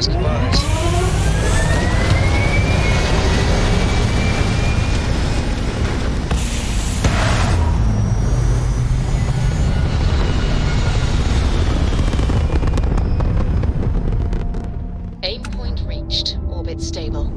fast goodbyes. Aim point reached. Orbit stable.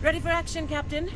Ready for action, Captain?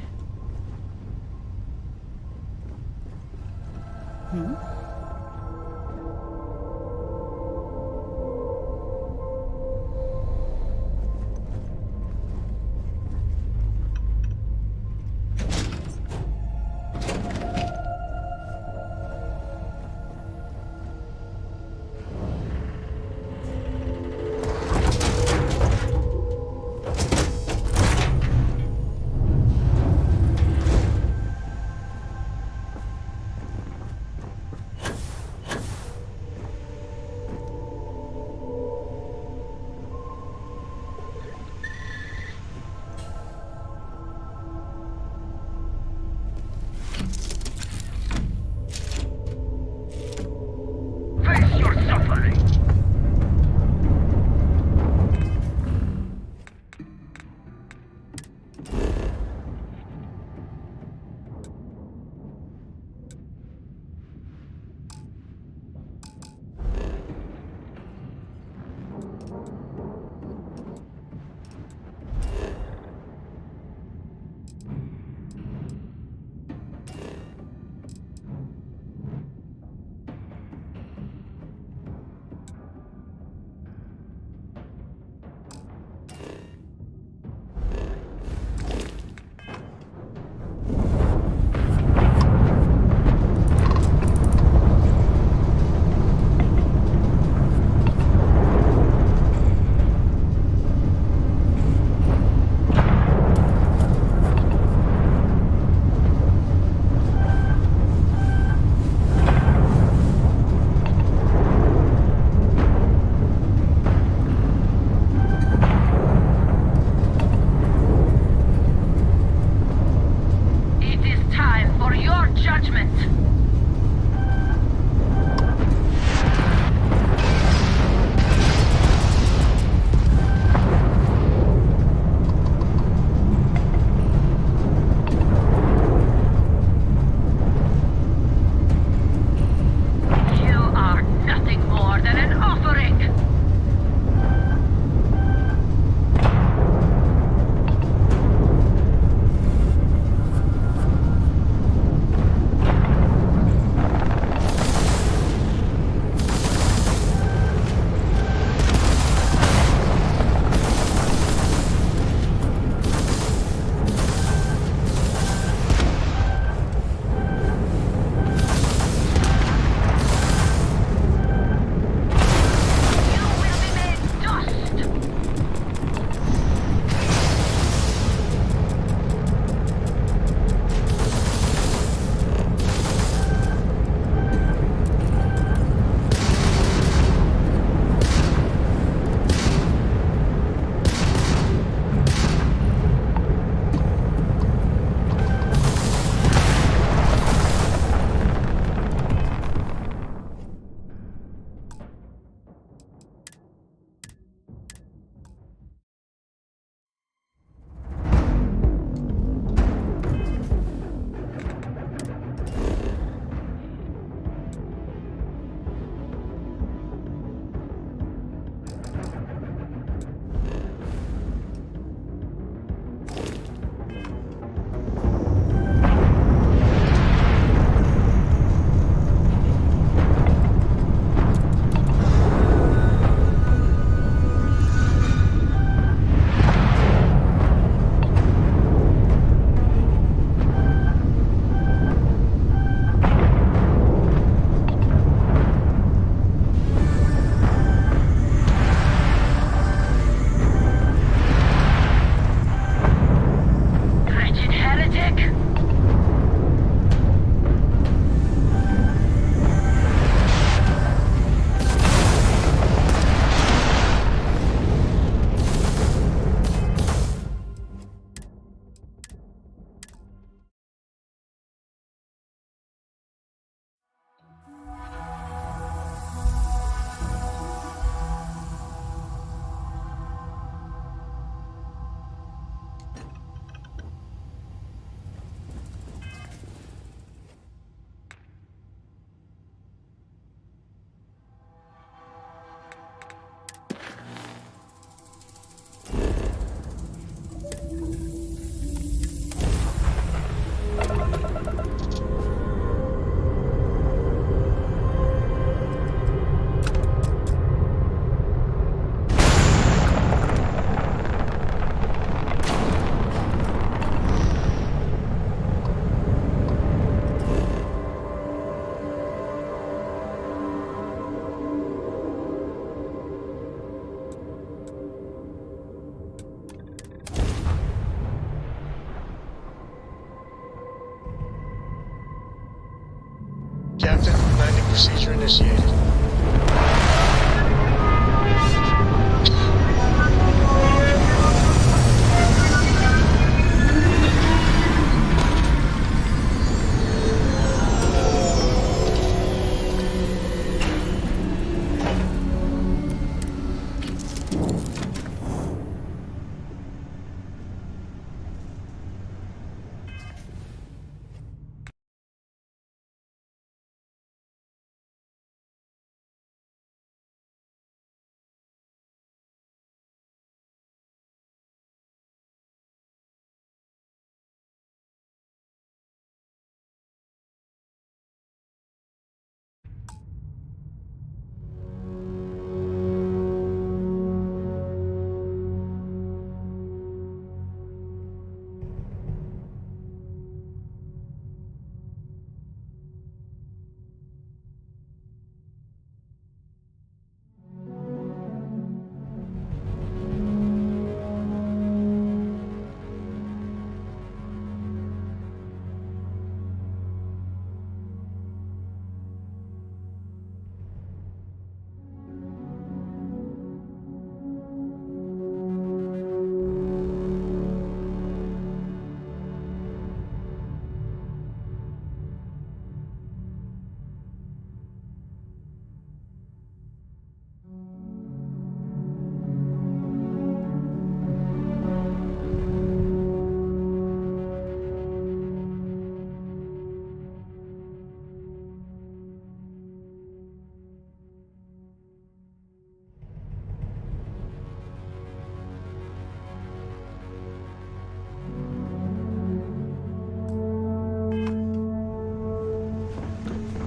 Landing procedure initiated.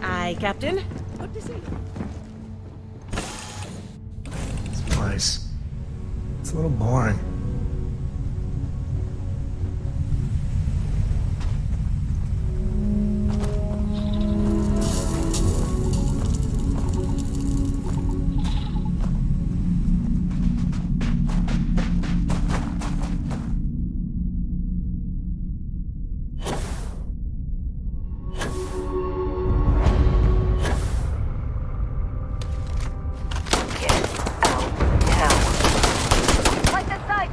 Hi, Captain. Good to see you. This place, it's a little boring. Like the side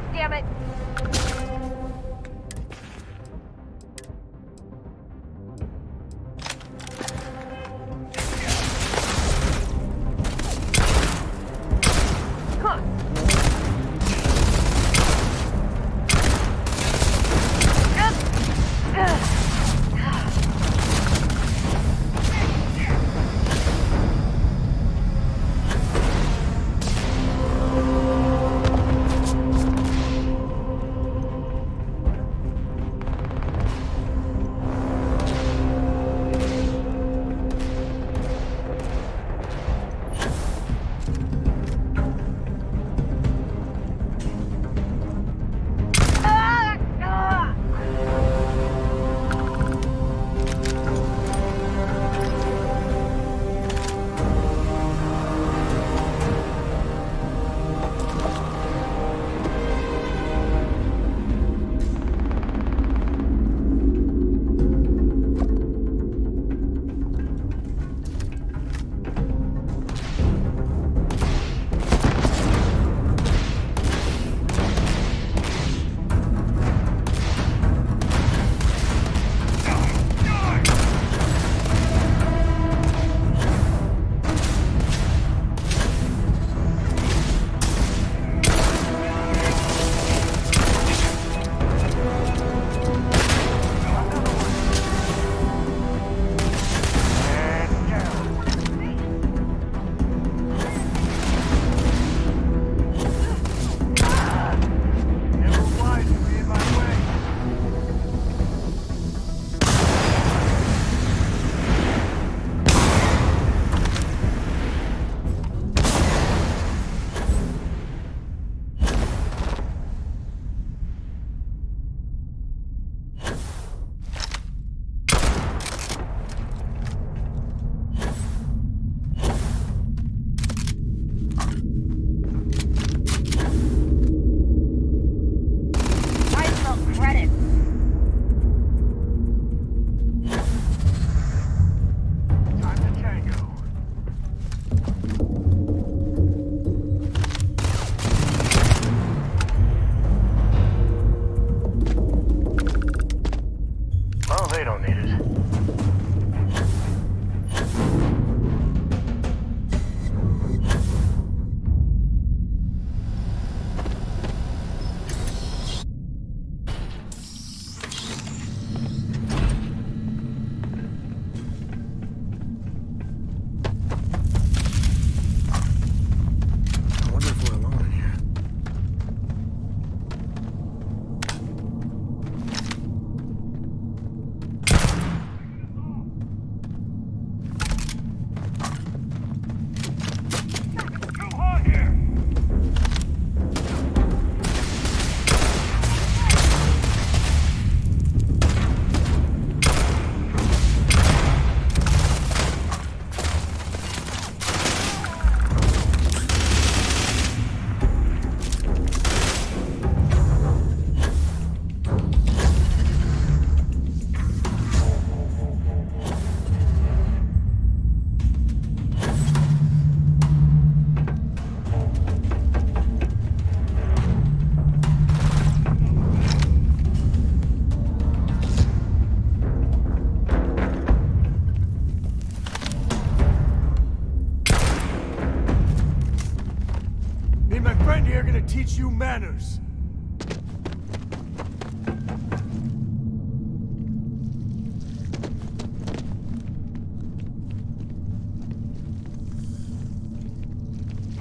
gonna teach you manners.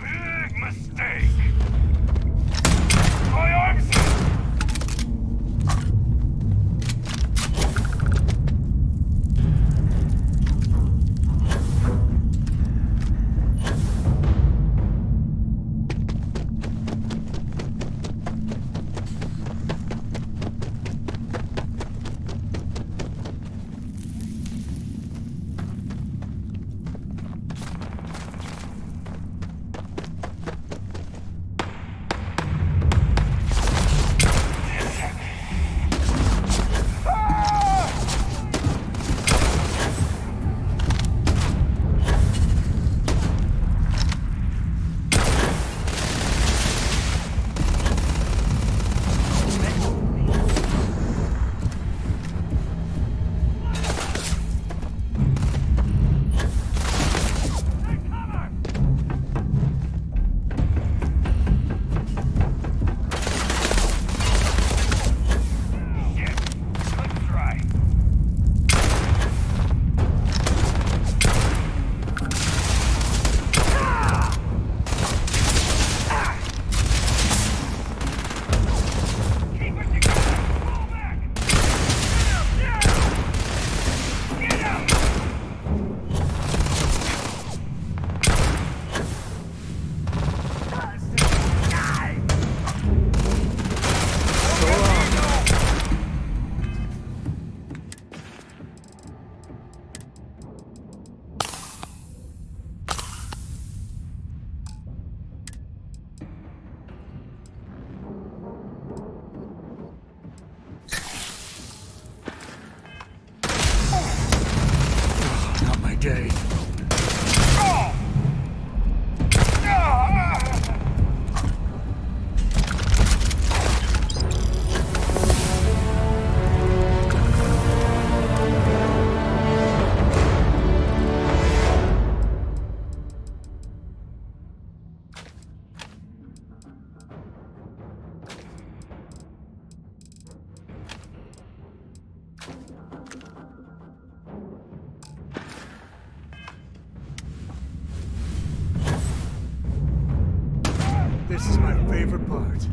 Big mistake. My arms. Not my day. This is my favorite part.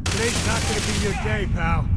Today's not gonna be your day, pal.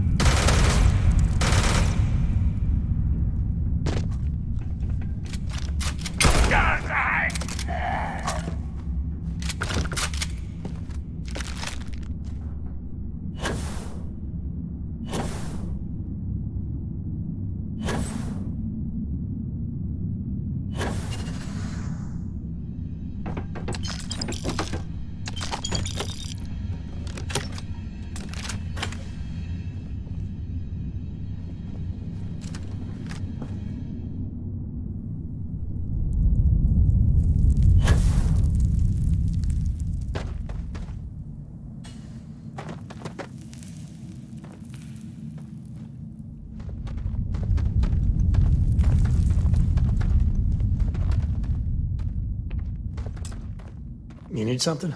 You need something?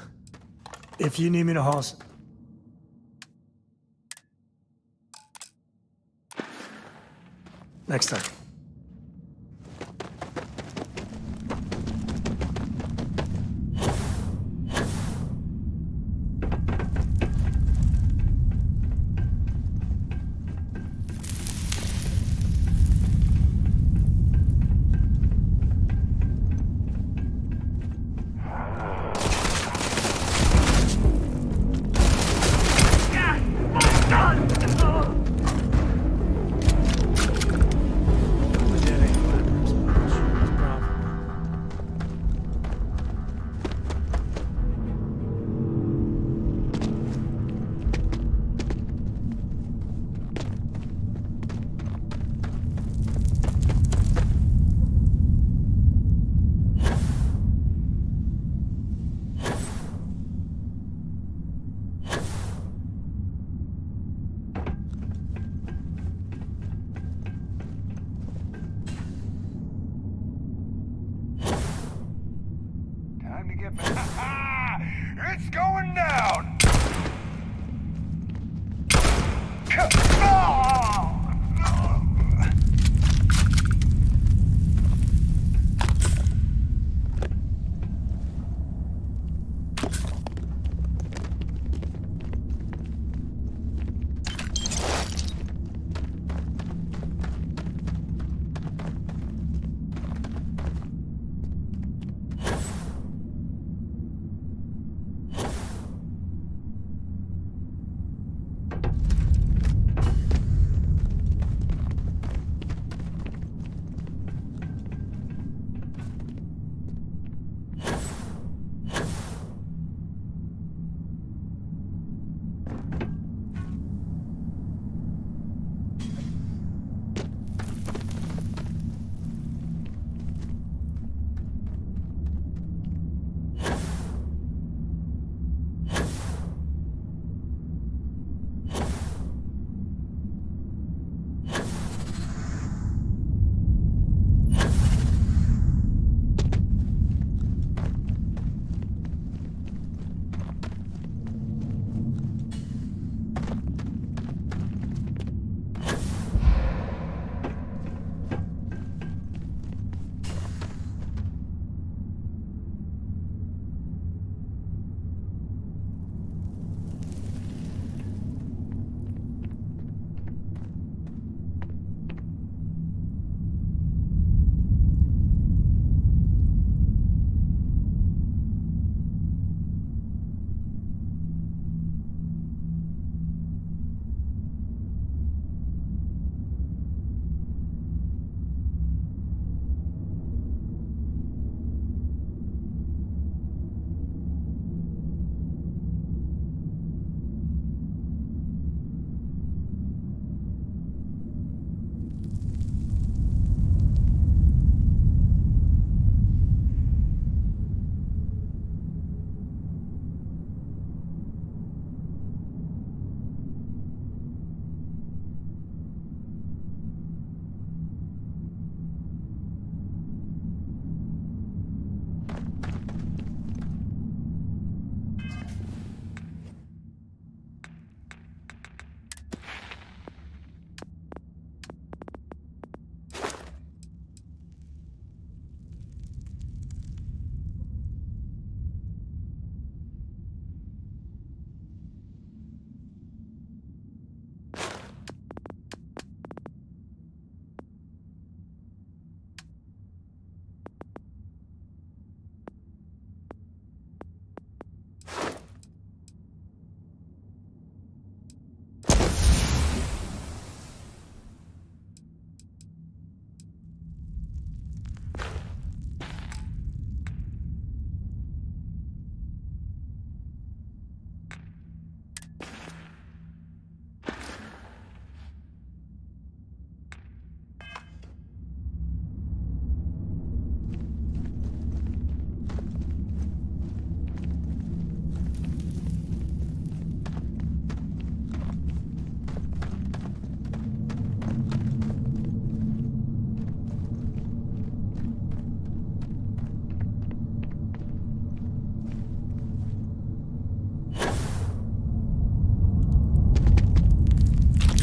If you need me to haul next time. to get back. It's going down.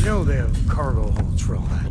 You know they have cargo holds for all that.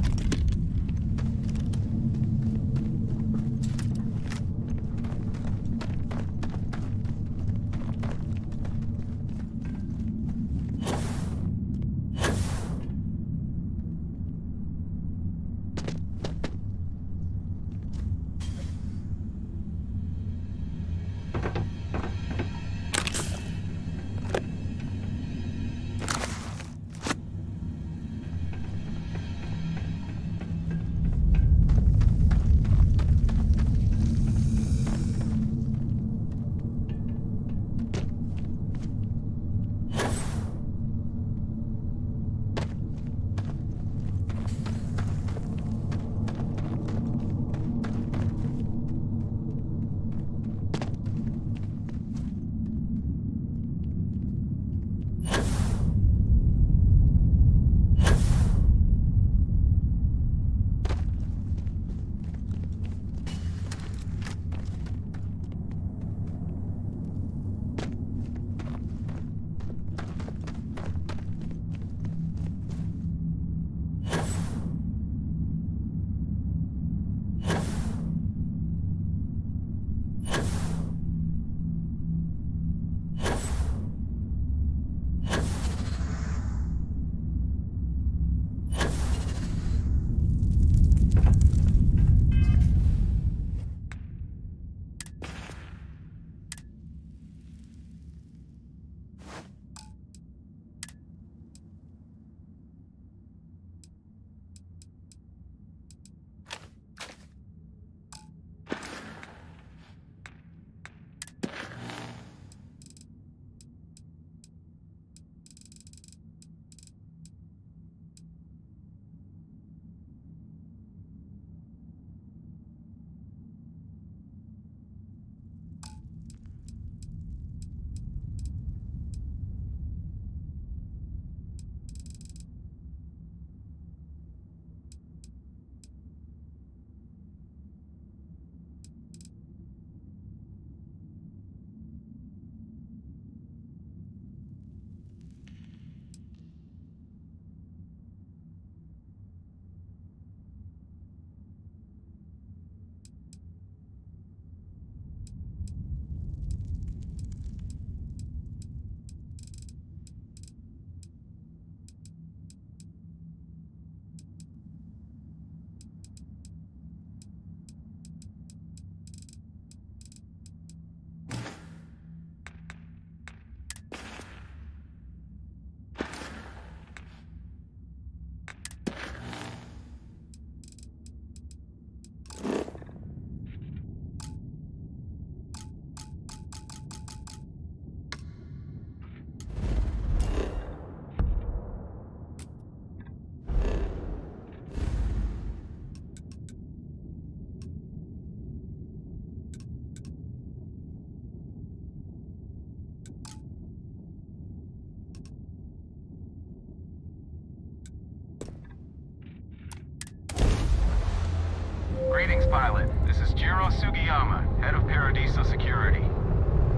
Sukiyama, head of Paradiso Security.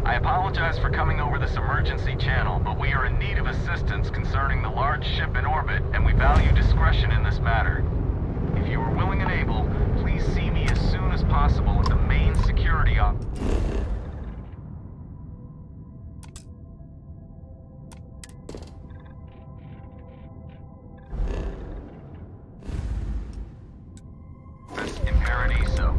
I apologize for coming over this emergency channel, but we are in need of assistance concerning the large ship in orbit, and we value discretion in this matter. If you are willing and able, please see me as soon as possible at the main security office. In Paradiso.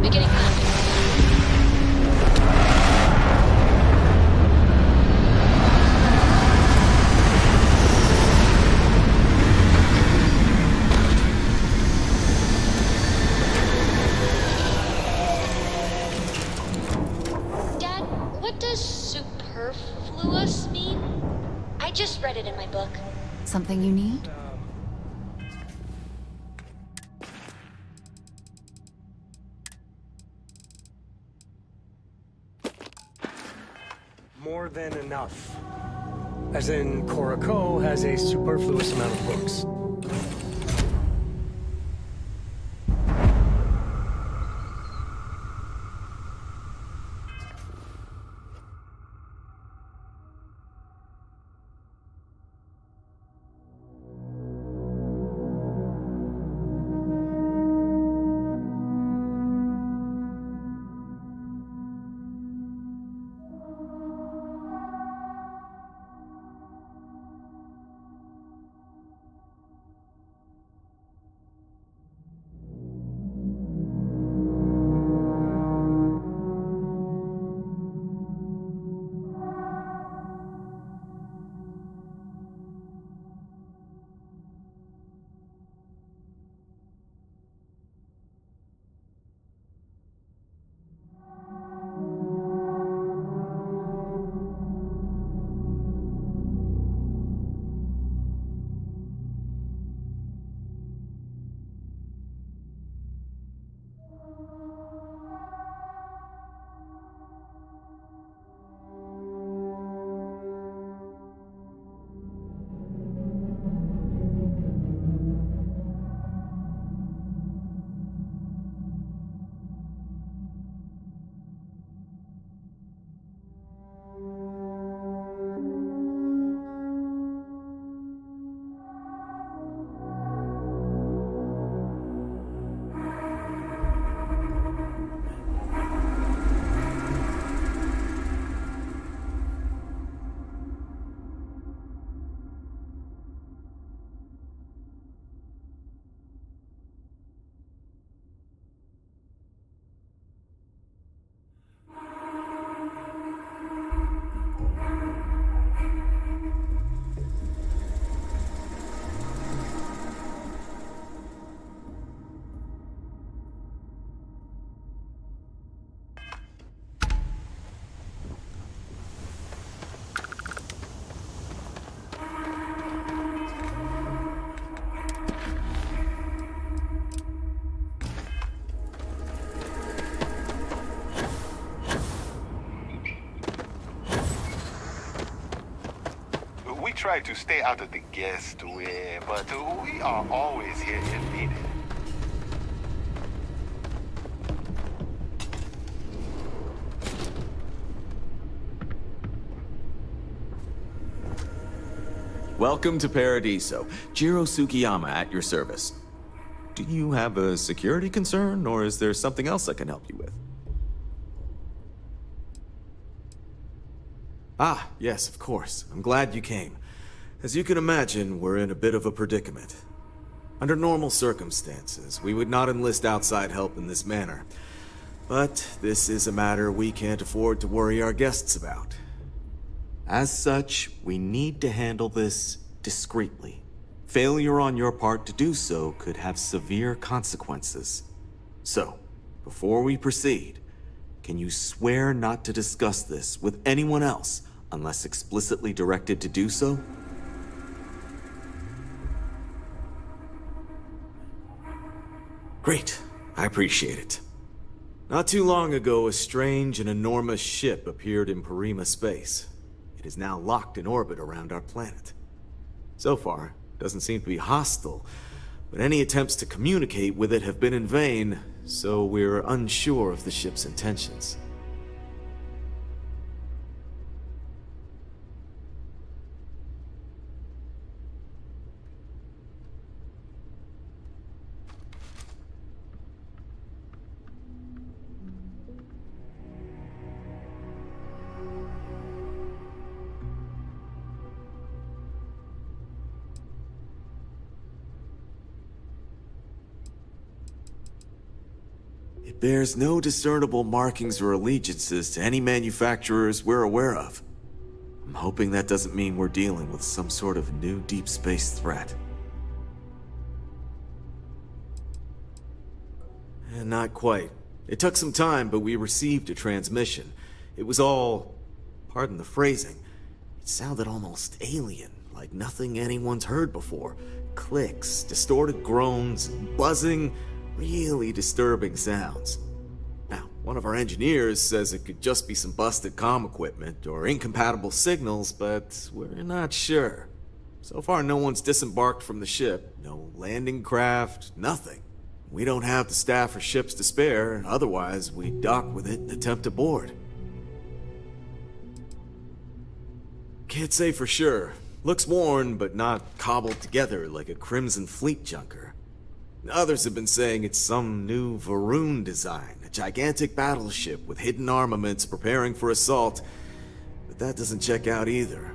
Beginning landing. Dad, what does superfluous mean? I just read it in my book. Something you need? More than enough. As in, Korako has a superfluous amount of books. We try to stay out of the guest way, but we are always here if needed. Welcome to Paradiso. Jiro Tsukiyama at your service. Do you have a security concern, or is there something else I can help you with? Ah, yes, of course. I'm glad you came. As you can imagine, we're in a bit of a predicament. Under normal circumstances, we would not enlist outside help in this manner. But this is a matter we can't afford to worry our guests about. As such, we need to handle this discreetly. Failure on your part to do so could have severe consequences. So, before we proceed, can you swear not to discuss this with anyone else unless explicitly directed to do so? Great. I appreciate it. Not too long ago, a strange and enormous ship appeared in Parima space. It is now locked in orbit around our planet. So far, it doesn't seem to be hostile, but any attempts to communicate with it have been in vain, so we're unsure of the ship's intentions. It bears no discernible markings or allegiances to any manufacturers we're aware of. I'm hoping that doesn't mean we're dealing with some sort of new deep space threat. And not quite. It took some time, but we received a transmission. It was all, pardon the phrasing, it sounded almost alien, like nothing anyone's heard before. Clicks, distorted groans, buzzing, really disturbing sounds. Now, one of our engineers says it could just be some busted comm equipment or incompatible signals, but we're not sure. So far, no one's disembarked from the ship, no landing craft, nothing. We don't have the staff or ships to spare, otherwise we'd dock with it and attempt to board. Can't say for sure. Looks worn, but not cobbled together like a Crimson Fleet junker. Others have been saying it's some new Varun design, a gigantic battleship with hidden armaments preparing for assault, but that doesn't check out either.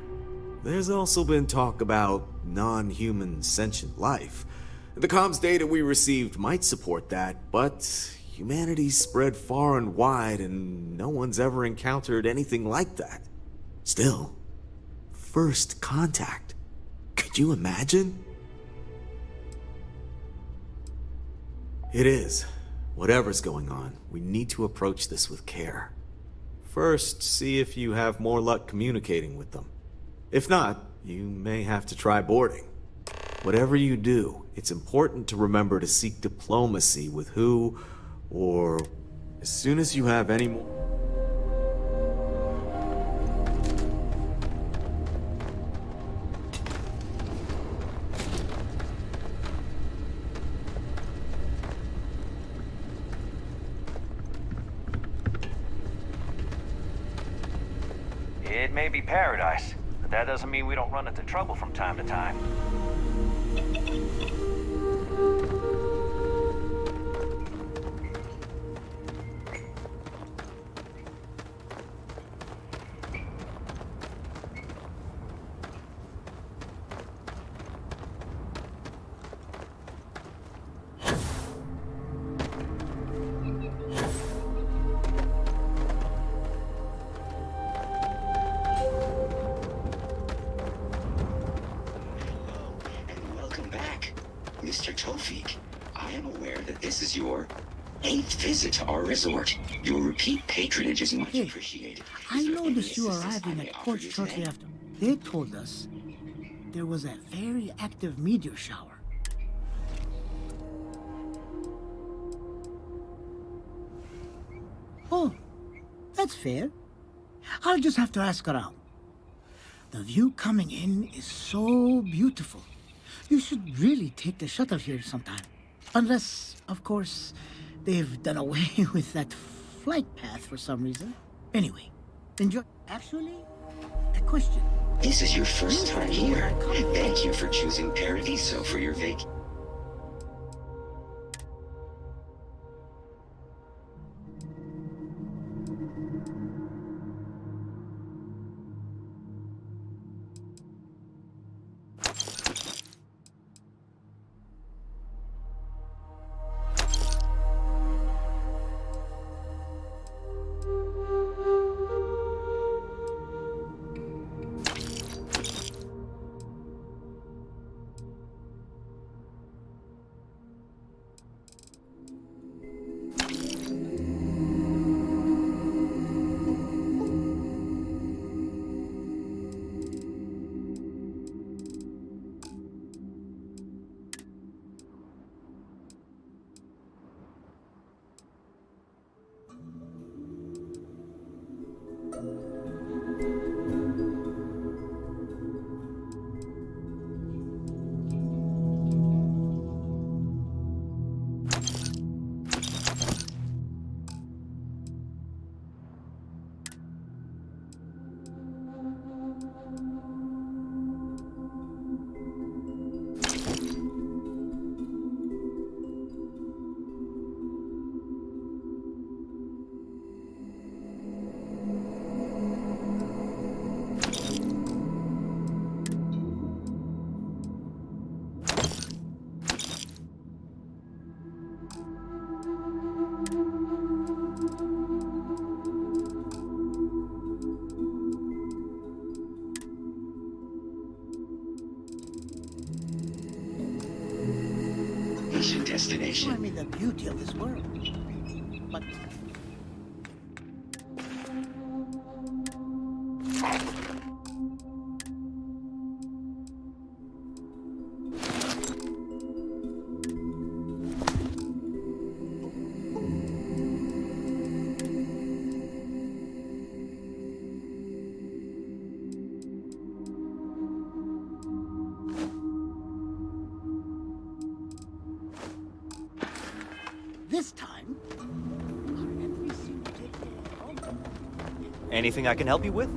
There's also been talk about non-human sentient life. The comms data we received might support that, but humanity's spread far and wide and no one's ever encountered anything like that. Still, first contact. Could you imagine? It is. Whatever's going on, we need to approach this with care. First, see if you have more luck communicating with them. If not, you may have to try boarding. Whatever you do, it's important to remember to seek diplomacy with who, or as soon as you have any more... It may be paradise, but that doesn't mean we don't run into trouble from time to time. Mr. Tofik, I am aware that this is your 8th visit to our resort. Your repeat patronage is much appreciated. I noticed you arriving at port shortly after. They told us there was a very active meteor shower. Oh, that's fair. I'll just have to ask around. The view coming in is so beautiful. You should really take the shuttle here sometime. Unless, of course, they've done away with that flight path for some reason. Anyway, enjoy. Actually, a question. This is your first time here. Thank you for choosing Paradiso for your vacation. vacation I destination. mean, the beauty of this world. But this time, our enemies seem to take the Anything I can help you with?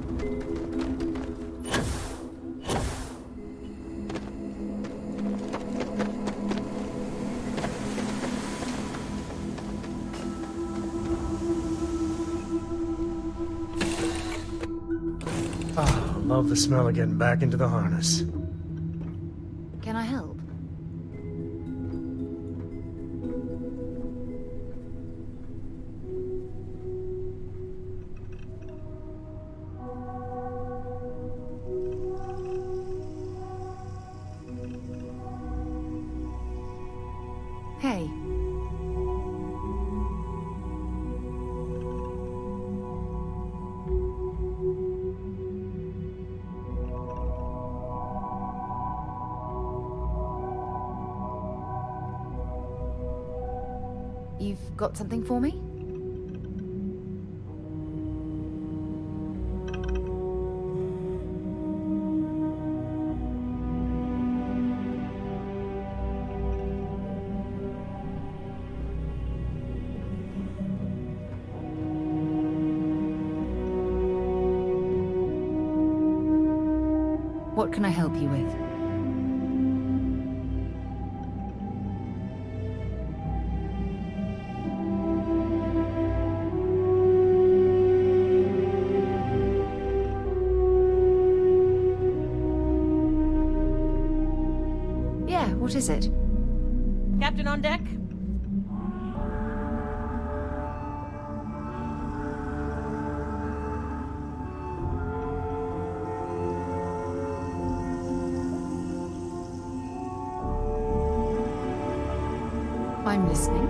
Ah, love the smell of getting back into the harness. Can I help? Hey. You've got something for me? What can I help you with? Yeah, what is it? Captain on deck? I'm listening.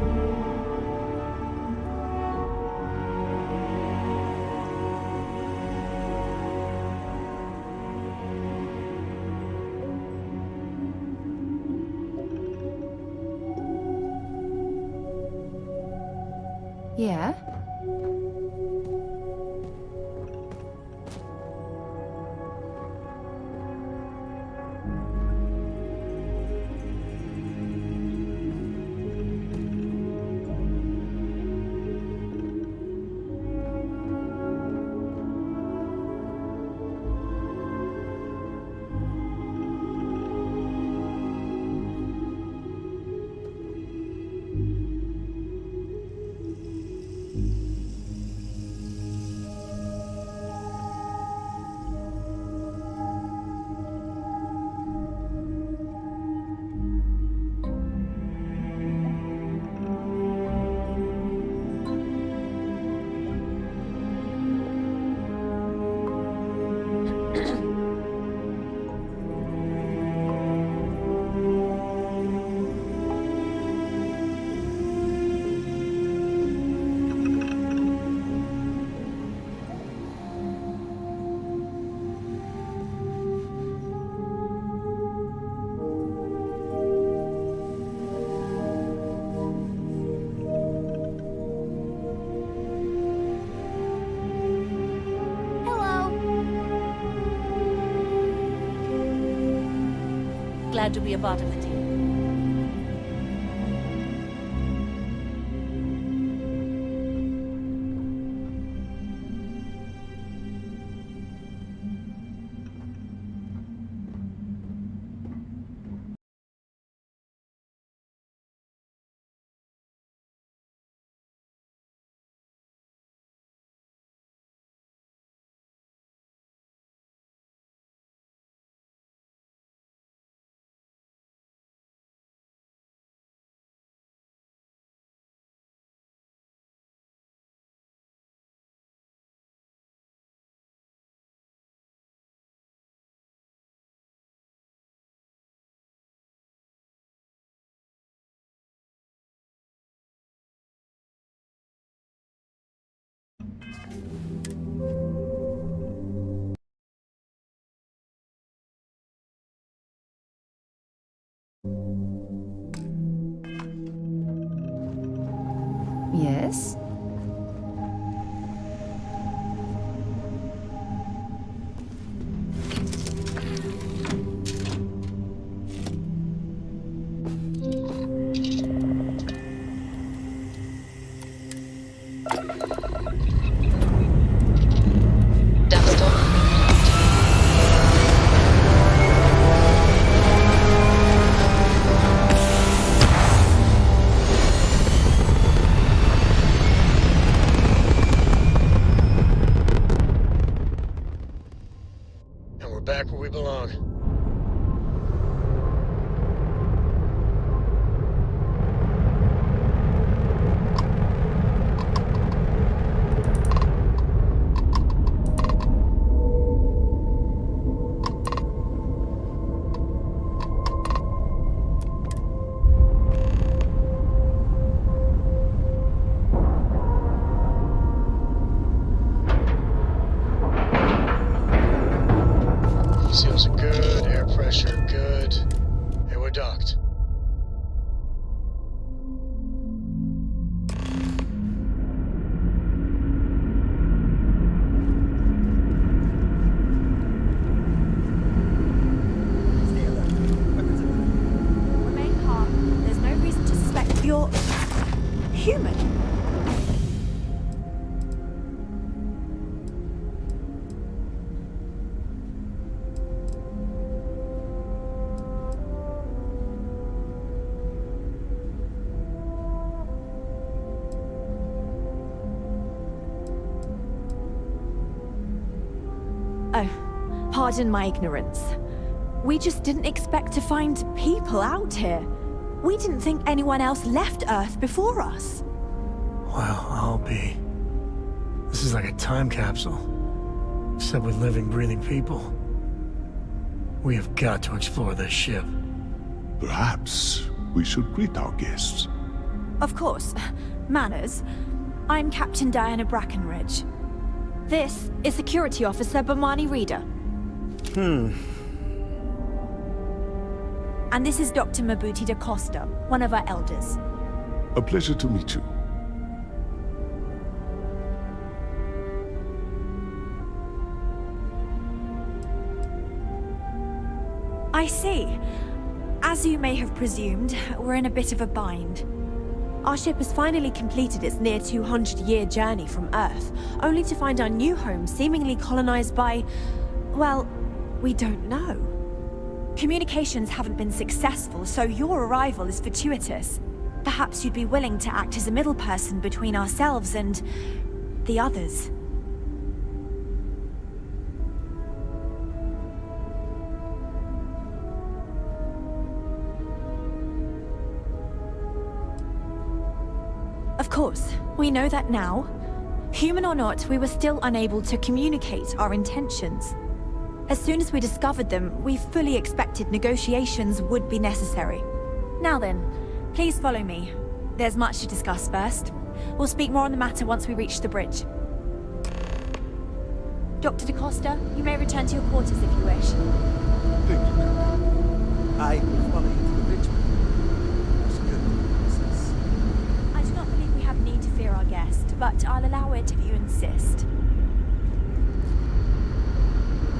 Yeah? Glad to be a part of the team. Yes? Back where we belong. Seals are good, air pressure good. Hey, we're docked. Remain calm. There's no reason to suspect you're human. Oh, pardon my ignorance. We just didn't expect to find people out here. We didn't think anyone else left Earth before us. Well, I'll be. This is like a time capsule. Except with living, breathing people. We have got to explore this ship. Perhaps we should greet our guests. Of course. Manners. I'm Captain Diana Brackenridge. This is Security Officer Bomani Reader. And this is Dr. Mabuti da Costa, one of our elders. A pleasure to meet you. I see. As you may have presumed, we're in a bit of a bind. Our ship has finally completed its near 200-year journey from Earth, only to find our new home seemingly colonized by, well, we don't know. Communications haven't been successful, so your arrival is fortuitous. Perhaps you'd be willing to act as a middle person between ourselves and the others. Of course, we know that now. Human or not, we were still unable to communicate our intentions. As soon as we discovered them, we fully expected negotiations would be necessary. Now then, please follow me. There's much to discuss first. We'll speak more on the matter once we reach the bridge. Dr. da Costa, you may return to your quarters if you wish. Thank you, Captain. I will follow you to the bridge. I do not believe we have need to fear our guest, but I'll allow it if you insist.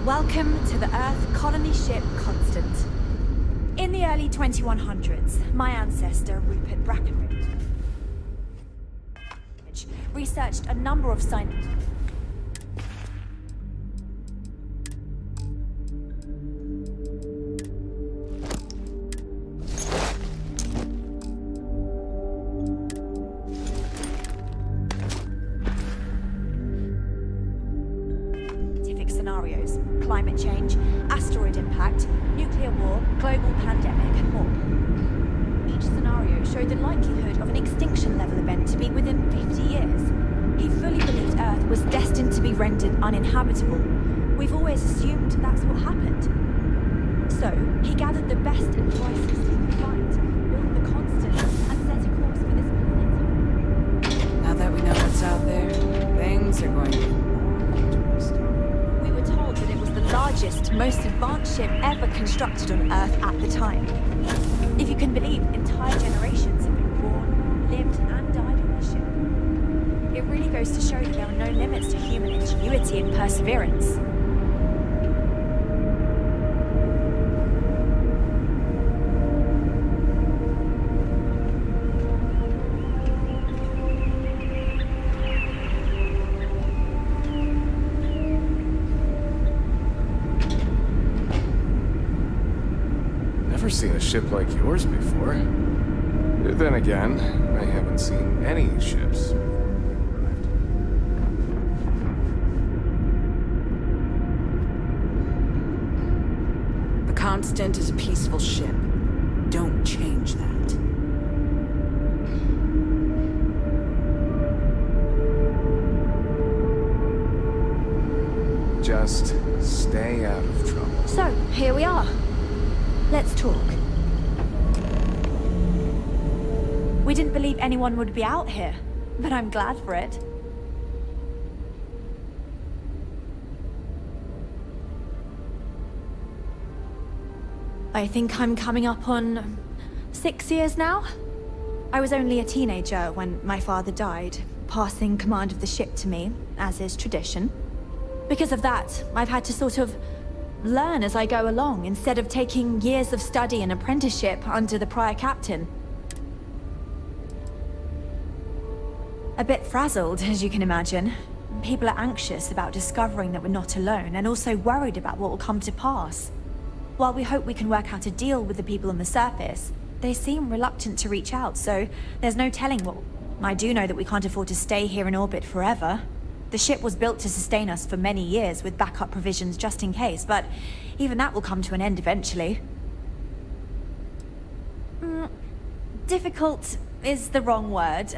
Welcome to the Earth colony ship Constant. In the early 2100s, my ancestor, Rupert Brackenridge, researched a number of scientific scenarios: climate change, asteroid impact, nuclear war, global pandemic, and more. Each scenario showed the likelihood of an extinction level event to be within 50 years. He fully believed Earth was destined to be rendered uninhabitable. We've always assumed that's what happened. So, he gathered the best advices he could find, built the Constant, and set a course for this planet. Now that we know what's out there, things are going to constructed on Earth at the time. If you can believe, entire generations have been born, lived, and died on the ship. It really goes to show that there are no limits to human ingenuity and perseverance. Never seen a ship like yours before. Then again, I haven't seen any ships. The Constant is a peaceful ship. Don't change that. Just stay out of trouble. So, here we are. Let's talk. We didn't believe anyone would be out here, but I'm glad for it. I think I'm coming up on 6 years now. I was only a teenager when my father died, passing command of the ship to me, as is tradition. Because of that, I've had to sort of learn as I go along, instead of taking years of study and apprenticeship under the prior captain. A bit frazzled, as you can imagine. People are anxious about discovering that we're not alone, and also worried about what will come to pass. While we hope we can work out a deal with the people on the surface, they seem reluctant to reach out, so there's no telling what... I do know that we can't afford to stay here in orbit forever. The ship was built to sustain us for many years with backup provisions just in case, but even that will come to an end eventually. Difficult is the wrong word.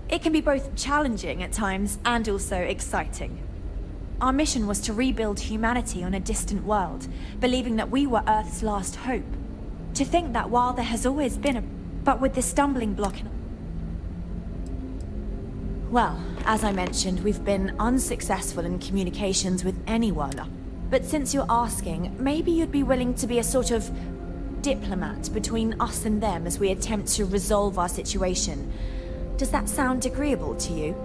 It can be both challenging at times and also exciting. Our mission was to rebuild humanity on a distant world, believing that we were Earth's last hope. To think that while there has always been a... but with this stumbling block in... Well, as I mentioned, we've been unsuccessful in communications with anyone. But since you're asking, maybe you'd be willing to be a sort of diplomat between us and them as we attempt to resolve our situation. Does that sound agreeable to you?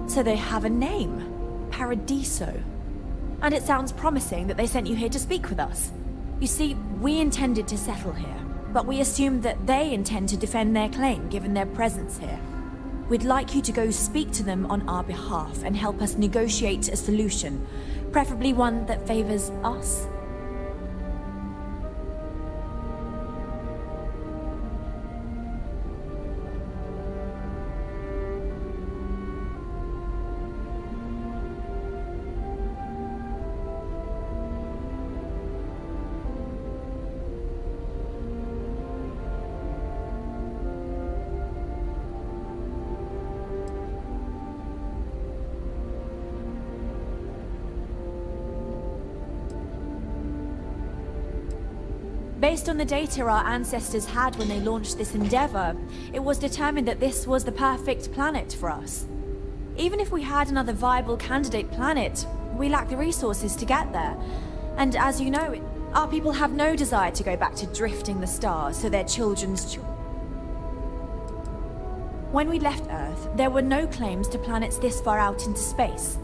So they have a name. Paradiso. And it sounds promising that they sent you here to speak with us. You see, we intended to settle here, but we assumed that they intend to defend their claim given their presence here. We'd like you to go speak to them on our behalf and help us negotiate a solution, preferably one that favors us. Based on the data our ancestors had when they launched this endeavor, it was determined that this was the perfect planet for us. Even if we had another viable candidate planet, we lack the resources to get there. And as you know, our people have no desire to go back to drifting the stars so their children's When we left Earth, there were no claims to planets this far out into space.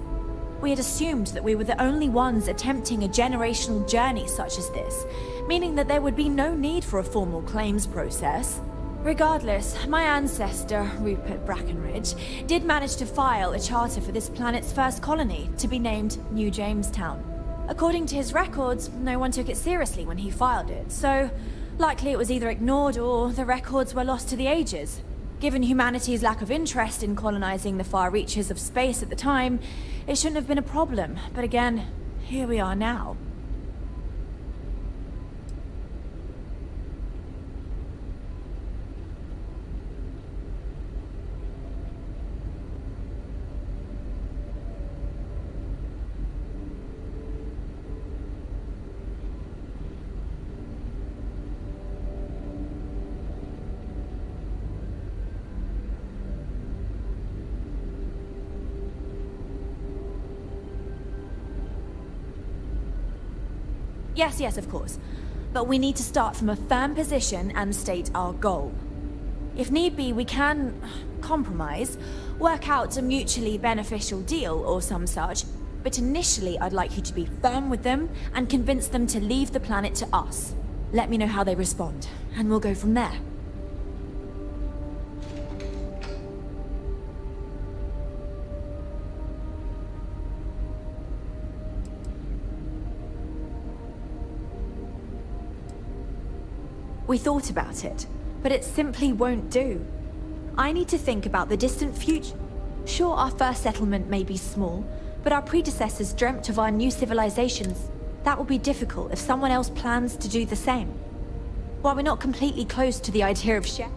We had assumed that we were the only ones attempting a generational journey such as this, meaning that there would be no need for a formal claims process. Regardless, my ancestor, Rupert Brackenridge, did manage to file a charter for this planet's first colony, to be named New Jamestown. According to his records, no one took it seriously when he filed it, so likely it was either ignored or the records were lost to the ages. Given humanity's lack of interest in colonizing the far reaches of space at the time, it shouldn't have been a problem, but again, here we are now. Yes, of course. But we need to start from a firm position and state our goal. If need be, we can compromise, work out a mutually beneficial deal or some such, but initially I'd like you to be firm with them and convince them to leave the planet to us. Let me know how they respond, and we'll go from there. We thought about it, but it simply won't do. I need to think about the distant future. Sure, our first settlement may be small, but our predecessors dreamt of our new civilizations. That will be difficult if someone else plans to do the same. While we're not completely close to the idea of share.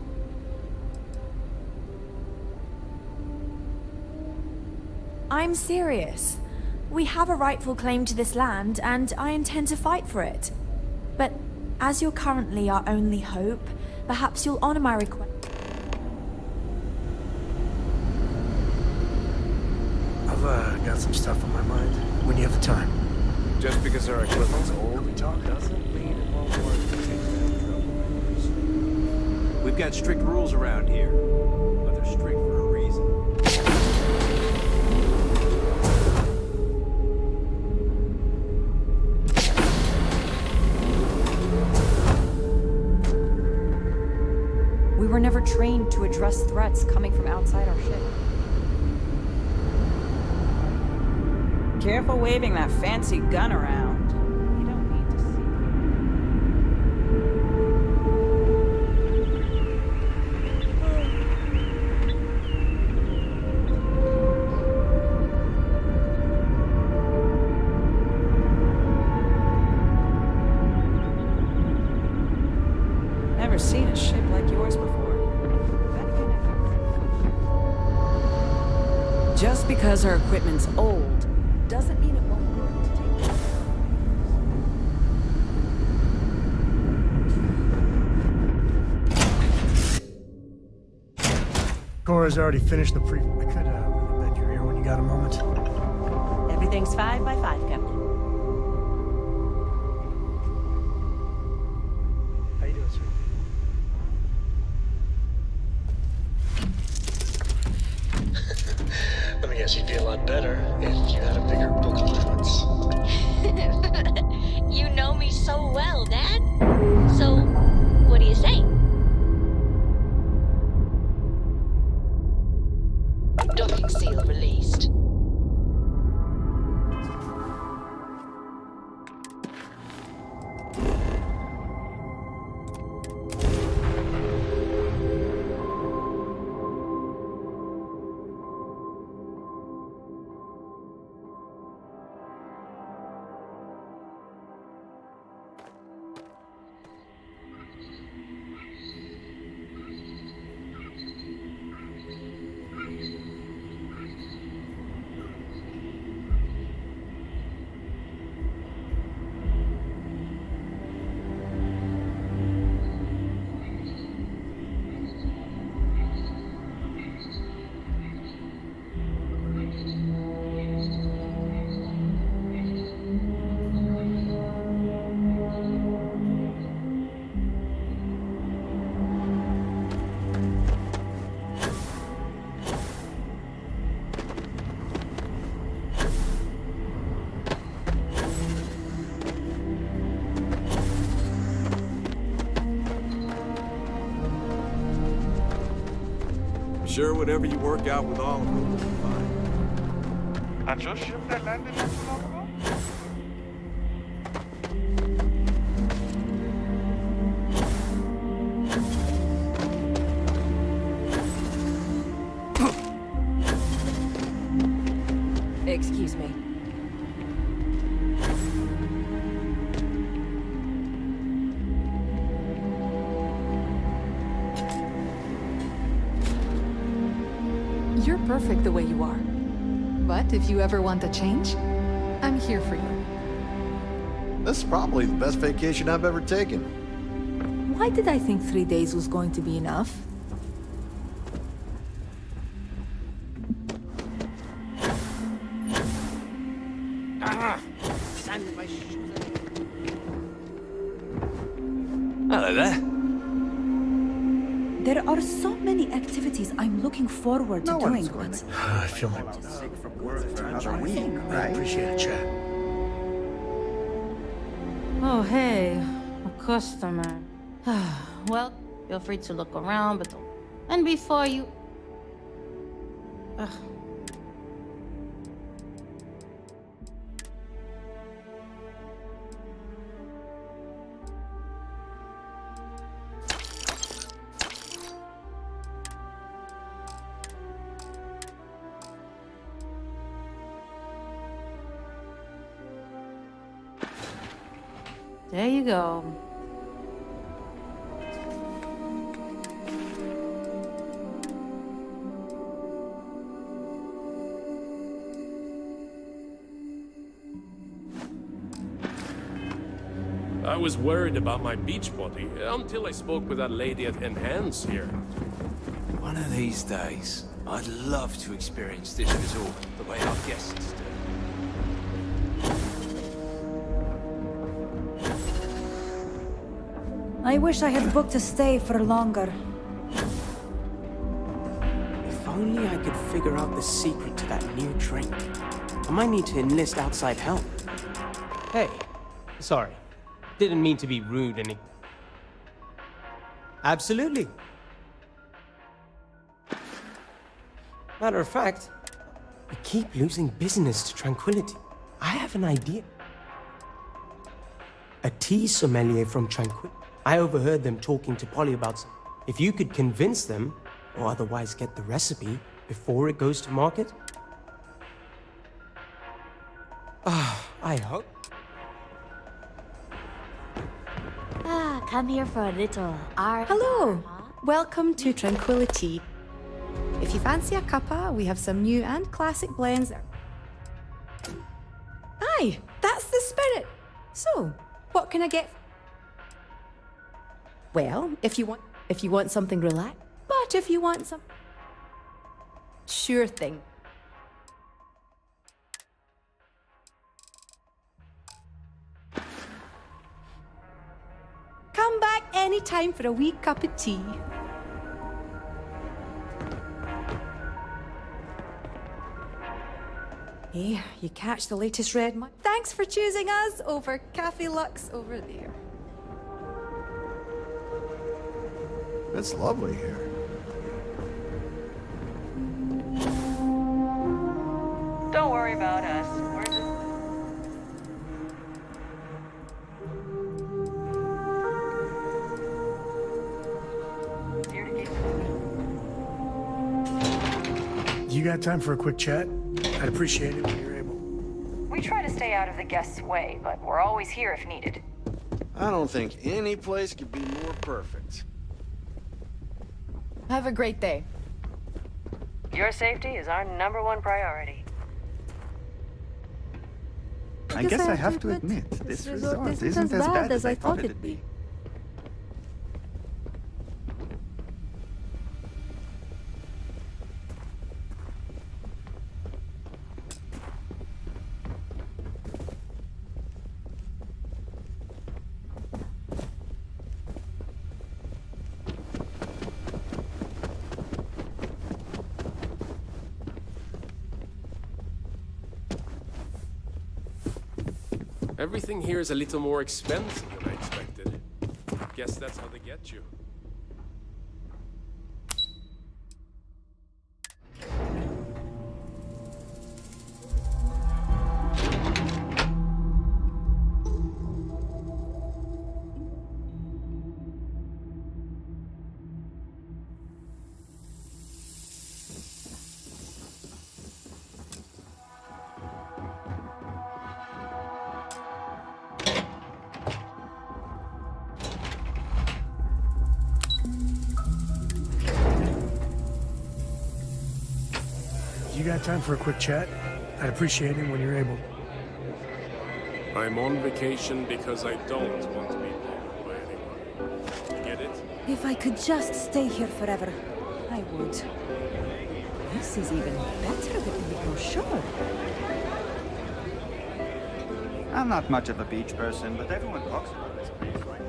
I'm serious. We have a rightful claim to this land, and I intend to fight for it. But as you're currently our only hope, perhaps you'll honor my request. I've got some stuff on my mind. When you have the time. Just because our equipment's old doesn't mean it won't work to take that trouble. We've got strict rules around here, but they're strict for a reason. We were never trained to address threats coming from outside our ship. Careful waving that fancy gun around. You don't need to see. Never seen a ship like yours before. Just because our equipment's old doesn't mean it won't work to take it. Cora's already finished the I could bend your ear when you got a moment. Everything's 5 by 5, Captain. How you doing, sir? Let me guess, you'd be a lot better if you had a bigger book allowance. You know me so well, Dad. So, what do you say? Docking seal released. Sure, whatever you work out with all of them will be fine. And your ship that landed not too long ago? Excuse me. You're perfect the way you are. But if you ever want a change, I'm here for you. This is probably the best vacation I've ever taken. Why did I think 3 days was going to be enough? Hello there. There are so many activities I'm looking forward to doing, but I feel like Sick from work for another week, I right? appreciate it, chat. Oh, hey. A customer. Well, feel free to look around, but don't... And before you... Ugh. There you go. I was worried about my beach body until I spoke with that lady at Enhance here. One of these days, I'd love to experience this resort the way our guests do. I wish I had booked a stay for longer. If only I could figure out the secret to that new drink. I might need to enlist outside help. Hey, sorry. Didn't mean to be rude any... Absolutely. Matter of fact, I keep losing business to Tranquility. I have an idea. A tea sommelier from Tranquility. I overheard them talking to Polly about some. If you could convince them, or otherwise get the recipe before it goes to market. I hope. Come here for a little art. Hello! Welcome to Tranquility. If you fancy a cuppa, we have some new and classic blends. Aye, that's the spirit! So, what can I get? Well, if you want something relaxed, but if you want some... Sure thing. Come back anytime for a wee cup of tea. Hey, you catch the latest red mug? Thanks for choosing us over Cafe Lux over there. It's lovely here. Don't worry about us. We're just... here to keep... You got time for a quick chat? I'd appreciate it when you're able. We try to stay out of the guests' way, but we're always here if needed. I don't think any place could be more perfect. Have a great day. Your safety is our #1 priority. I guess I have to admit, this resort isn't as bad as I thought it'd be. Everything here is a little more expensive than I expected. Guess that's how they get you. You got time for a quick chat? I'd appreciate it when you're able. I'm on vacation because I don't want to be bothered by anyone. You get it? If I could just stay here forever, I would. This is even better than the brochure. I'm not much of a beach person, but everyone talks about this place, right?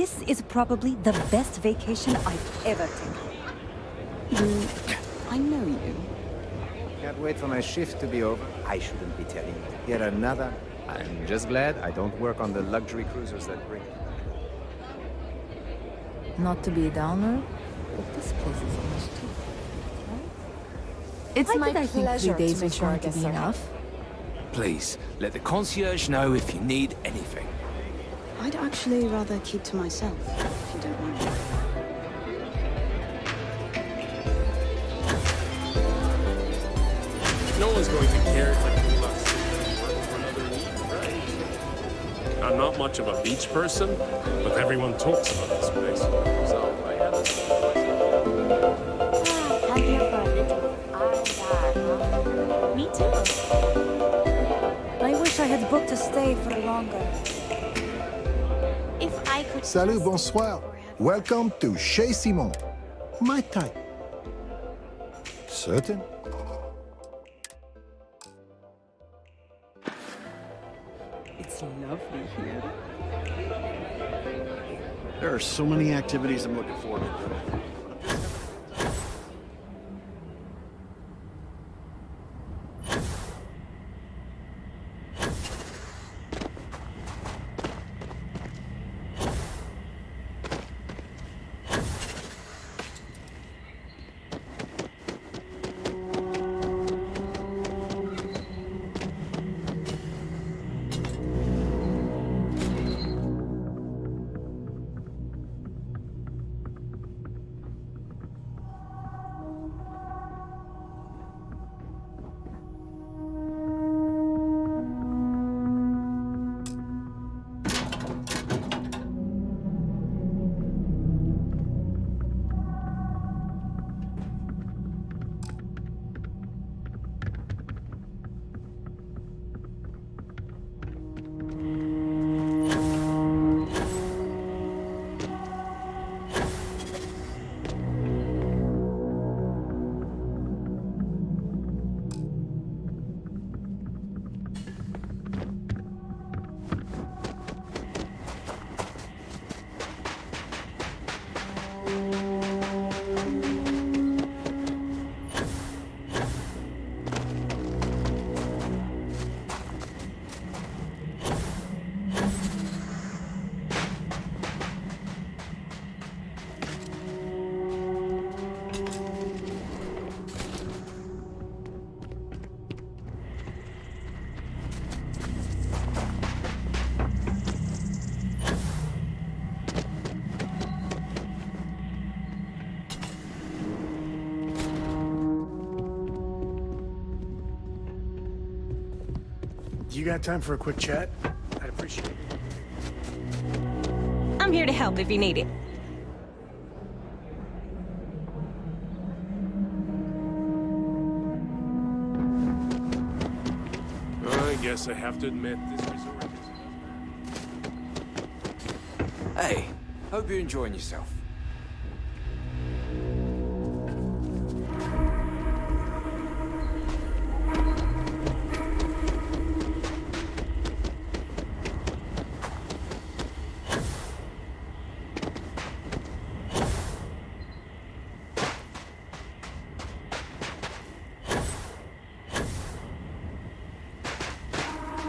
This is probably the best vacation I've ever taken. I know you. Can't wait for my shift to be over. I shouldn't be telling you. Yet another. I'm just glad I don't work on the luxury cruisers that bring. Not to be a downer, but this place is almost too. It's my pleasure 3 days is going to be enough. Please, let the concierge know if you need anything. I'd actually rather keep to myself, if you don't mind. No one's going to care if I do less work for another week, right? I'm not much of a beach person, but everyone talks about this place. So I had to Come here for a little. Me too. I wish I had booked a stay for longer. If I could. Salut, bonsoir. Welcome to Chez Simon. My type. Certain? It's lovely here. There are so many activities I'm looking forward to doing. You got time for a quick chat? I'd appreciate it. I'm here to help if you need it. I guess I have to admit this resort is... Hey, hope you're enjoying yourself.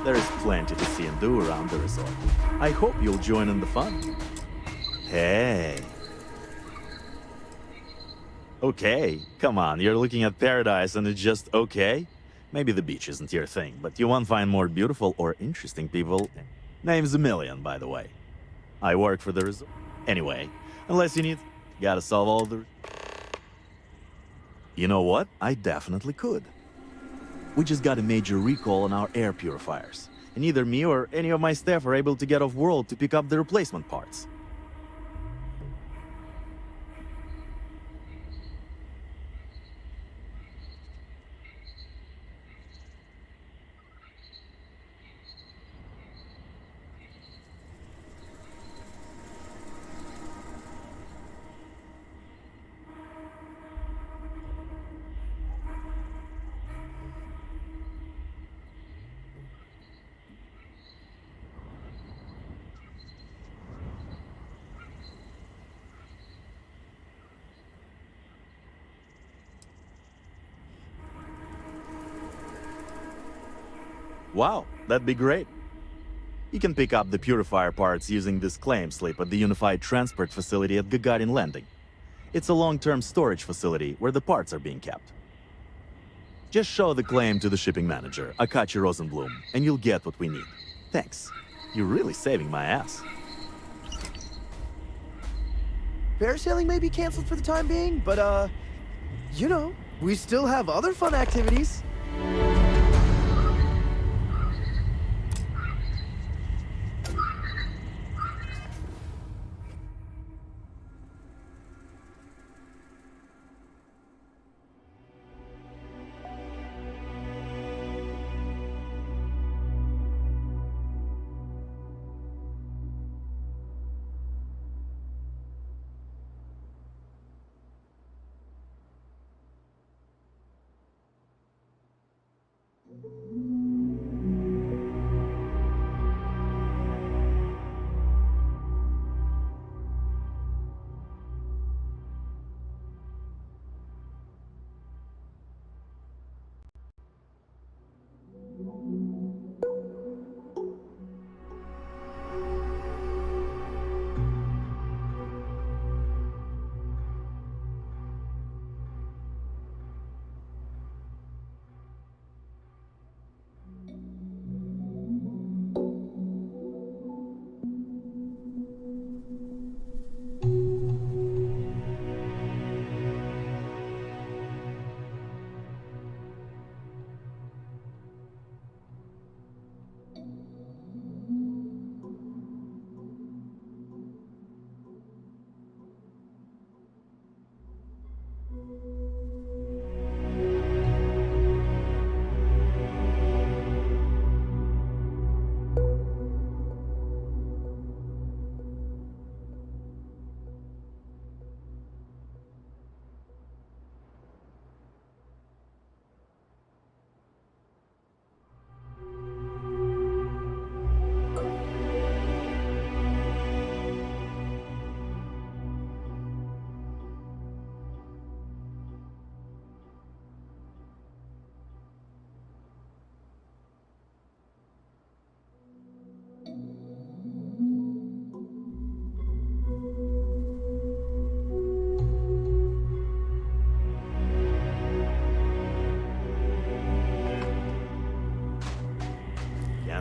There is plenty to see and do around the resort. I hope you'll join in the fun. Hey. Okay, come on, you're looking at paradise and it's just okay? Maybe the beach isn't your thing, but you won't find more beautiful or interesting people. Name's a million, by the way. I work for the resort. Anyway, unless you need... Gotta solve all the... You know what? I definitely could. We just got a major recall on our air purifiers, and neither me or any of my staff are able to get off-world to pick up the replacement parts. Wow, that'd be great. You can pick up the purifier parts using this claim slip at the Unified Transport Facility at Gagarin Landing. It's a long-term storage facility where the parts are being kept. Just show the claim to the shipping manager, Akachi Rosenblum, and you'll get what we need. Thanks. You're really saving my ass. Parasailing may be canceled for the time being, but, you know, we still have other fun activities.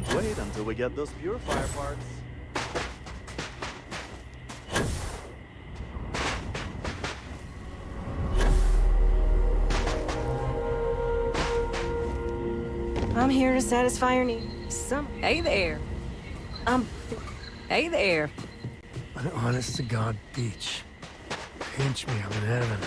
Can't wait until we get those purifier parts. I'm here to satisfy your needs. Hey there. Hey there. An honest-to-God beach. Pinch me, I'm in heaven.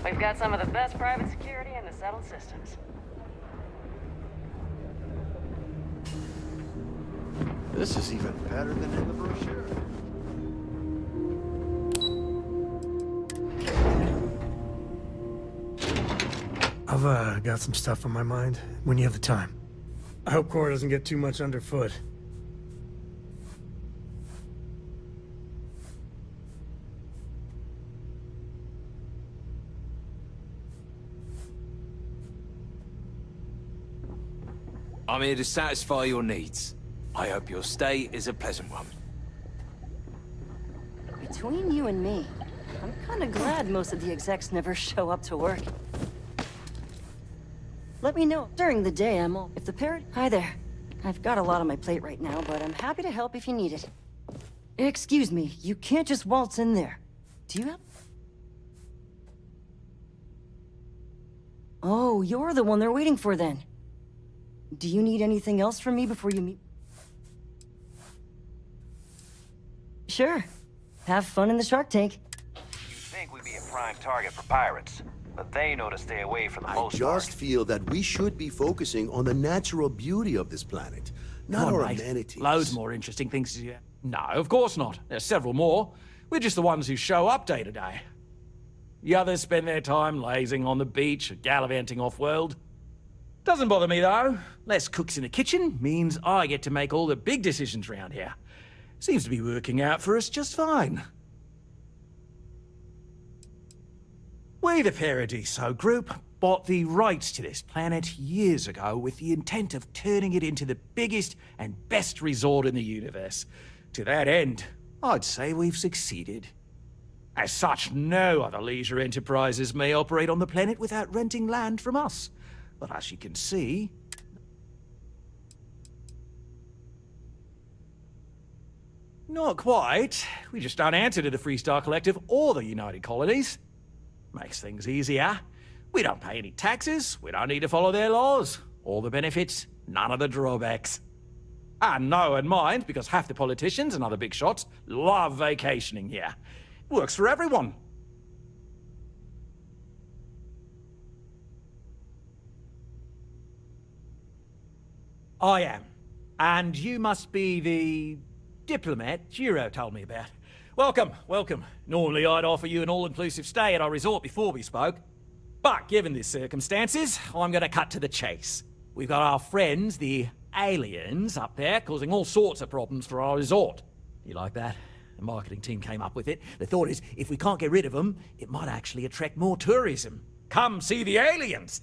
We've got some of the best private security in the settled systems. This is even better than in the brochure. I've got some stuff on my mind when you have the time. I hope Cora doesn't get too much underfoot. I'm here to satisfy your needs. I hope your stay is a pleasant one. Between you and me, I'm kinda glad most of the execs never show up to work. Let me know. During the day, I'm all... If the parrot... Hi there. I've got a lot on my plate right now, but I'm happy to help if you need it. Excuse me, you can't just waltz in there. Do you have... Oh, you're the one they're waiting for then. Do you need anything else from me before you meet... Sure. Have fun in the shark tank. You'd think we'd be a prime target for pirates, but they know to stay away from the most part. I just feel that we should be focusing on the natural beauty of this planet, not our amenities. Loads more interesting things to do. No, of course not. There's several more. We're just the ones who show up day to day. The others spend their time lazing on the beach or gallivanting off-world. Doesn't bother me, though. Less cooks in the kitchen means I get to make all the big decisions around here. Seems to be working out for us just fine. We, the Paradiso Group, bought the rights to this planet years ago with the intent of turning it into the biggest and best resort in the universe. To that end, I'd say we've succeeded. As such, no other leisure enterprises may operate on the planet without renting land from us. But as you can see... Not quite. We just don't answer to the Freestar Collective or the United Colonies. Makes things easier. We don't pay any taxes, we don't need to follow their laws. All the benefits, none of the drawbacks. And no one mind, because half the politicians and other big shots love vacationing here. Works for everyone. I am. And you must be the diplomat Jiro told me about. Welcome, welcome. Normally I'd offer you an all-inclusive stay at our resort before we spoke. But given the circumstances, I'm going to cut to the chase. We've got our friends, the aliens, up there, causing all sorts of problems for our resort. You like that? The marketing team came up with it. The thought is, if we can't get rid of them, it might actually attract more tourism. Come see the aliens!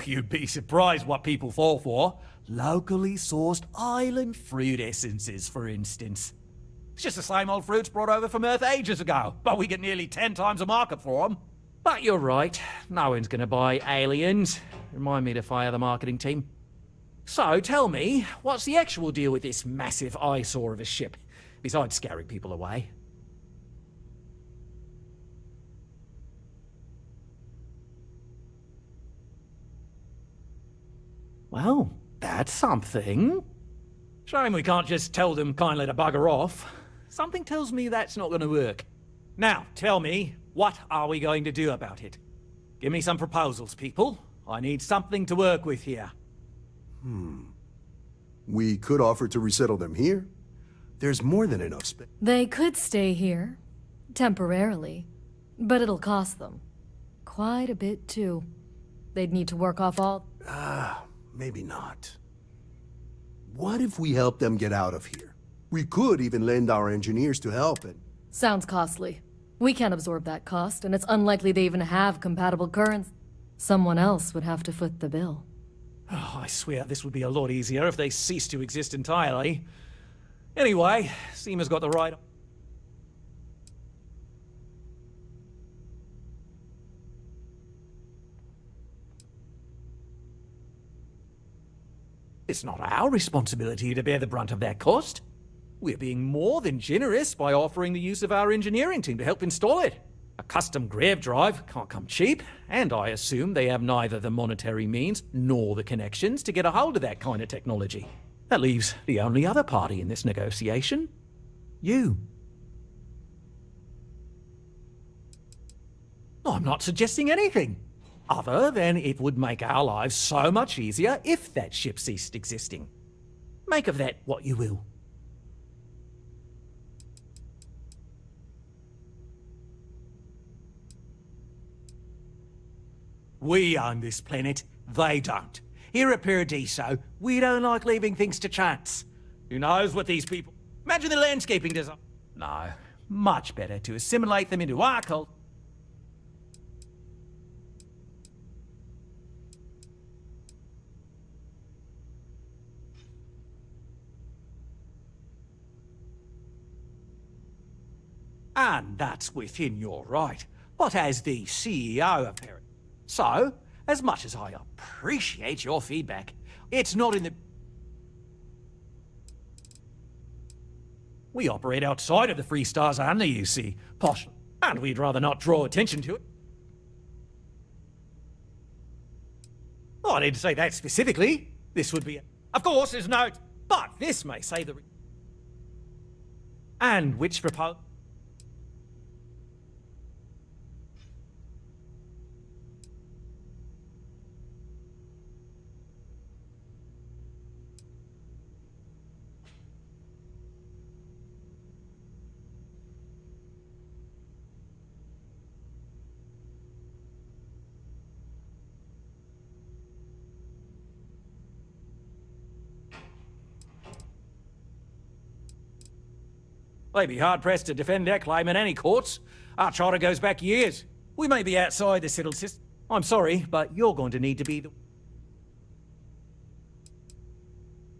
You'd be surprised what people fall for. Locally sourced island fruit essences, for instance. It's just the same old fruits brought over from Earth ages ago, but we get nearly 10 times the market for them. But you're right, no one's gonna buy aliens. Remind me to fire the marketing team. So tell me, what's the actual deal with this massive eyesore of a ship, besides scaring people away? Well, that's something. Shame we can't just tell them kindly to bugger off. Something tells me that's not going to work. Now, tell me, what are we going to do about it? Give me some proposals, people. I need something to work with here. We could offer to resettle them here. There's more than enough space. They could stay here. Temporarily. But it'll cost them. Quite a bit, too. They'd need to work off all... Maybe not. What if we help them get out of here? We could even lend our engineers to help it. Sounds costly. We can't absorb that cost, and it's unlikely they even have compatible currents. Someone else would have to foot the bill. Oh, I swear this would be a lot easier if they ceased to exist entirely. Anyway, Seema's got the right... It's not our responsibility to bear the brunt of that cost. We're being more than generous by offering the use of our engineering team to help install it. A custom grav drive can't come cheap, and I assume they have neither the monetary means nor the connections to get a hold of that kind of technology. That leaves the only other party in this negotiation. You. I'm not suggesting anything. other than it would make our lives so much easier if that ship ceased existing. Make of that what you will. We own this planet, they don't. Here at Paradiso, we don't like leaving things to chance. Who knows what these people... Imagine the landscaping design. No, much better to assimilate them into our culture. And that's within your right. But as the CEO of Paradiso... So, as much as I appreciate your feedback, it's not in the... We operate outside of the Free Stars only, you see, posh, and we'd rather not draw attention to it. Oh, I didn't say that specifically. This would be... Of course, there's no... But this may say the... And which proposal... They'd be hard-pressed to defend their claim in any courts. Our charter goes back years. We may be outside the settled system. I'm sorry, but you're going to need to be the...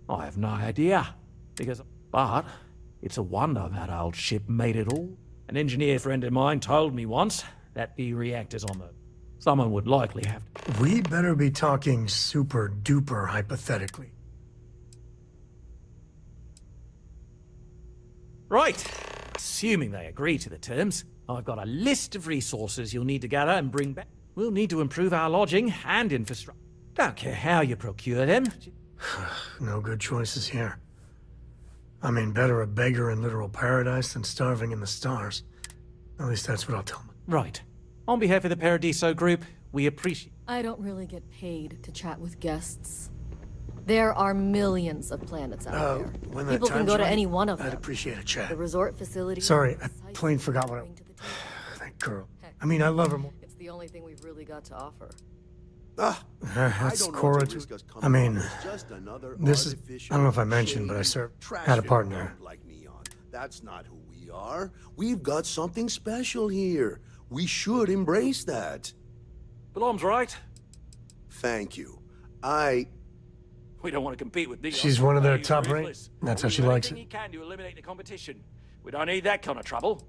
I have no idea. But it's a wonder that old ship made it all. An engineer friend of mine told me once that the reactors on the... Someone would likely have to... We better be talking super-duper hypothetically. Right. Assuming they agree to the terms, I've got a list of resources you'll need to gather and bring back. We'll need to improve our lodging and infrastructure. Don't care how you procure them. No good choices here. I mean, better a beggar in literal paradise than starving in the stars. At least that's what I'll tell them. Right. On behalf of the Paradiso group, we appreciate... I don't really get paid to chat with guests. There are millions of planets out there. When People can go to any one of them. I'd appreciate a chat. The resort facility... Sorry, I plain forgot what That girl. I mean, I love her more. It's the only thing we've really got to offer. That's Cora too. I mean, this is... I don't know if I mentioned, but I had a partner. That's not who we are. We've got something special here. We should embrace that. Balom's right. Thank you. We don't want to compete with these. She's one of their top ranked. That's how she likes it. You can to eliminate the competition. We don't need that kind of trouble.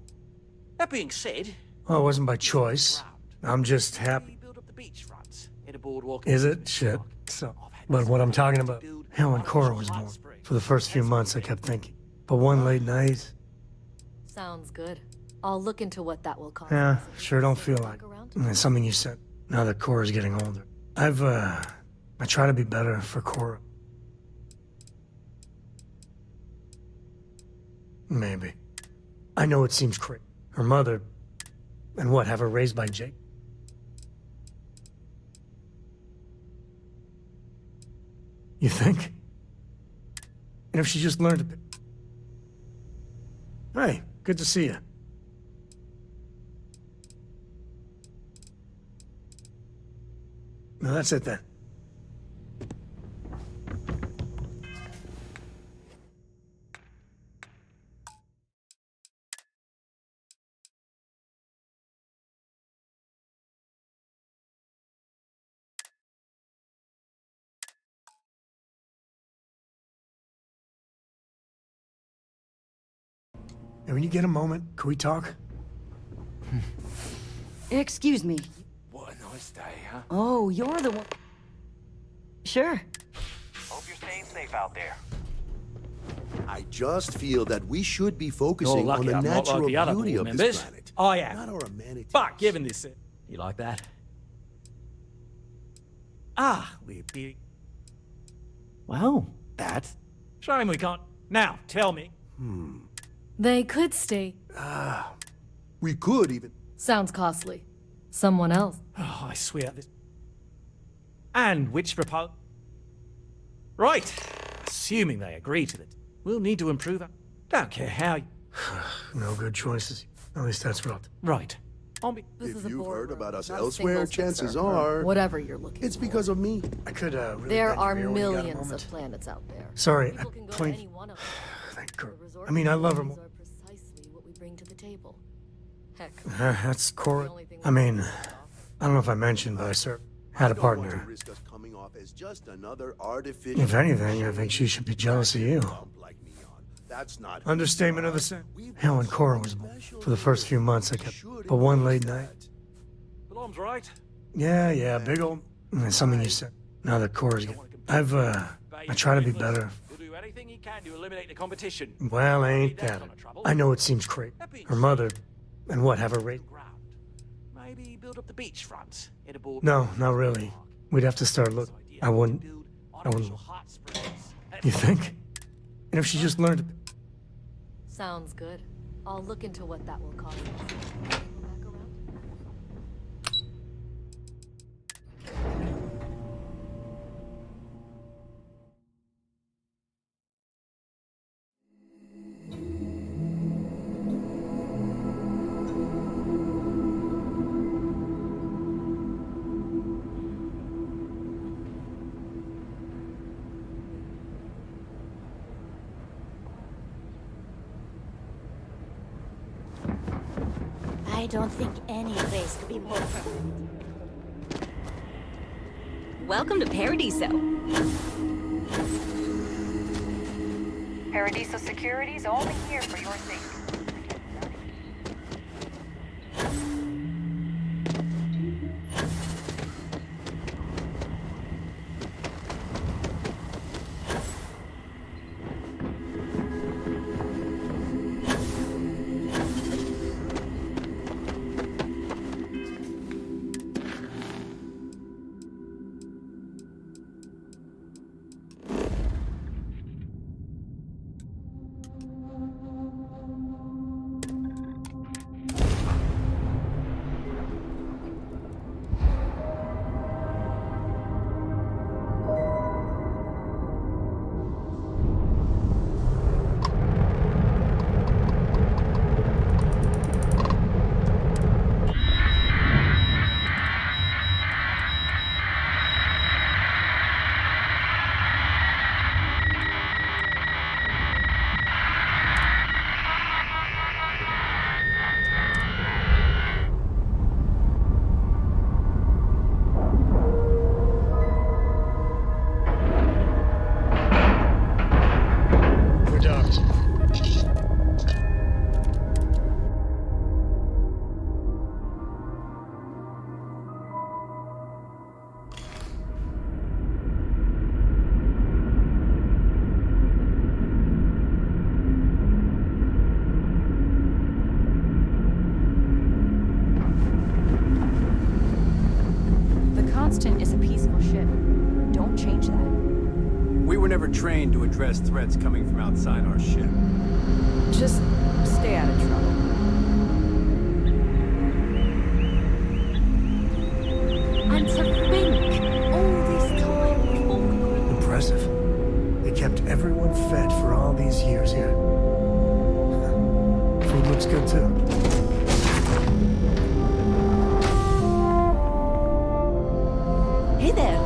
That being said... Well, it wasn't by choice. I'm just happy. Build up the beachfronts. Hit a boardwalk. Is it? Shit. So, but what I'm talking about... Hell, when Cora was born. For the first few months, I kept thinking. But one late night... Sounds good. I'll look into what that will cost. Yeah, sure don't feel like it's something you said. Now that Cora's getting older. I try to be better for Cora. Maybe. I know it seems crazy. Her mother... And what, have her raised by Jake? You think? And if she just learned to... Hey, good to see you. No, that's it then. And when you get a moment, can we talk? Excuse me. What a nice day, huh? Oh, you're the one... Sure. Hope you're staying safe out there. I just feel that we should be focusing You're lucky on the I'm not natural like the other beauty board of members. this planet. I am. Not our amenities. But given this... You like that? We're being... Well, that's... Shame we can't... Now, tell me. They could stay. We could even... Sounds costly. Someone else. Oh, I swear this... And which proposal? Right. Assuming they agree to it, we'll need to improve it. Don't care how. No good choices. At least that's right. Right. If you've heard about us elsewhere, chances are... Whatever you're looking It's because of me. I could, really There bend are your ear when you got a millions moment. of planets out there. Sorry, People I can go to played... any one of them. Thank God. I mean, I love her more. Are precisely what we bring to the table. Heck, That's Cora. I mean, I don't know if I mentioned, but I had a partner. Risk us coming off as just another artificial... If anything, I think she should be jealous of you. That's not... Understatement of the century. Hell, when Cora was born, for the first few months, I kept but one late night. Alarm's right. Yeah, big old... Something you said. Now that Cora's... I try to be better. You'll do anything you can to eliminate the competition. Well, ain't that it. I know it seems crazy. Her mother... And what, have her rate? Maybe build up the beachfront. Hit a board. No, not really. We'd have to start looking. I wouldn't... You think? And if she just learned... sounds good. I'll look into what that will cost us. Back around? I don't think any place could be more perfect. Welcome to Paradiso. Paradiso Security's only here for your safety. Constant is a peaceful ship. Don't change that. We were never trained to address threats coming from outside our ship. Just stay out of trouble. And to think, all this time... Impressive. They kept everyone fed for all these years here. Food looks good too. Hey there.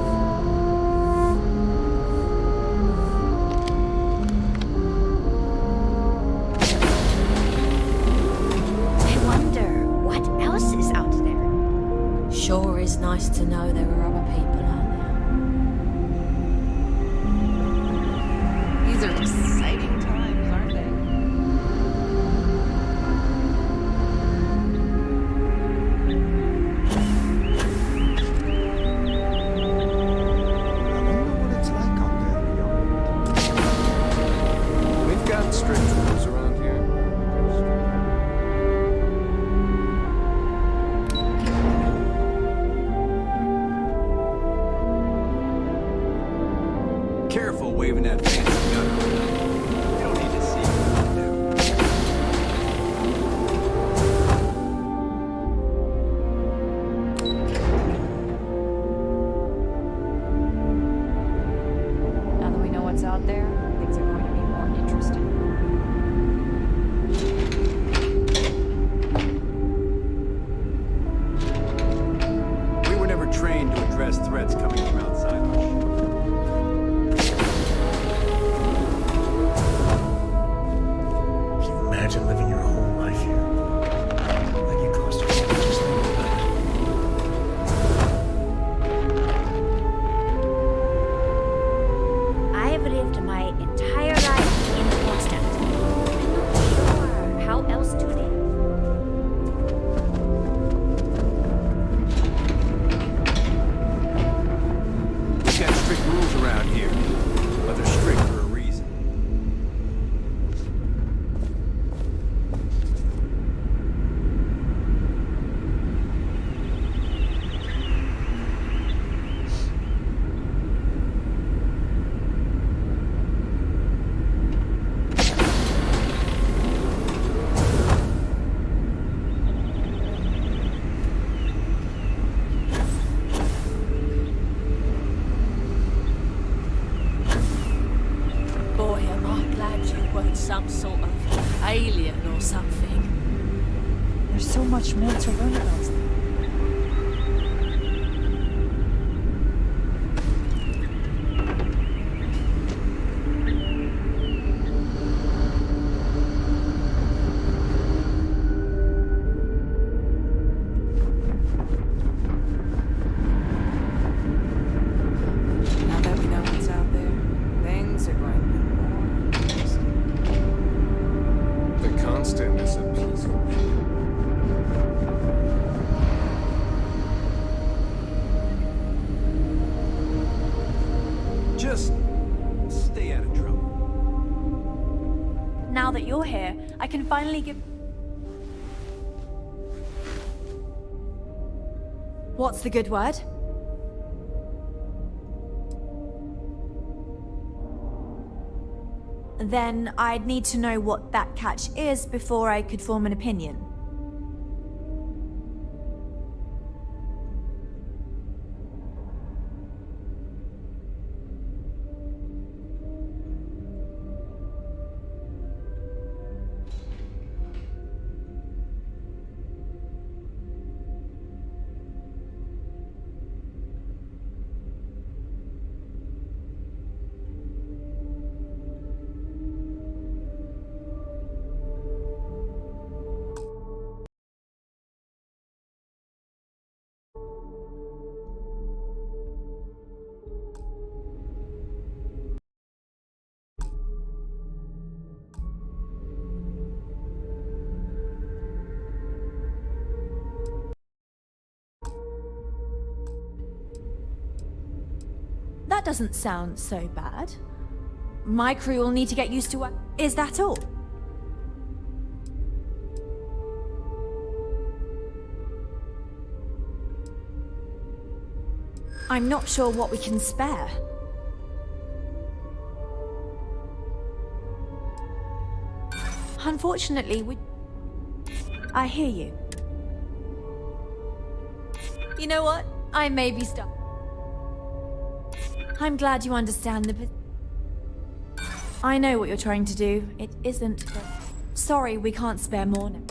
I wonder what else is out there. Sure is nice to know there are other people out there. These are exciting times, aren't they? We've got strict rules around here. Careful waving that fancy gun around. You don't need to see what you do. what's out there, things are going to be more interesting. We were never trained to address threats coming from outside our ship. Can you imagine living your whole life here? Like it cost you so much to think about it. I've lived my entire life in Constant. I'm not sure how else to live. We've got strict rules around here, but they're strict for a reason. Boy, am I glad you weren't some sort of alien or something. There's so much more to learn about them. Now that we know what's out there, things are going to be more interesting. The Constant is a piece of Just stay out of trouble. Now that you're here, I can finally give... What's the good word? Then I'd need to know what that catch is before I could form an opinion. That doesn't sound so bad. My crew will need to get used to what... Is that all? I'm not sure what we can spare. Unfortunately, I hear you. You know what? I may be stuck. I'm glad you understand the... I know what you're trying to do. It isn't... Sorry, we can't spare more now.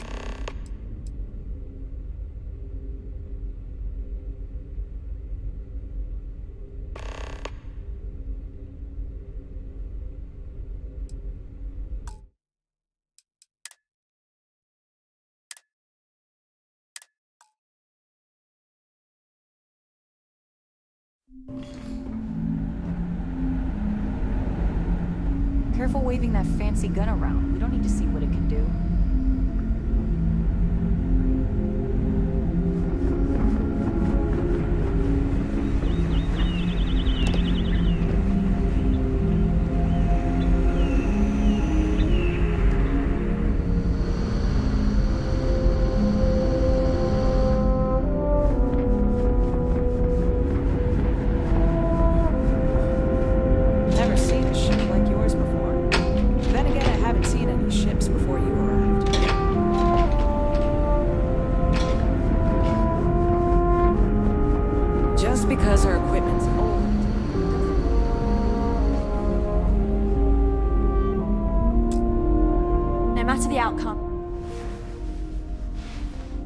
Careful waving that fancy gun around. We don't need to see what it can do. Never seen a ship like yours before. Then again, I haven't seen any ships before you were. matter the outcome.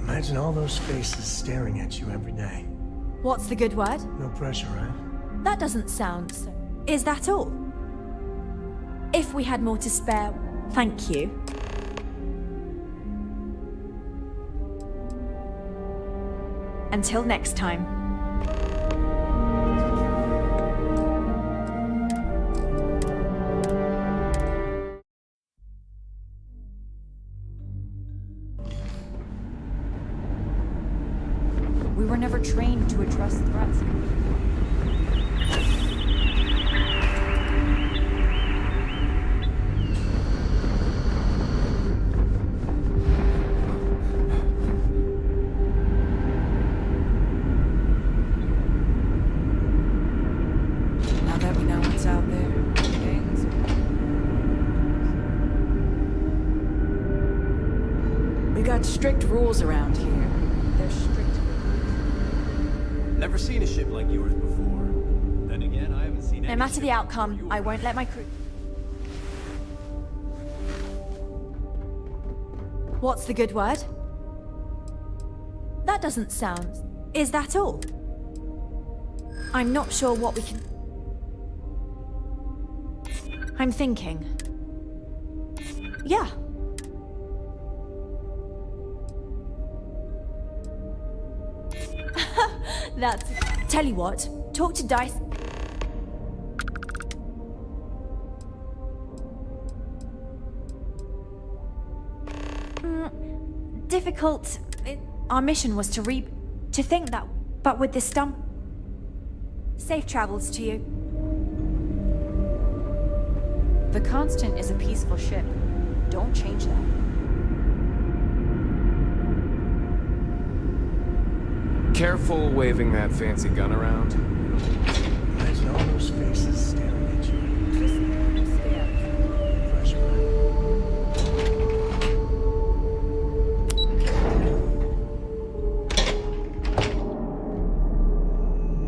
Imagine all those faces staring at you every day. What's the good word? No pressure, right? That doesn't sound so. Is that all? If we had more to spare, thank you. Until next time. We were never trained to address threats. Now that we know what's out there, things. We got strict rules around here. They're strict. Never seen a ship like yours before. Then again, I haven't seen any. No matter the ship outcome, before I yours. won't let my crew. What's the good word? That doesn't sound. Is that all? I'm not sure what we can. I'm thinking. Yeah. That's. Tell you what, talk to Dice. Difficult. Our mission was to think that, but with this stump. Safe travels to you. The Constant is a peaceful ship. Don't change that. Careful waving that fancy gun around. Imagine all those faces staring at you.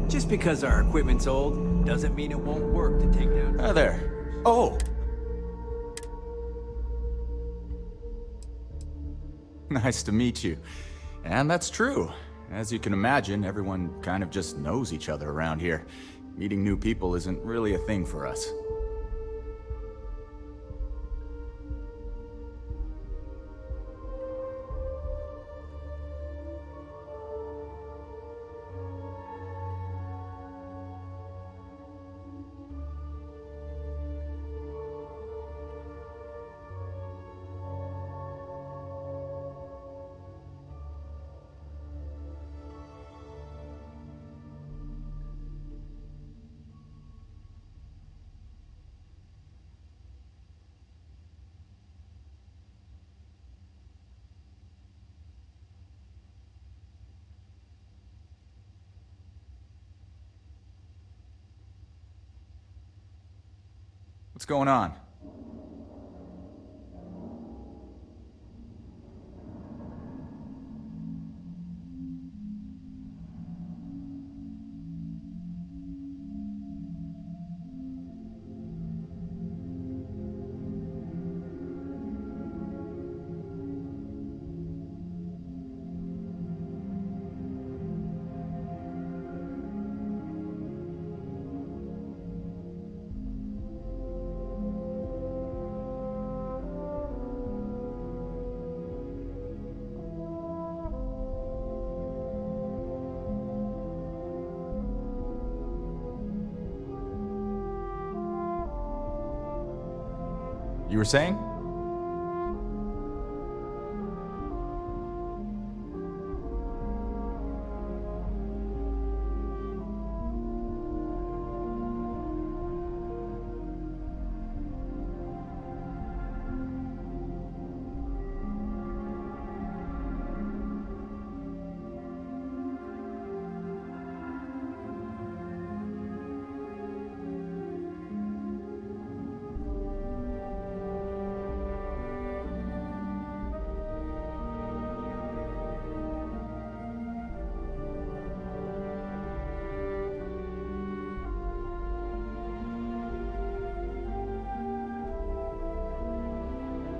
Just because our equipment's old doesn't mean it won't work to take down. Hi there. Oh! Nice to meet you. And that's true. As you can imagine, everyone kind of just knows each other around here. Meeting new people isn't really a thing for us. What's going on? You were saying?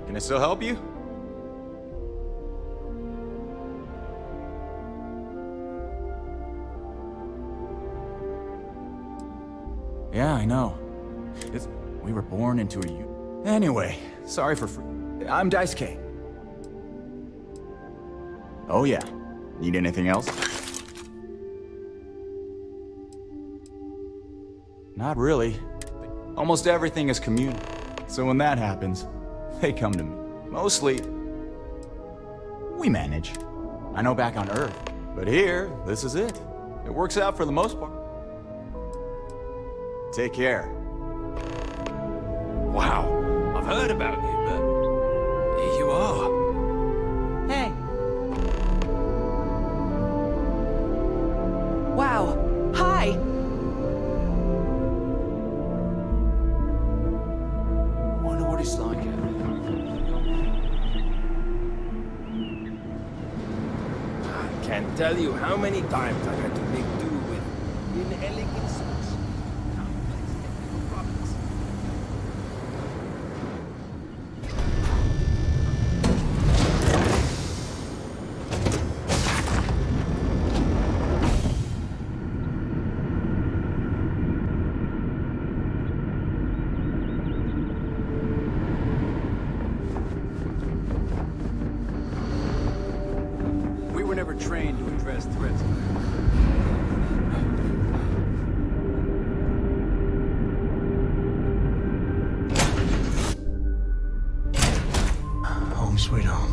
Can I still help you? Yeah, I know. We were born into a Anyway, sorry for I'm Dice K. Oh yeah. Need anything else? Not really. Almost everything is communal. So when that happens, they come to me. Mostly, we manage. I know back on Earth. But here, this is it. It works out for the most part. Take care. Wow, I've heard about you, but here you are. Hey. Wow. Hi. Wonder what it's like out there. I can't tell you how many times I've had to make do with inelegant suits. Complex technical problems. We were never trained to address threats. Home sweet home.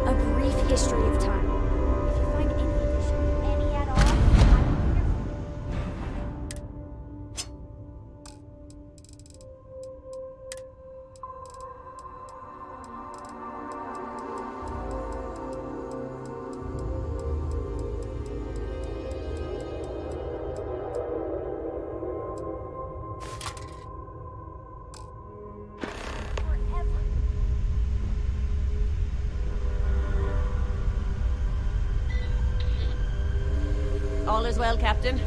A brief history of time. If you find any addition, any at all, All is well, Captain.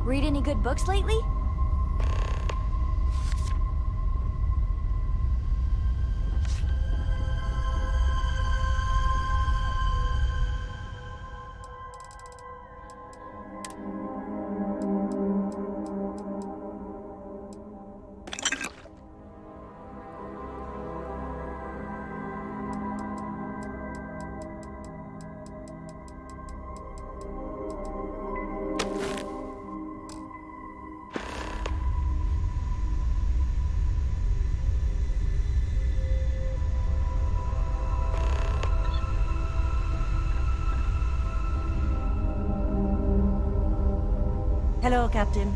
read any good books lately? Hello, Captain.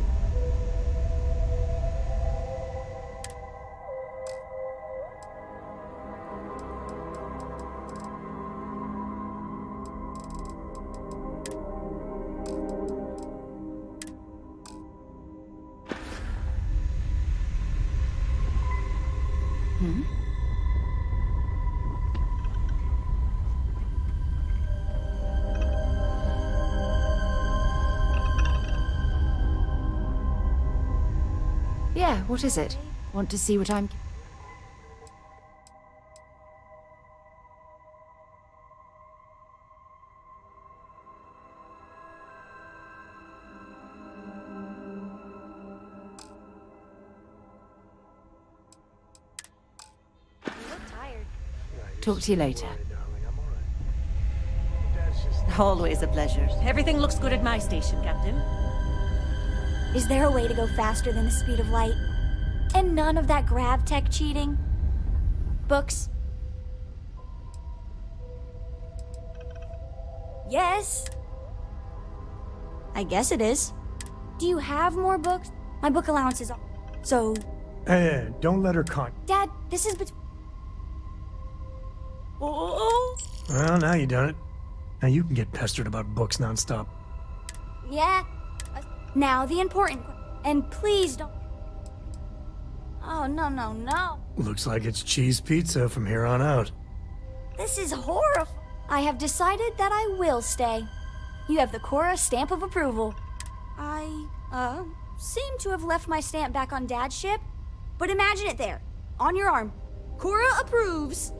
Yeah, what is it? Want to see what I'm... Talk to you later. Always a pleasure. Everything looks good at my station, Captain. Is there a way to go faster than the speed of light? And none of that grav tech cheating? Books? Yes. I guess it is. Do you have more books? My book allowance is... So... Hey, don't let her con... Dad, this is... Oh! Well, now you done it. Now you can get pestered about books nonstop. Yeah. Now the important... And please don't... Oh, no. Looks like it's cheese pizza from here on out. This is horrible. I have decided that I will stay. You have the Cora stamp of approval. I, seem to have left my stamp back on Dad's ship. But imagine it there, on your arm. Cora approves.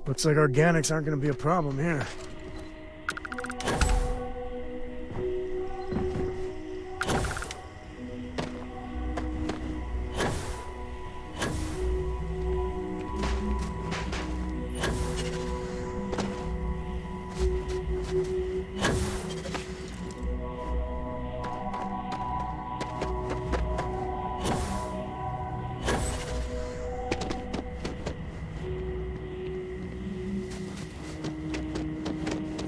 Looks like organics aren't going to be a problem here.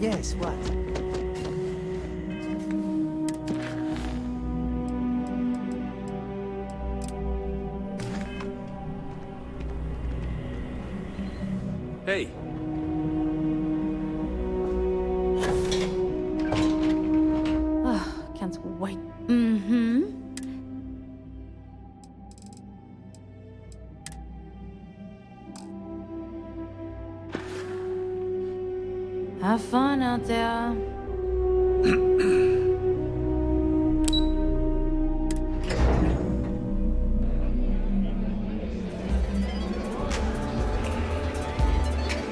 Yes, what? Hey. Can't wait. Mm-hmm. Have fun out there.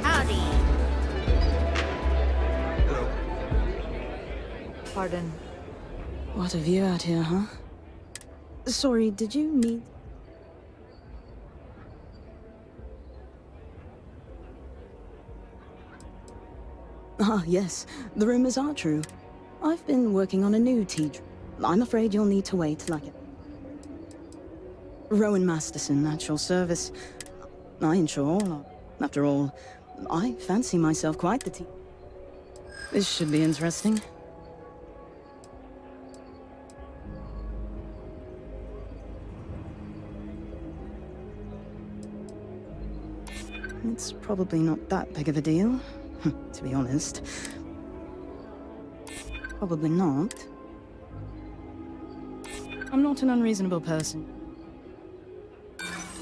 Howdy. Hello. Pardon. What a view out here, huh? Sorry, did you meet... Ah, yes. The rumors are true. I've been working on a new teacher. I'm afraid you'll need to wait like it. Rowan Masterson, at your service. I ensure all. After all, I fancy myself quite the teacher. This should be interesting. It's probably not that big of a deal, to be honest. Probably not. I'm not an unreasonable person.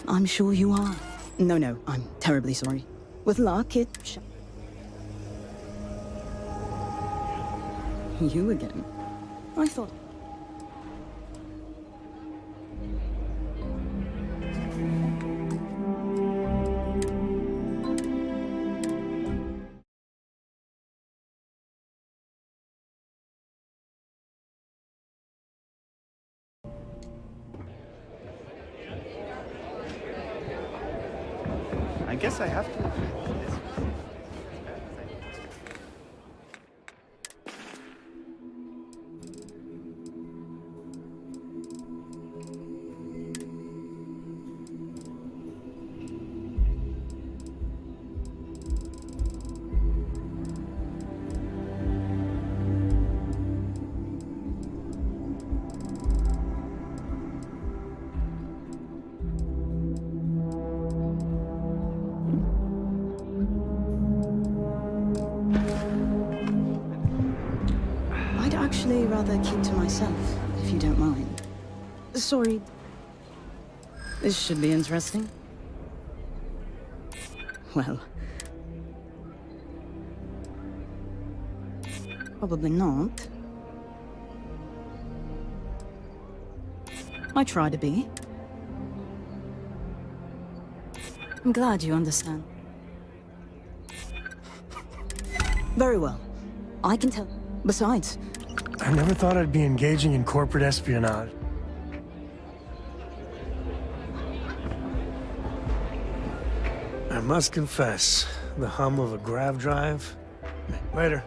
I'm sure you are. No, I'm terribly sorry. With luck, it You again? I thought... I guess I have to. I'd actually rather keep to myself, if you don't mind. Sorry. This should be interesting. Well... probably not. I try to be. I'm glad you understand. Very well. I can tell. Besides... I never thought I'd be engaging in corporate espionage. I must confess, the hum of a grav drive... Later.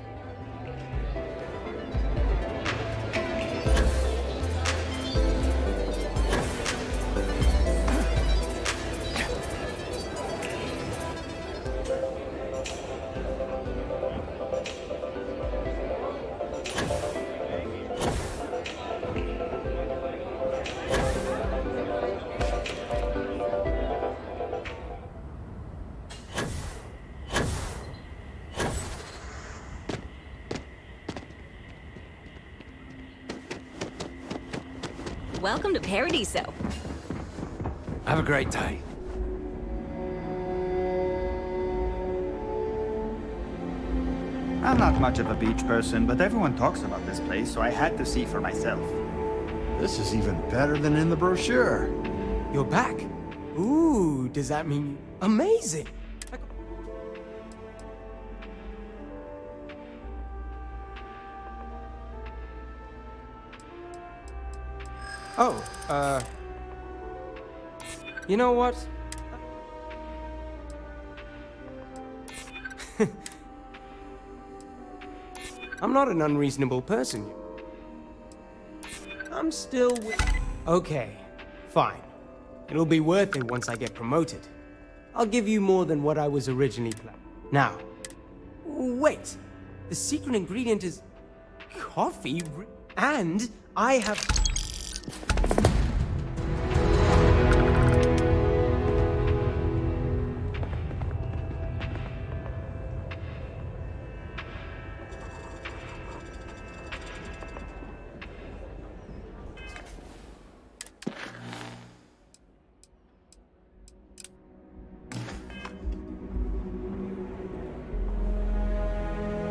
Welcome to Paradiso. Have a great day. I'm not much of a beach person, but everyone talks about this place, so I had to see for myself. This is even better than in the brochure. You're back. Ooh, does that mean amazing? Oh, you know what? I'm not an unreasonable person. I'm still Okay, fine. It'll be worth it once I get promoted. I'll give you more than what I was originally planning. Now, wait. The secret ingredient is coffee, and I have...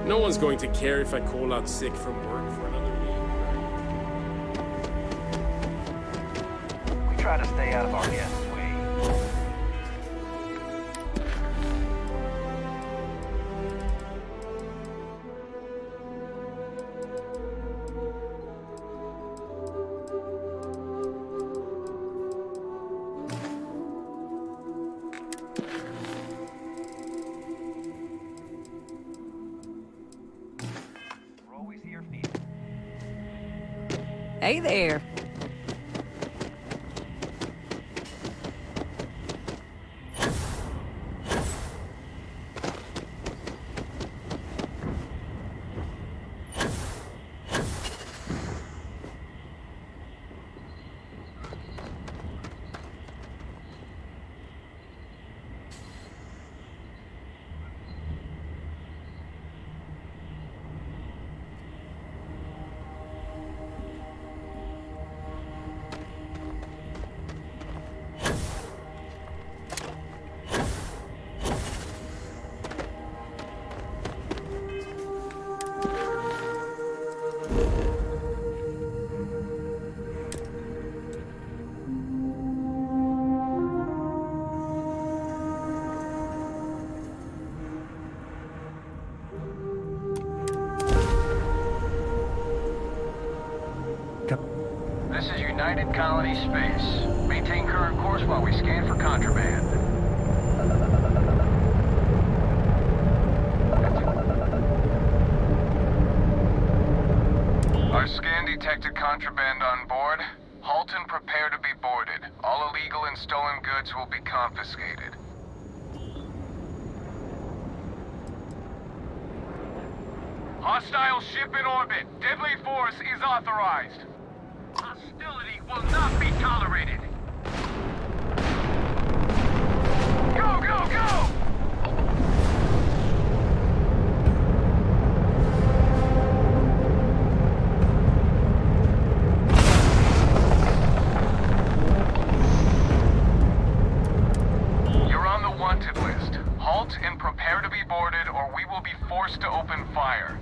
No one's going to care if I call out sick from work for another week. We try to stay out of our guests' way. Hey there. This is United Colony Space. Maintain current course while we scan for contraband. Our scan detected contraband on board. Halt and prepare to be boarded. All illegal and stolen goods will be confiscated. Hostile ship in orbit. Deadly force is authorized. Hostility will not be tolerated. Go, go, go! You're on the wanted list. Halt and prepare to be boarded, or we will be forced to open fire.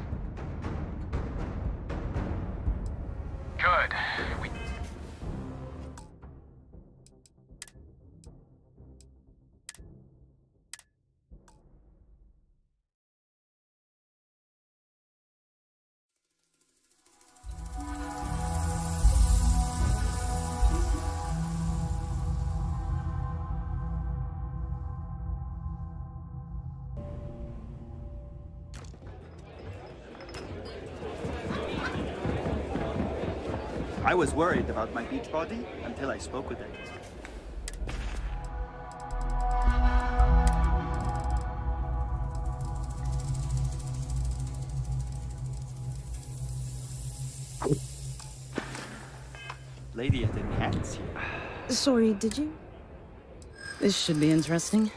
Good. I was worried about my beach body until I spoke with it. Lady at Enhance here. Sorry, did you? This should be interesting.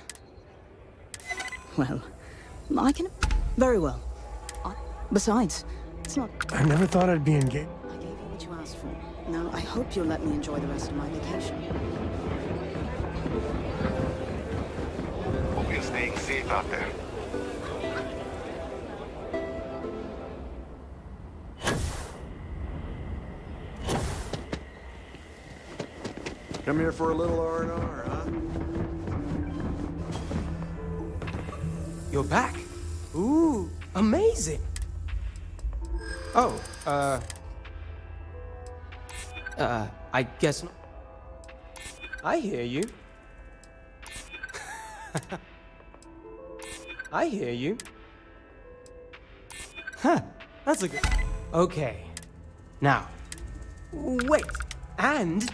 Well, I can... Very well. Besides, it's not... I never thought I'd be engaged. I gave you what you asked for. Now, I hope you'll let me enjoy the rest of my vacation. Hope you're staying safe out there. Come here for a little R&R, huh? You're back. Ooh, amazing. Oh, I guess not. I hear you. I hear you. Huh, that's a good... Okay. Now, wait, and...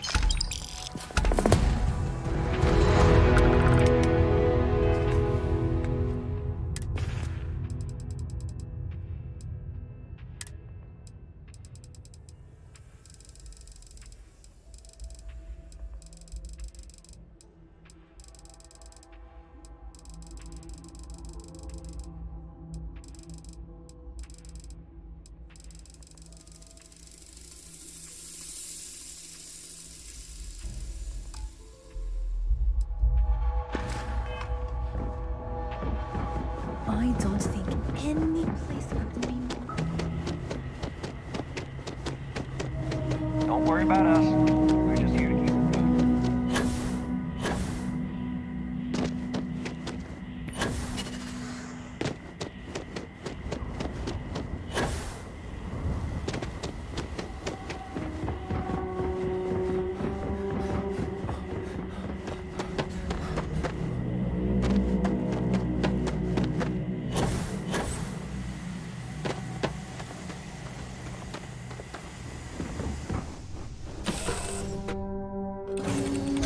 I don't think any place could be more. Don't worry about us. We're just here to keep it moving.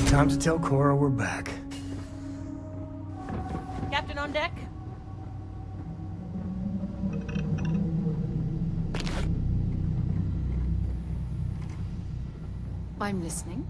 Time to tell Cora we're back. Captain on deck? I'm listening.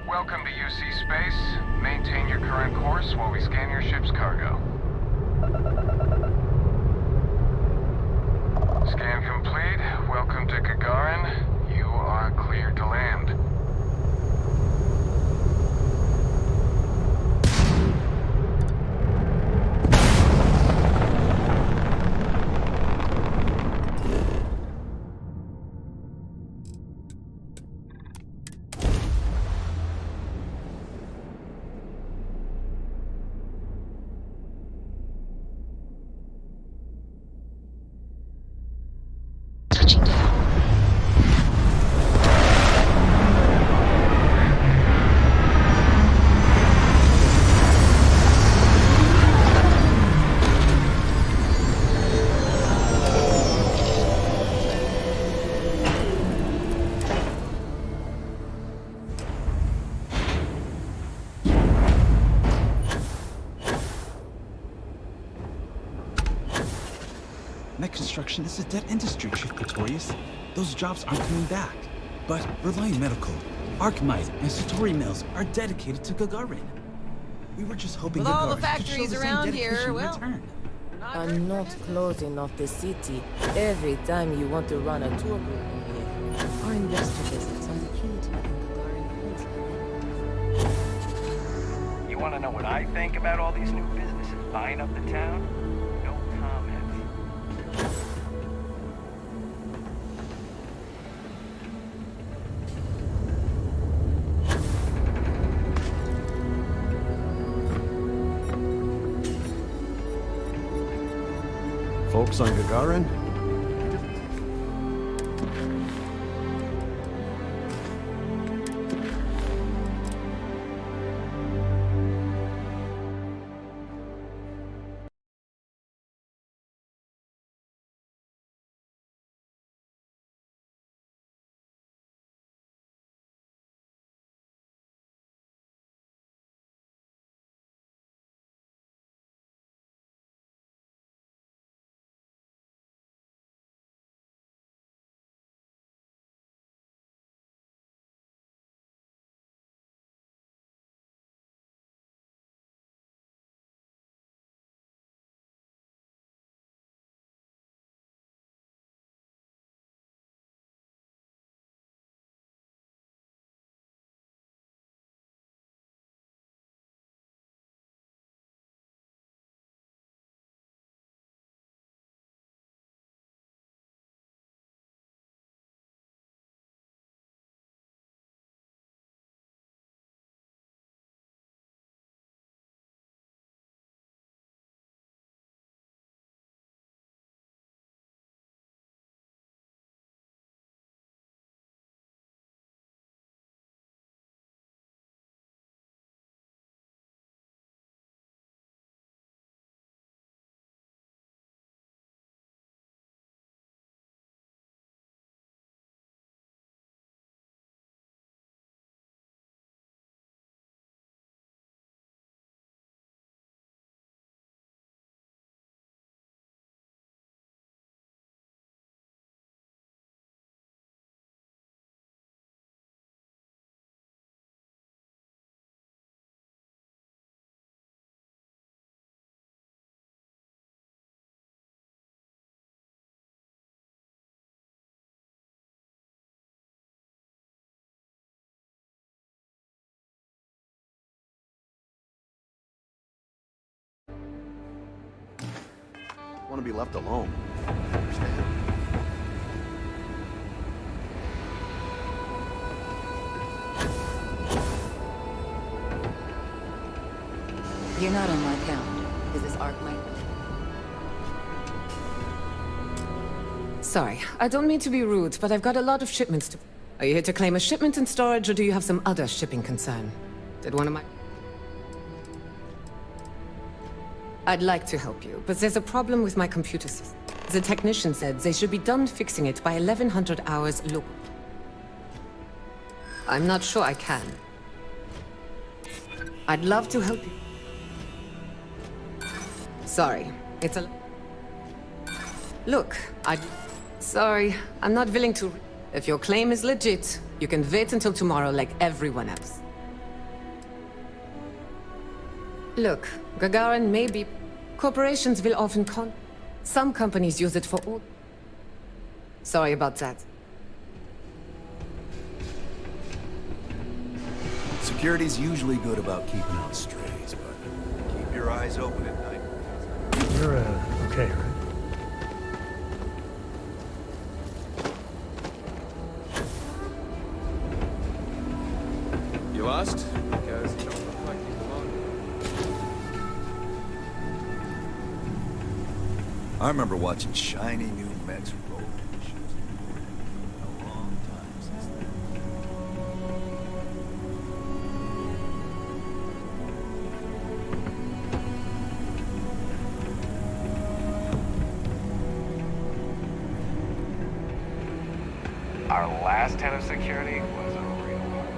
Welcome to UC Space. Maintain your current course while we scan your ship's cargo. Scan complete. Welcome to Gagarin. You are cleared to land. Mech construction is a dead industry, Chief Pretorius. Those jobs aren't coming back. But Reliant Medical, Archmite, and Satori Mills are dedicated to Gagarin. We were just hoping With all the Gagarin could show factories the same around dedication here, in well... return. I'm not closing off the city every time you want to run a tour group in here. Our investor visits are the key to making Gagarin. You want to know what I think about all these new businesses buying up the town? No comment. Folks on Gagarin, want to be left alone. I understand. You're not on my account. Is this Ark my... Sorry, I don't mean to be rude, but I've got a lot of shipments to... Are you here to claim a shipment in storage, or do you have some other shipping concern? Did one of my... I'd like to help you, but there's a problem with my computer system. The technician said they should be done fixing it by 1100 hours local. I'm not sure I can. I'd love to help you. Sorry, it's a... Look, Sorry, I'm not willing to... If your claim is legit, you can wait until tomorrow like everyone else. Look, Gagarin may be... Corporations will often Some companies use it for all... Sorry about that. Security's usually good about keeping out strays, but keep your eyes open at night. You're, okay, right? You lost? Because you don't look like you belong. I remember watching shiny new mechs roll in shows. A long time since then. Our last head of security was a real one.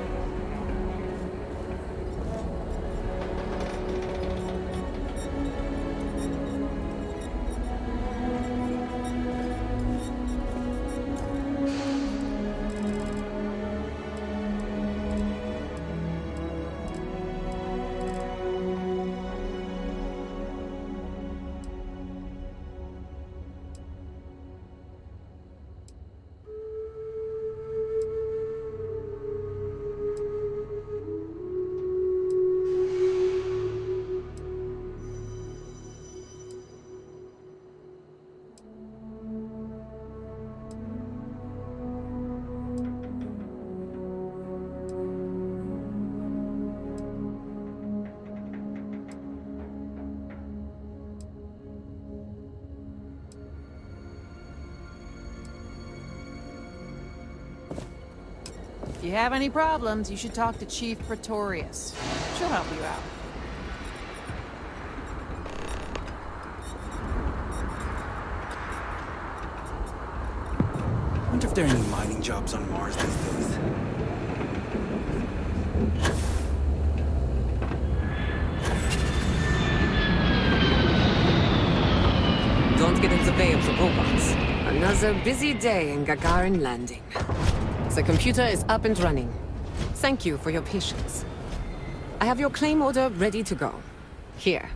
If you have any problems, you should talk to Chief Pretorius. She'll help you out. I wonder if there are any mining jobs on Mars these days. Don't get in the way of the robots. Another busy day in Gagarin Landing. The computer is up and running. Thank you for your patience. I have your claim order ready to go. Here.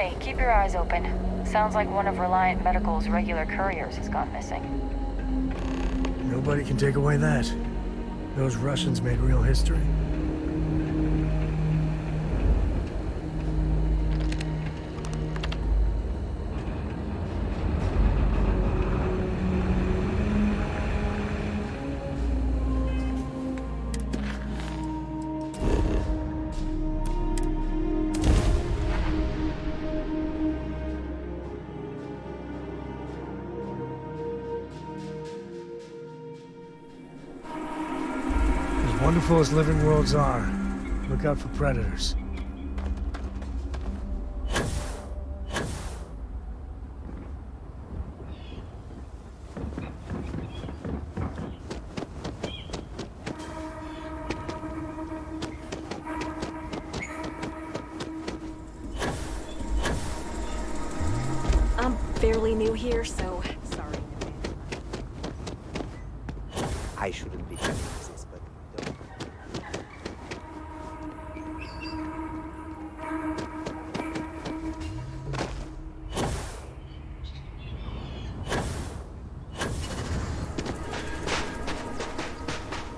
Hey, keep your eyes open. Sounds like one of Reliant Medical's regular couriers has gone missing. Nobody can take away that. Those Russians made real history. Wonderful as living worlds are, look out for predators. I'm fairly new here, so sorry. I shouldn't be telling you this, but don't.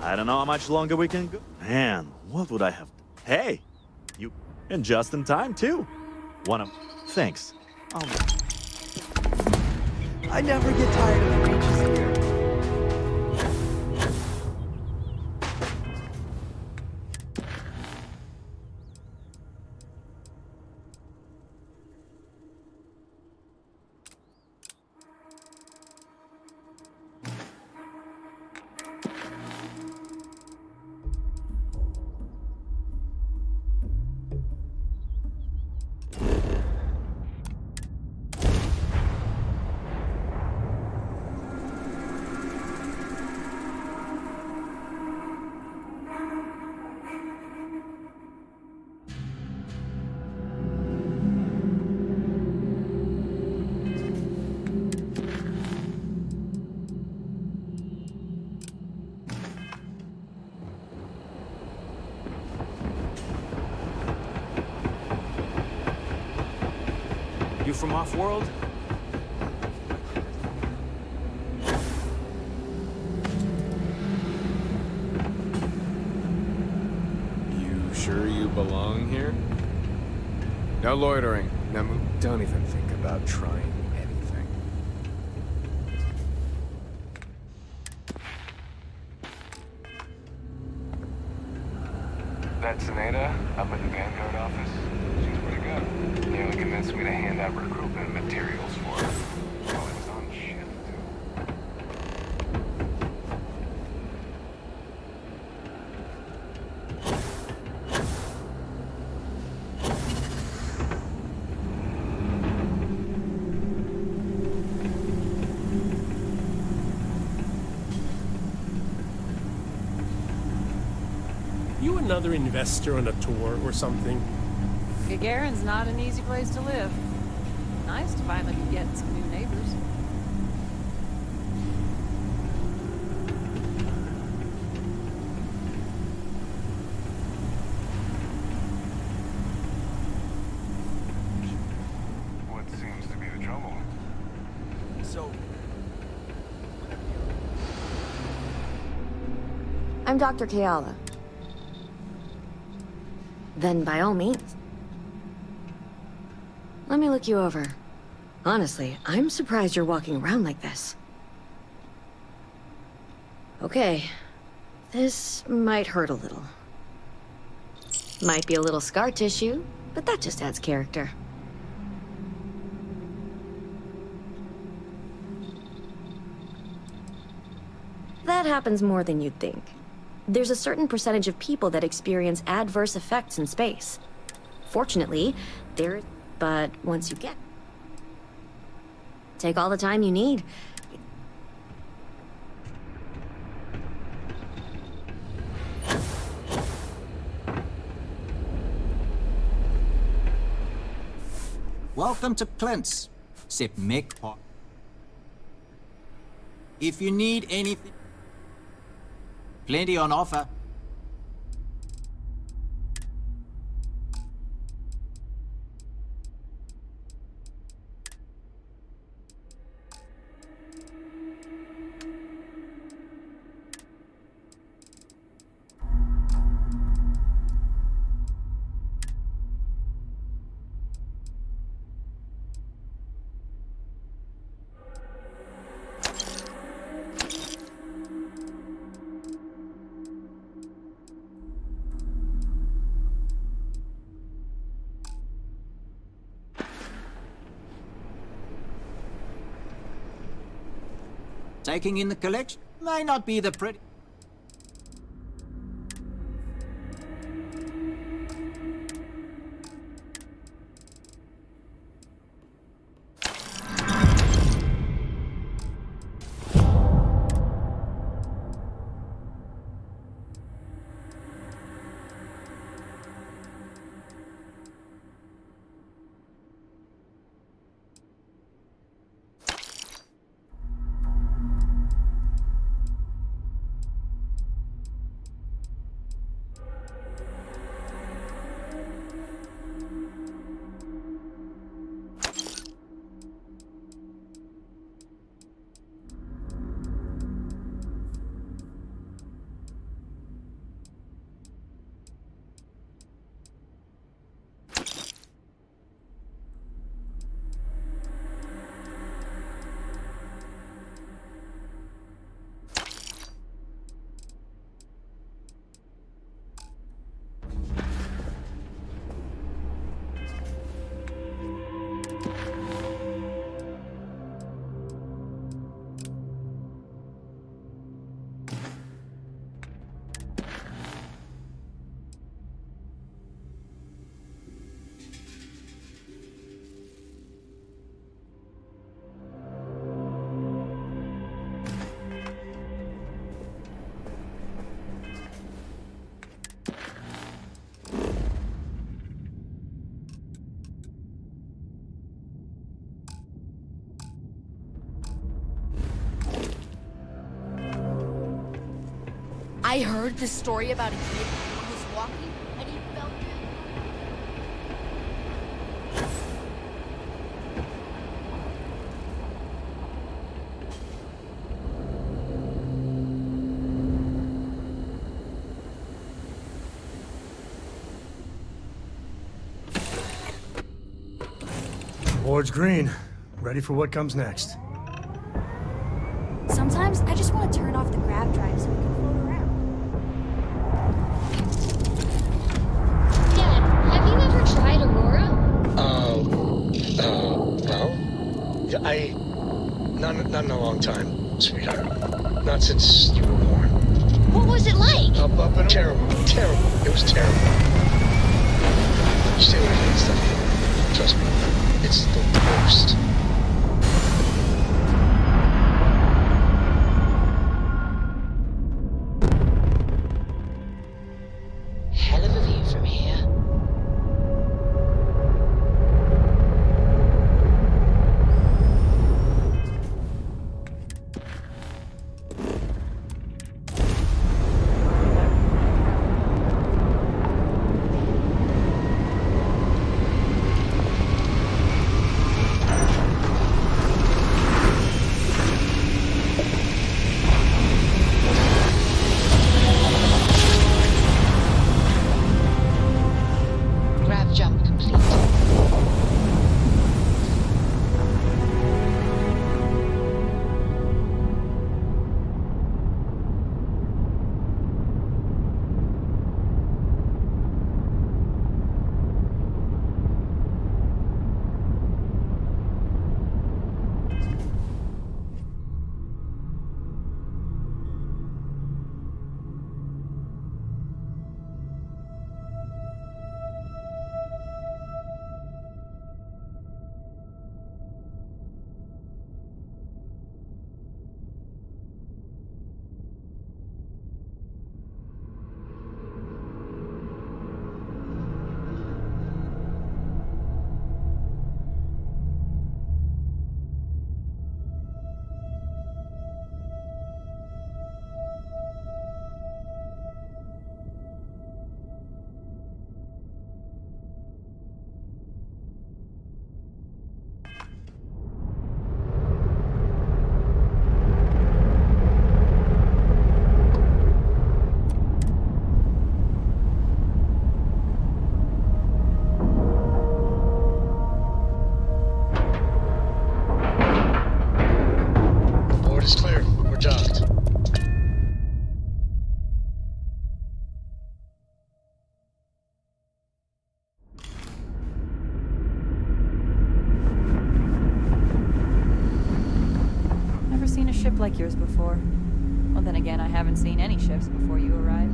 I don't know how much longer we can go. Man, what would I have... Hey! You... And just in time, too. Thanks. Oh. I never get tired of the beaches here. You from off-world? You sure you belong here? No loitering. Now don't even think about trying anything. That's Aneda up at the Vanguard office. She's pretty good. Nearly convinced me to hand out recruitment materials for her. While I was on shift, You another investor on a tour or something? Gagarin's not an easy place to live. Nice to finally be getting some new neighbors. what seems to be the trouble? So... I'm Dr. Keala. Then by all means. Let me look you over. Honestly, I'm surprised you're walking around like this. Okay. This might hurt a little. Might be a little scar tissue, but that just adds character. That happens more than you'd think. There's a certain percentage of people that experience adverse effects in space. Fortunately, but once you get... Take all the time you need. Welcome to Clint's. Sip Mick Pot. If you need anything, plenty on offer. Taking in the collection may not be the pretty... I heard this story about a kid who was walking and he fell down. Board's green. Ready for what comes next. Sometimes I just want to turn off the grav drive so we can float around. Dad, have you ever tried Aurora? No. Not in a long time, sweetheart. Not since you were born. What was it like? Terrible. It was terrible. Stay away from that stuff. Trust me. It's the worst. Hell of a view from here. like yours before. Well, then again, I haven't seen any ships before you arrived.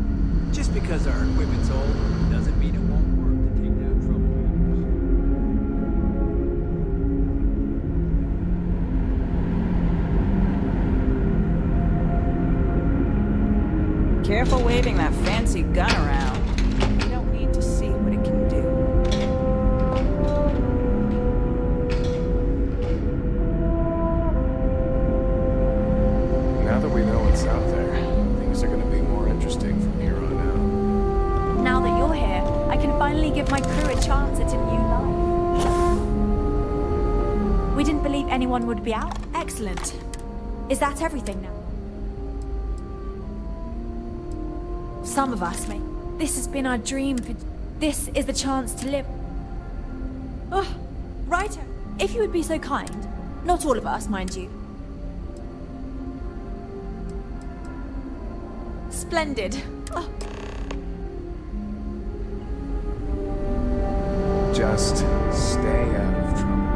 Just because our equipment's old doesn't mean it won't work to take down troublemakers. Careful waving that fancy gun around. We don't need to see what it can do. Now that we know what's out there, things are going to be more interesting from here on out. Now that you're here, I can finally give my crew a chance at a new life. We didn't believe anyone would be out. Excellent. Is that everything now? Some of us, mate. This has been our dream. This is the chance to live. Oh, righto. If you would be so kind. Not all of us, mind you. Splendid. Oh. Just stay out of trouble.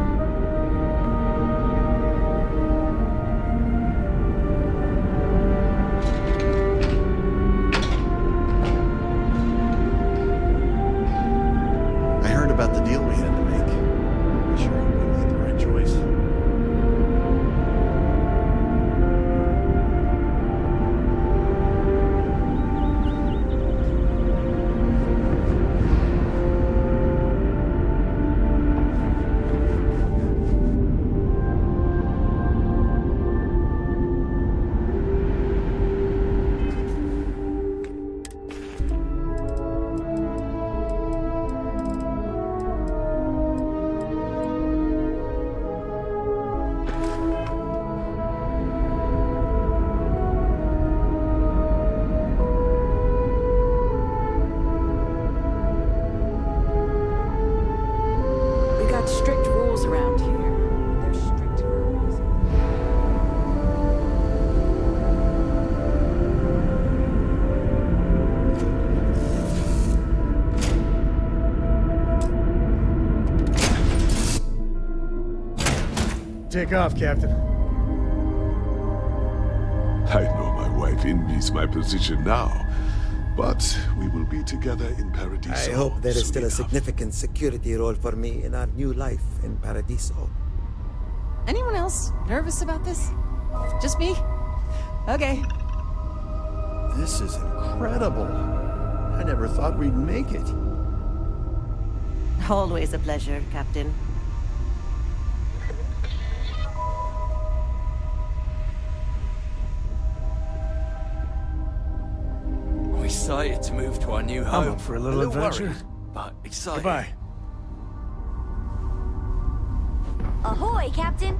I heard about the deal we had to make. You sure we made the right choice? Strict rules around here. They're strict for a reason. Take off, Captain. I know my wife envies my position now, but we will be together in Paradiso. I hope there is still a enough. significant security role for me in our new life in Paradiso. Anyone else nervous about this? Just me? Okay. This is incredible. I never thought we'd make it. Always a pleasure, Captain. I'm excited to move to our new home. I'm up for a little adventure. Worried, but excited. Goodbye. Ahoy, Captain!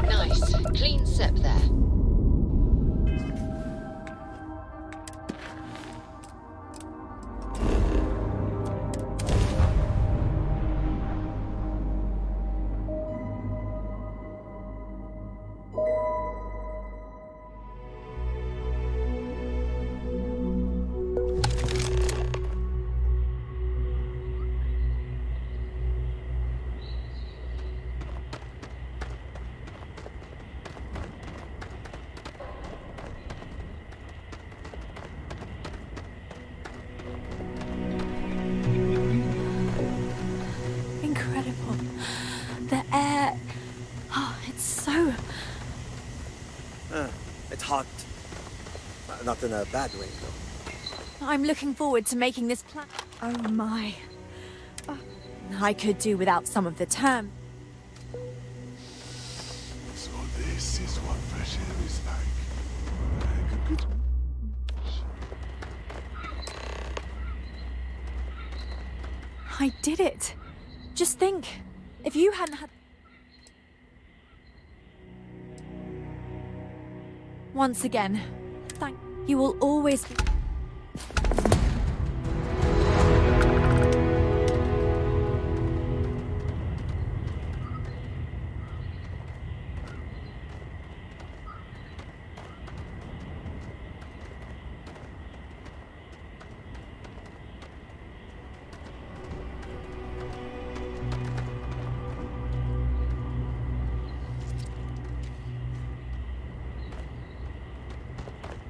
Nice. Clean sip there. Incredible. The air. Oh, it's so. It's hot. Not in a bad way, though. I'm looking forward to making this plan. Oh my. Oh, I could do without some of the term. So this is what fresh air is like. Good. I did it. Just think, if you hadn't had. Once again, thank you. Will always be.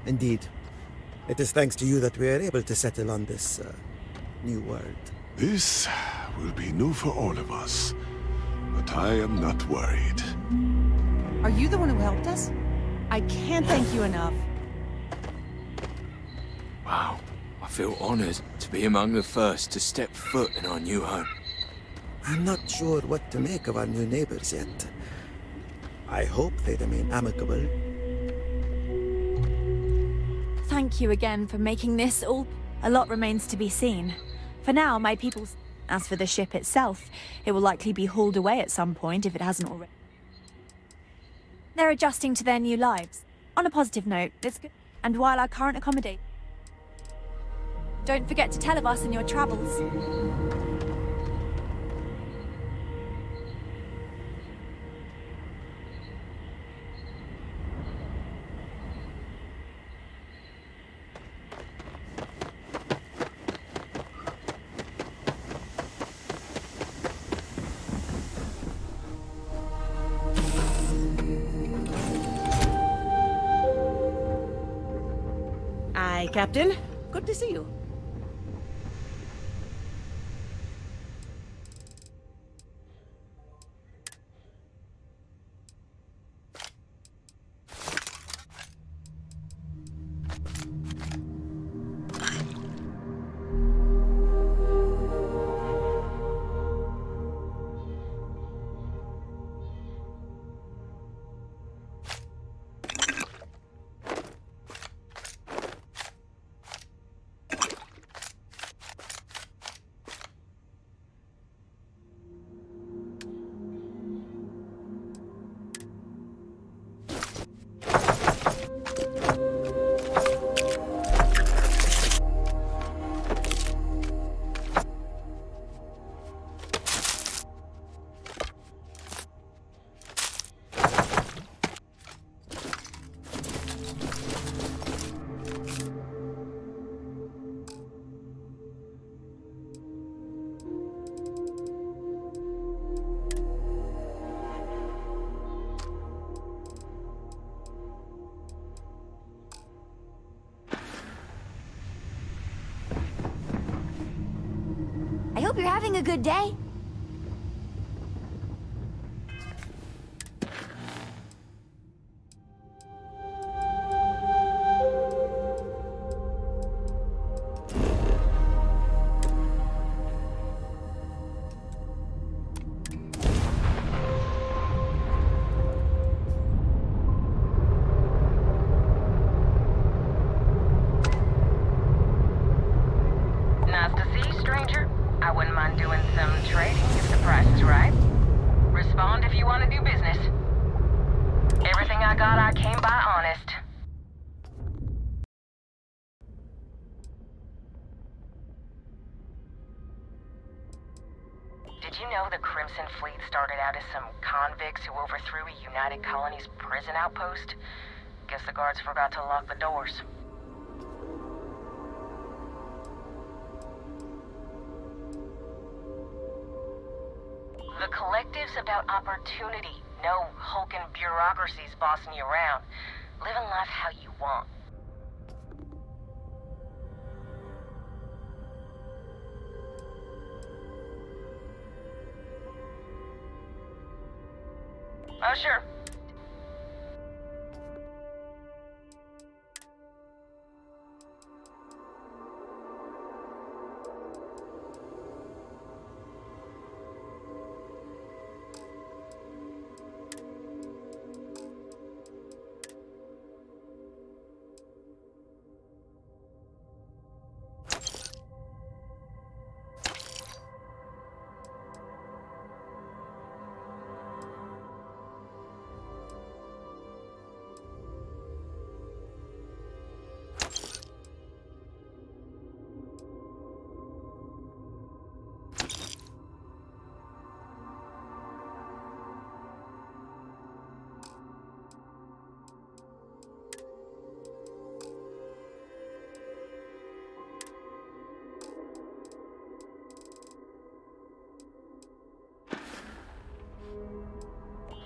Indeed. It is thanks to you that we are able to settle on this, new world. This will be new for all of us, but I am not worried. Are you the one who helped us? I can't thank you enough. Wow, I feel honored to be among the first to step foot in our new home. I'm not sure what to make of our new neighbors yet. I hope they remain amicable. Thank you again for making this all... A lot remains to be seen. For now, my people's... As for the ship itself, it will likely be hauled away at some point if it hasn't already. They're adjusting to their new lives. On a positive note, it's good. And while our current accommodation... Don't forget to tell of us in your travels. Hi, Captain. Good to see you. I hope you're having a good day. Nice to see you, stranger. I wouldn't mind doing some trading if the price is right. Respond if you want to do business. Everything I got, I came by honest. Did you know the Crimson Fleet started out as some convicts who overthrew a United Colonies prison outpost? Guess the guards forgot to lock the doors. The collective's about opportunity. No hulking bureaucracies bossing you around. Living life how you want. Oh, sure.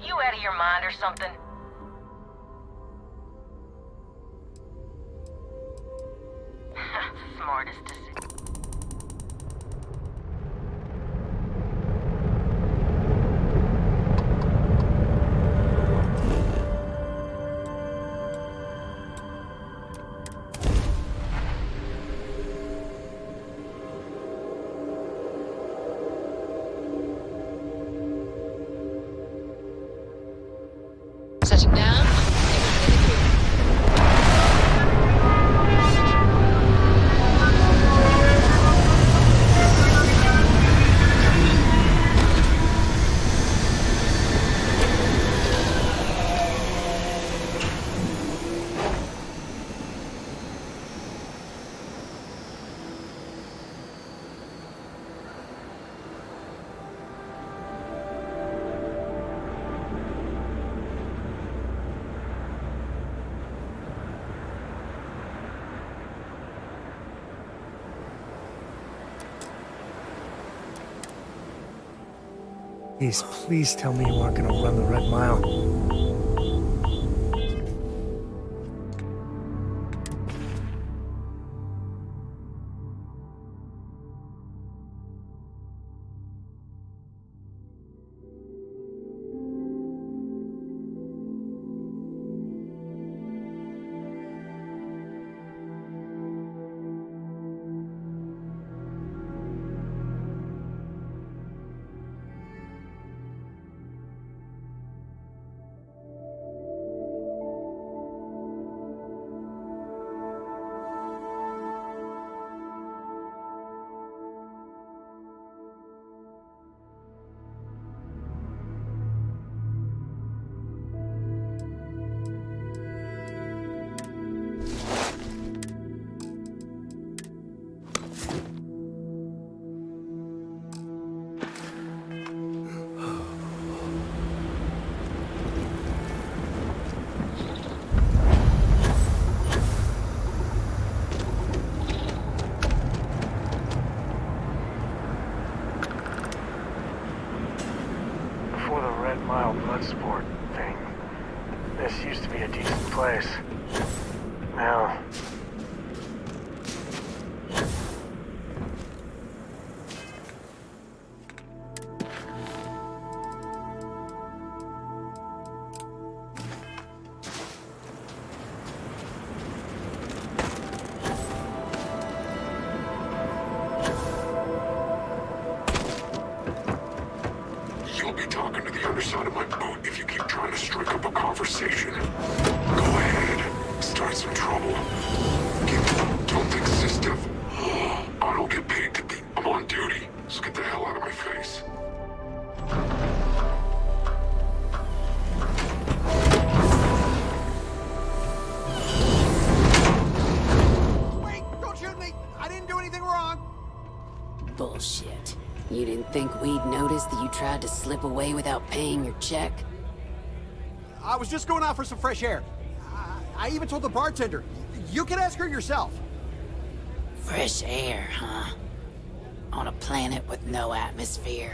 You out of your mind or something? smartest decision. Setting down. Please tell me you aren't gonna run the Red Mile. Bloodsport thing. This used to be a decent place. Now... You'll be talking to the underside of my boot if you keep trying to strike up a conversation. Go ahead. Start some trouble. Don't think system. I don't get paid to be. I'm on duty. So get the hell out of my face. Wait! Don't shoot me! I didn't do anything wrong! Bullshit. You didn't think we'd notice that you tried to slip away without paying your check? I was just going out for some fresh air. I even told the bartender. You can ask her yourself. Fresh air, huh? On a planet with no atmosphere.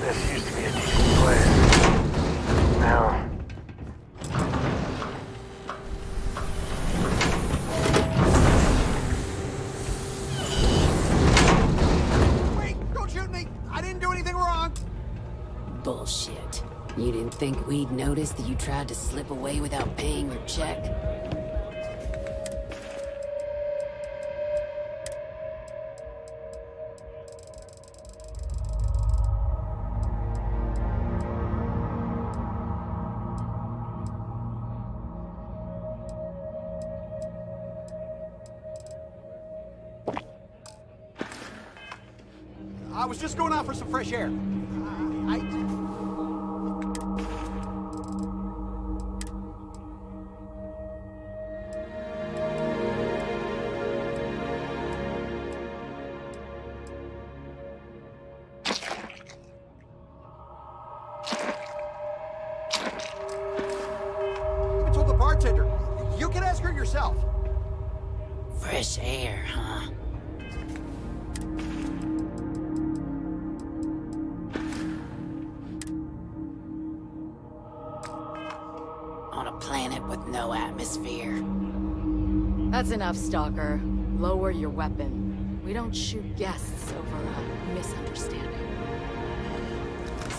This used to be a decent place. Now... Wait! Don't shoot me! I didn't do anything wrong! Bullshit. You didn't think we'd notice that you tried to slip away without paying your check? I was just going out for some fresh air. I told the bartender. You can ask her yourself. Fresh air, huh? On a planet with no atmosphere. That's enough, Stalker. Lower your weapon. We don't shoot guests over a misunderstanding.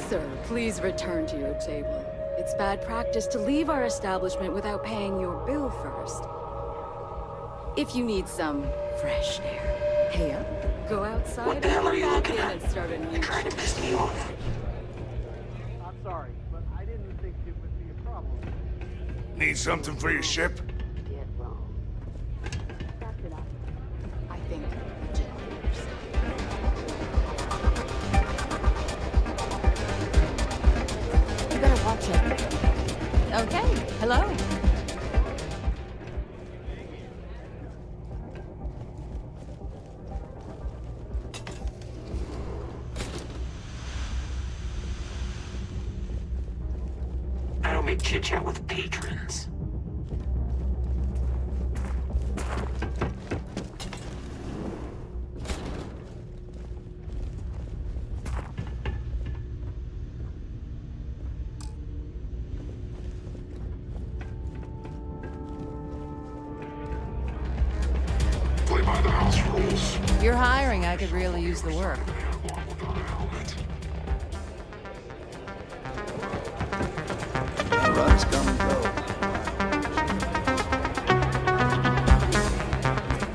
Sir, please return to your table. It's bad practice to leave our establishment without paying your bill first. If you need some fresh air, pay up, go outside, and come back in and start a new shift. Trying to piss me off. I'm sorry, but I didn't think it would be a problem. Need something for your ship? I think legitimately You better watch it. Okay, hello. I don't make chit-chat with patrons. Play by the house rules. If you're hiring, I could really use the work. Runs come and go.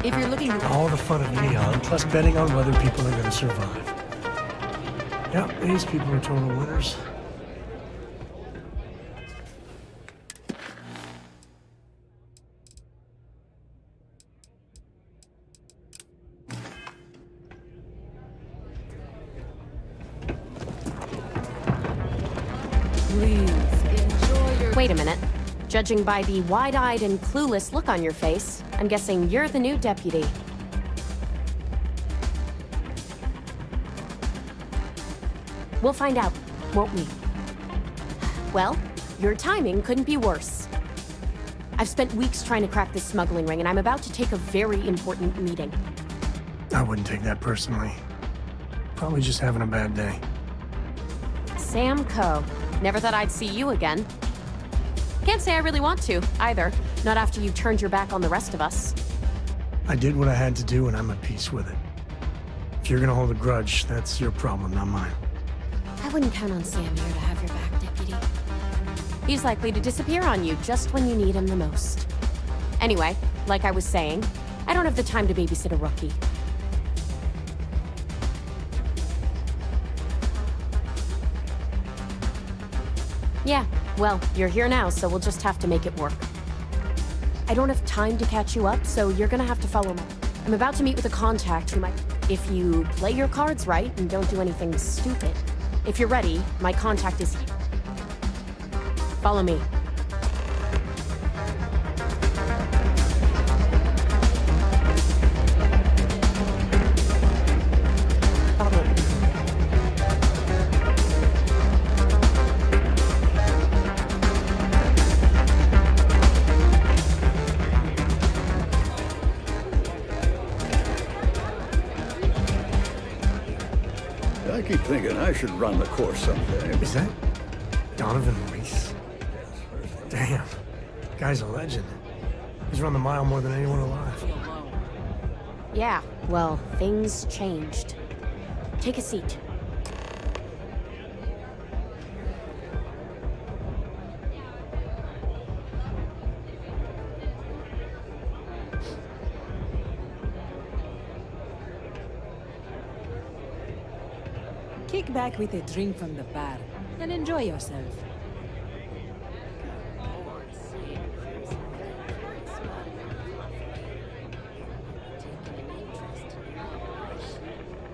If you're looking to... All the fun of Neon, plus betting on whether people are going to survive. Yep, these people are total winners. Wait a minute. Judging by the wide-eyed and clueless look on your face, I'm guessing you're the new deputy. We'll find out, won't we? Well, your timing couldn't be worse. I've spent weeks trying to crack this smuggling ring, and I'm about to take a very important meeting. I wouldn't take that personally. Probably just having a bad day. Sam Coe. Never thought I'd see you again. Can't say I really want to, either. Not after you turned your back on the rest of us. I did what I had to do, and I'm at peace with it. If you're gonna hold a grudge, that's your problem, not mine. I wouldn't count on Sam here to have your back, Deputy. He's likely to disappear on you just when you need him the most. Anyway, like I was saying, I don't have the time to babysit a rookie. Yeah, well, you're here now, so we'll just have to make it work. I don't have time to catch you up, so you're gonna have to follow me. I'm about to meet with a contact who might... If you play your cards right and don't do anything stupid. If you're ready, my contact is here. Follow me. I keep thinking I should run the course someday. Is that Donovan Reese? Damn. Guy's a legend. He's run the mile more than anyone alive. Yeah, well, things changed. Take a seat. Kick back with a drink from the bar and enjoy yourself.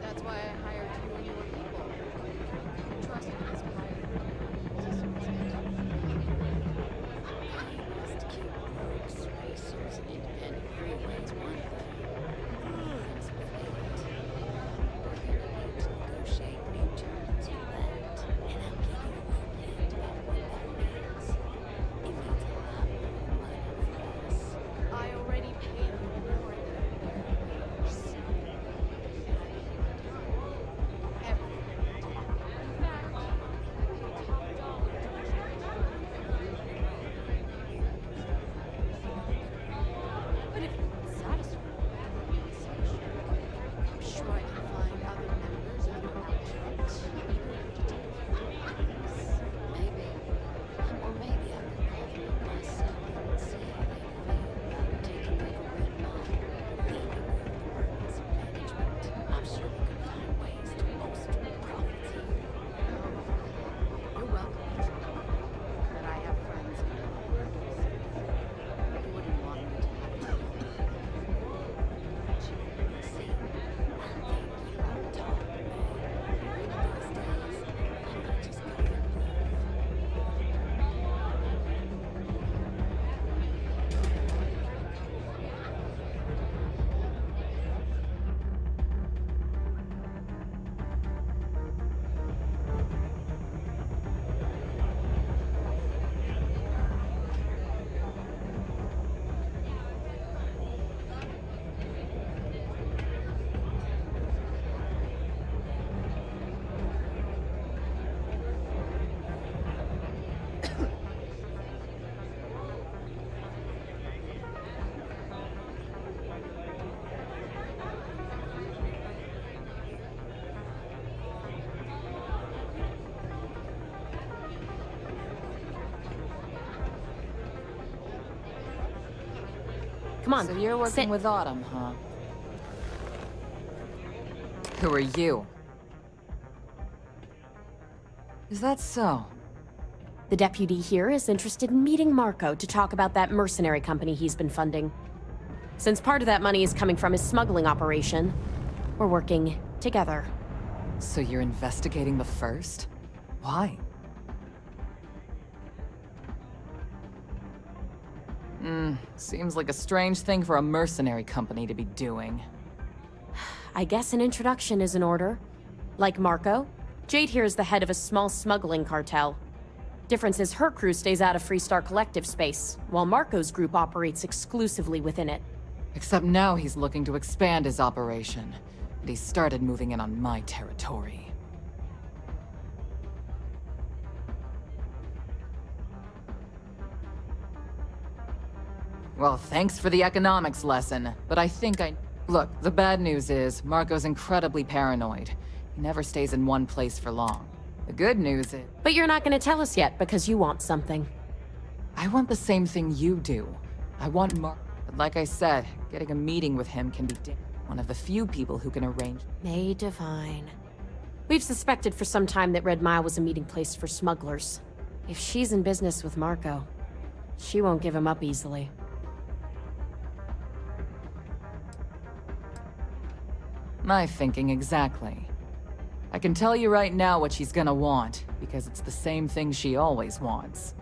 That's why I hired you Come on. So you're working with Autumn, huh? Who are you? Is that so? The deputy here is interested in meeting Marco to talk about that mercenary company he's been funding. Since part of that money is coming from his smuggling operation, we're working together. So you're investigating the First? Why? Seems like a strange thing for a mercenary company to be doing. I guess an introduction is in order. Like Marco, Jade here is the head of a small smuggling cartel. Difference is her crew stays out of Freestar Collective space, while Marco's group operates exclusively within it. Except now he's looking to expand his operation, and he started moving in on my territory. Well, thanks for the economics lesson, but I think Look, the bad news is, Marco's incredibly paranoid. He never stays in one place for long. The good news is... But you're not gonna tell us yet, because you want something. I want the same thing you do. I want Marco. But like I said, getting a meeting with him can be one of the few people who can arrange... May Divine. We've suspected for some time that Red Mile was a meeting place for smugglers. If she's in business with Marco, she won't give him up easily. My thinking exactly. I can tell you right now what she's gonna want, because it's the same thing she always wants.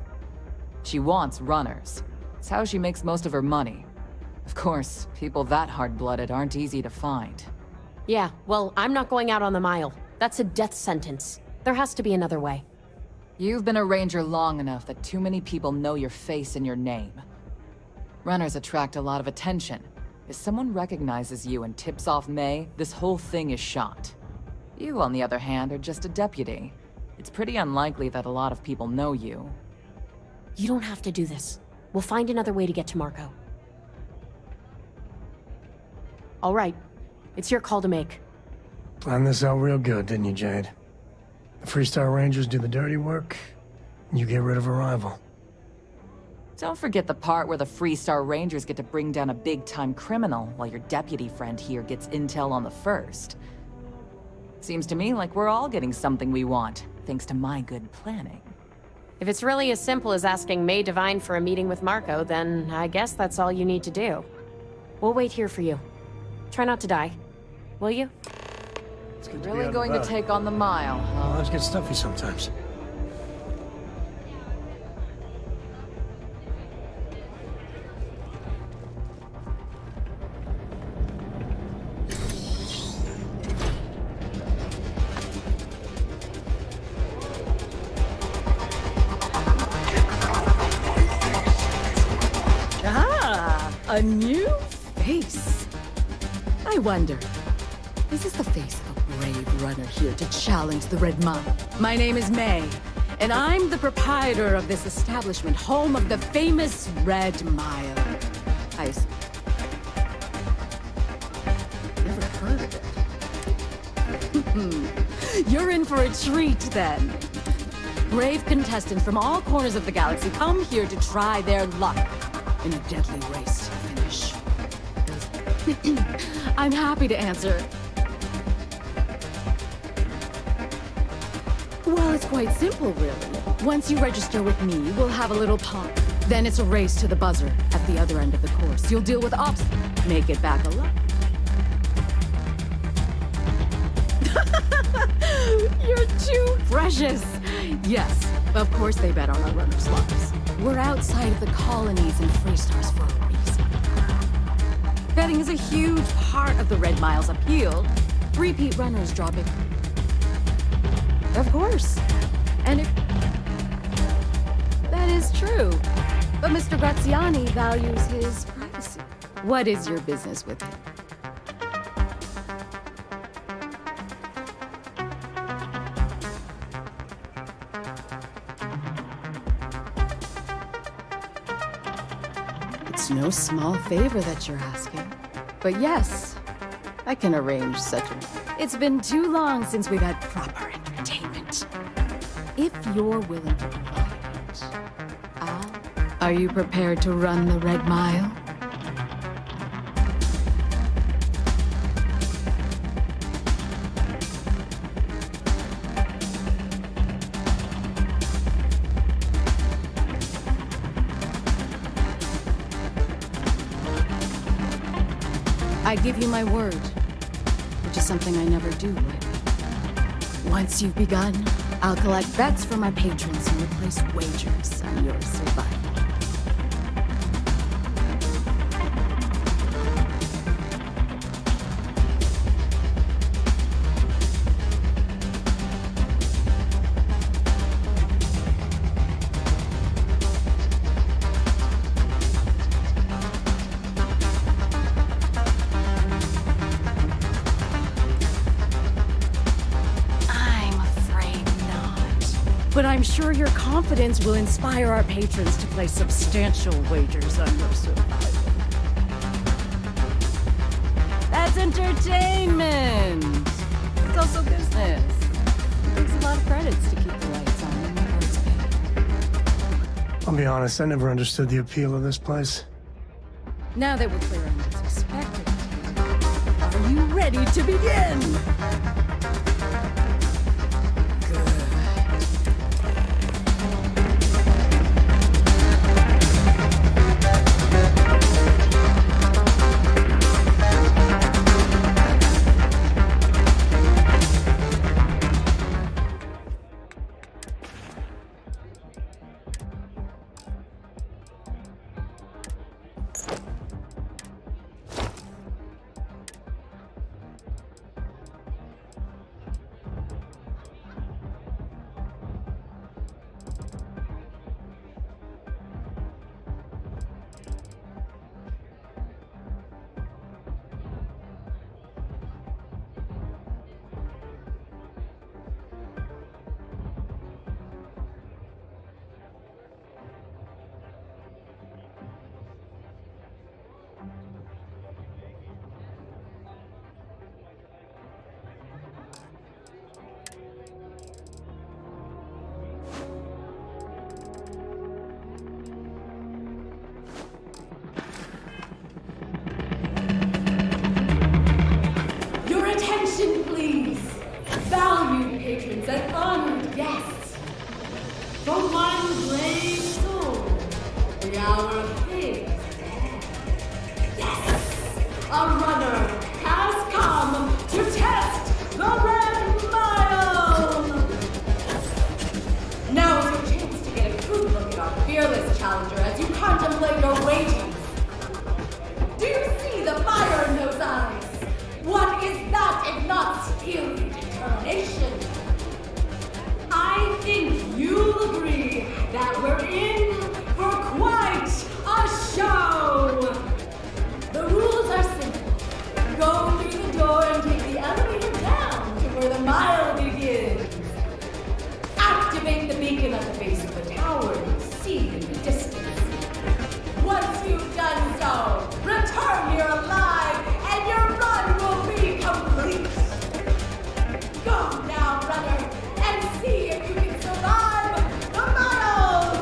She wants runners. It's how she makes most of her money. Of course, people that hard-blooded aren't easy to find. Yeah, well, I'm not going out on the mile. That's a death sentence. There has to be another way. You've been a ranger long enough that too many people know your face and your name. Runners attract a lot of attention. If someone recognizes you and tips off May, this whole thing is shot. You, on the other hand, are just a deputy. It's pretty unlikely that a lot of people know you. You don't have to do this. We'll find another way to get to Marco. All right. It's your call to make. Planned this out real good, didn't you, Jade? The Freestar Rangers do the dirty work, and you get rid of a rival. Don't forget the part where the Freestar Rangers get to bring down a big-time criminal, while your deputy friend here gets intel on the First. Seems to me like we're all getting something we want, thanks to my good planning. If it's really as simple as asking May Divine for a meeting with Marco, then I guess that's all you need to do. We'll wait here for you. Try not to die. Will you? Really going to take on the mile, huh? Lives get stuffy sometimes. A new face. I wonder, is this the face of a brave runner here to challenge the Red Mile? My name is May, and I'm the proprietor of this establishment, home of the famous Red Mile. Never heard of it. You're in for a treat, then. Brave contestants from all corners of the galaxy come here to try their luck in a deadly race to finish. I'm happy to answer. Well, it's quite simple, really. Once you register with me, we'll have a little pump. Then it's a race to the buzzer at the other end of the course. You'll deal with obstacles, make it back alive. You're too precious. Yes, of course they bet on our runners' lives. We're outside of the colonies and Freestars for a reason. Betting is a huge part of the Red Mile's appeal. Repeat runners draw big. Of course. And if... That is true. But Mr. Graziani values his privacy. What is your business with him? It's no small favor that you're asking. But yes, I can arrange such a... It's been too long since we've had proper entertainment. If you're willing to provide it, Are you prepared to run the Red Mile? I give you my word, which is something I never do lately. Once you've begun, I'll collect bets from my patrons and replace wagers on your survival. But I'm sure your confidence will inspire our patrons to place substantial wagers on your survival. That's entertainment! It's also business. It takes a lot of credits to keep the lights on and the birds paid. I'll be honest, I never understood the appeal of this place. Now that we're clear on what's expected, are you ready to begin? Valued patrons and honored guests, from one brave soul, the hour of things. Yes, a runner has come to test the red mile. Now is your chance to get a true look at our fearless challenger as you contemplate your wagings. Do you see the fire in those eyes? What is that if not skill and determination? I think you'll agree that we're in for quite a show. The rules are simple. Go through the door and take the elevator down to where the mile begins. Activate the beacon at the base of the tower you see in the distance. Once you've done so, return here alive and your run will be complete. Go now, runner, and see if you can survive the mile.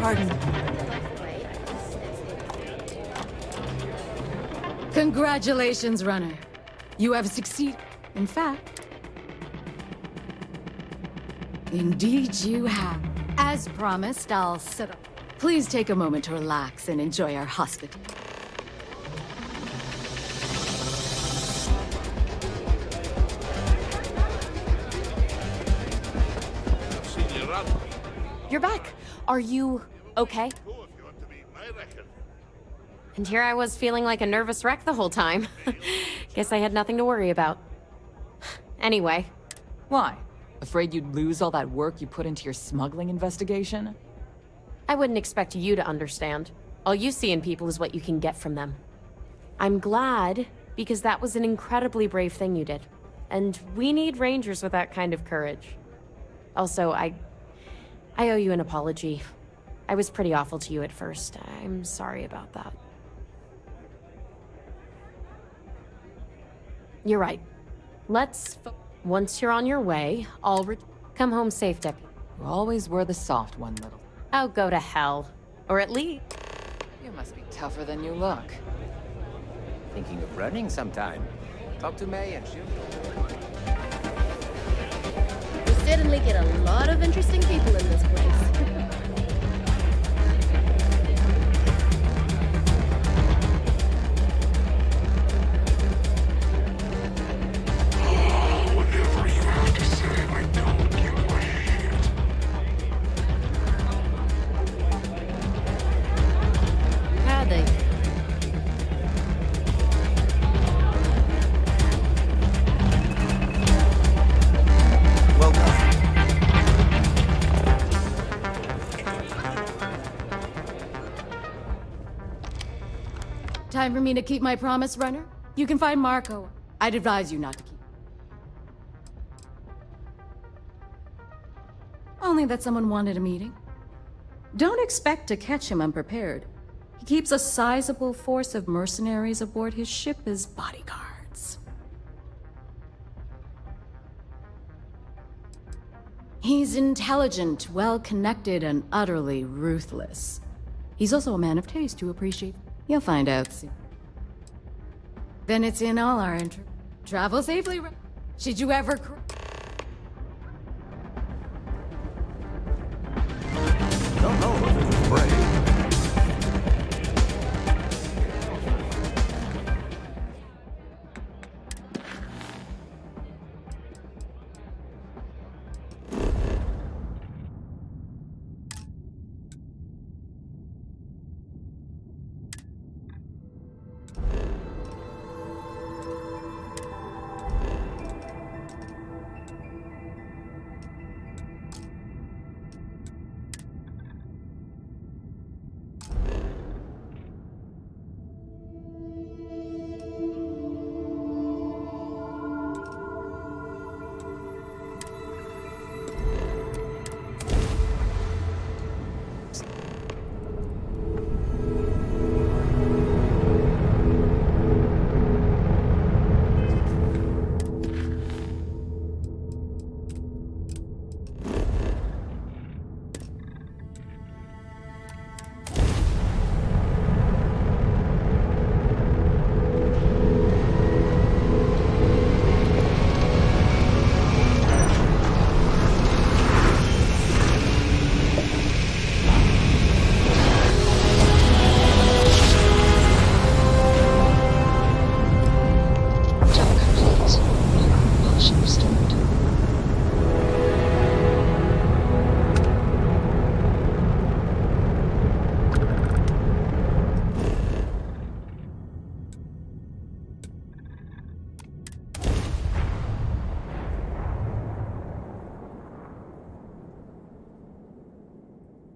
Pardon. Congratulations, runner. You have succeeded. In fact, indeed you have. As promised, I'll set up. Please take a moment to relax and enjoy our hospitality. You're back. Are you okay? And here I was feeling like a nervous wreck the whole time. Guess I had nothing to worry about. Anyway. Why? Afraid you'd lose all that work you put into your smuggling investigation? I wouldn't expect you to understand. All you see in people is what you can get from them. I'm glad, because that was an incredibly brave thing you did. And we need rangers with that kind of courage. Also, I owe you an apology. I was pretty awful to you at first. I'm sorry about that. You're right. Once you're on your way, come home safe, Deputy. You always were the soft one, little. Oh, go to hell. Or at least... You must be tougher than you look. Thinking of running sometime? Talk to May and she'll... We certainly get a lot of interesting people in this place. Whatever you have to say, I don't give a shit. Howdy. Time for me to keep my promise, runner? You can find Marco. I'd advise you not to keep. Only that someone wanted a meeting. Don't expect to catch him unprepared. He keeps a sizable force of mercenaries aboard his ship as bodyguards. He's intelligent, well-connected, and utterly ruthless. He's also a man of taste to appreciate. You'll find out soon. Then it's in all our interest. Travel safely, should you ever Don't know if it was brave.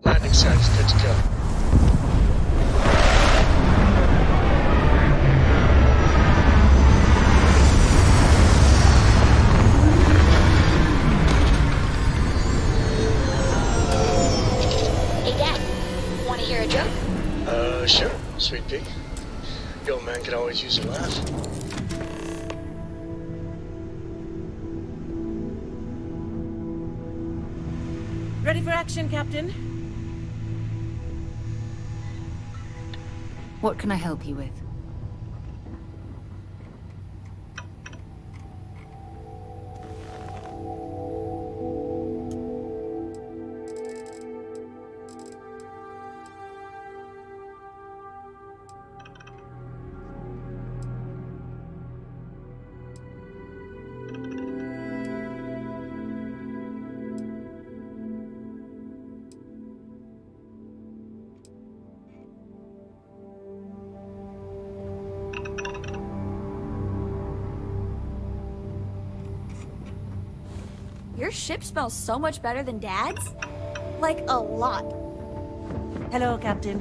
Landing signs good to go. Hey, Dad. Want to hear a joke? Sure, Sweet Pea. The old man could always use a laugh. Ready for action, Captain? What can I help you with? Your ship smells so much better than Dad's. Like, a lot. Hello, Captain.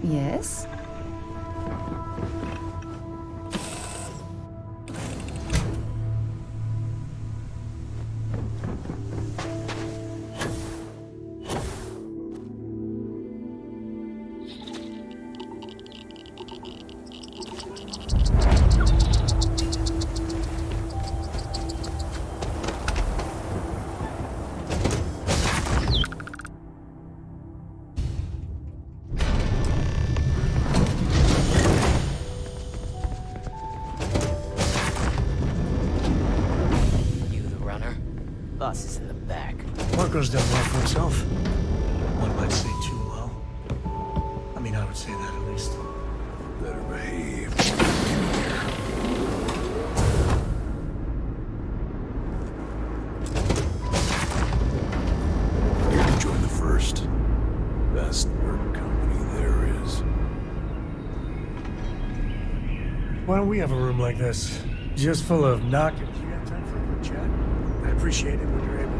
Yes? Boss is in the back. Marco's done well for himself. One might say too well. I mean, I would say that at least. Better behave. Here to join the first. Best nerd company there is. Why don't we have a room like this? Just full of knockers. You got time for a quick chat? I appreciate it when you're able.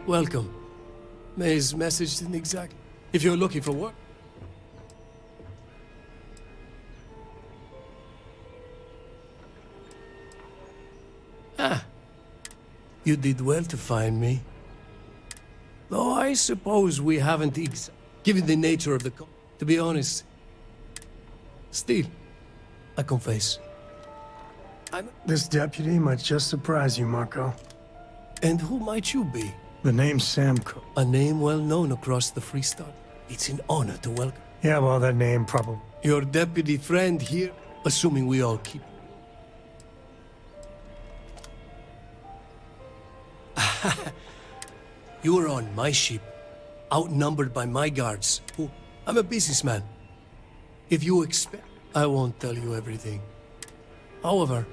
Welcome. May's message didn't exactly... If you're looking for work... Ah. You did well to find me. Though I suppose we haven't given the nature of the... To be honest. Still, I confess. This deputy might just surprise you, Marco. And who might you be? The name's Sam Cook. A name well known across the Freestar. It's an honor to welcome. Yeah, well, that name probably... Your deputy friend here, assuming we all keep... You were on my ship, outnumbered by my guards, who... I'm a businessman. If you expect... I won't tell you everything. However,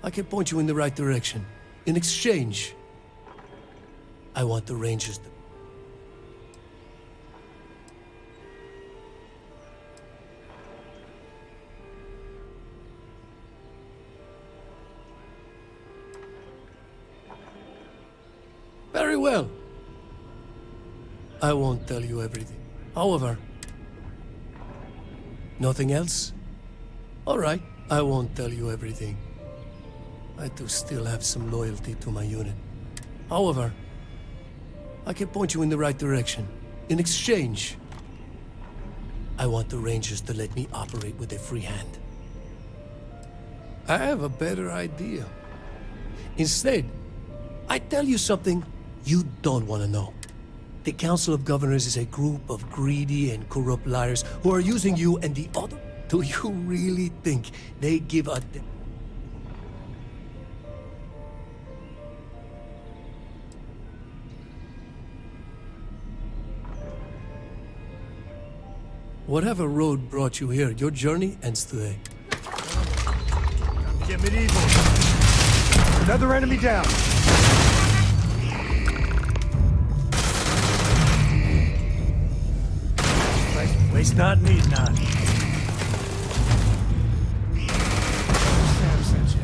I can point you in the right direction. In exchange, I want the Rangers to... Very well. I won't tell you everything. However, nothing else? All right, I won't tell you everything. I do still have some loyalty to my unit. However, I can point you in the right direction. In exchange, I want the Rangers to let me operate with a free hand. I have a better idea. Instead, I tell you something you don't want to know. The Council of Governors is a group of greedy and corrupt liars who are using you and the other. Do you really think they give a... Whatever road brought you here, your journey ends today. Get medieval. Another enemy down. Waste not, need not. Sam sent you.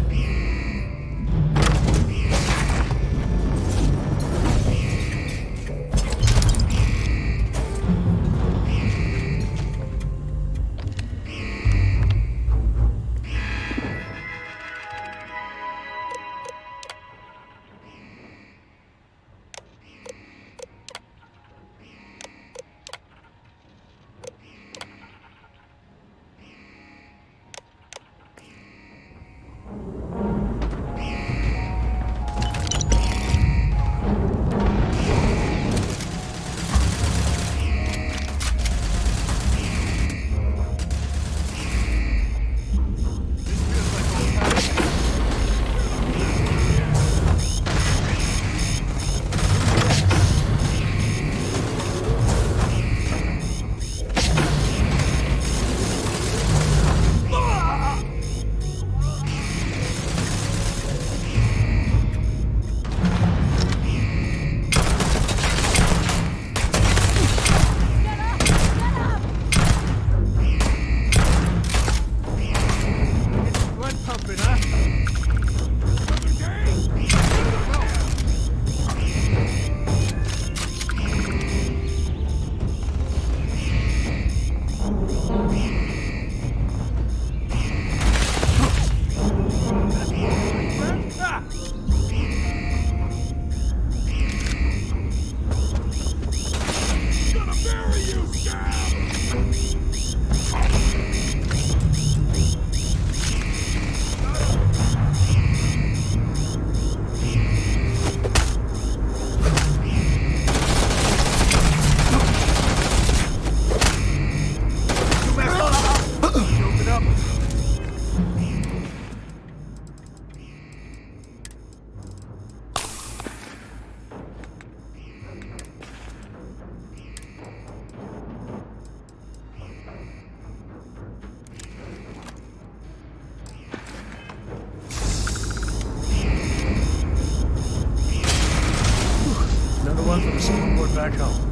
One for the skateboard back home.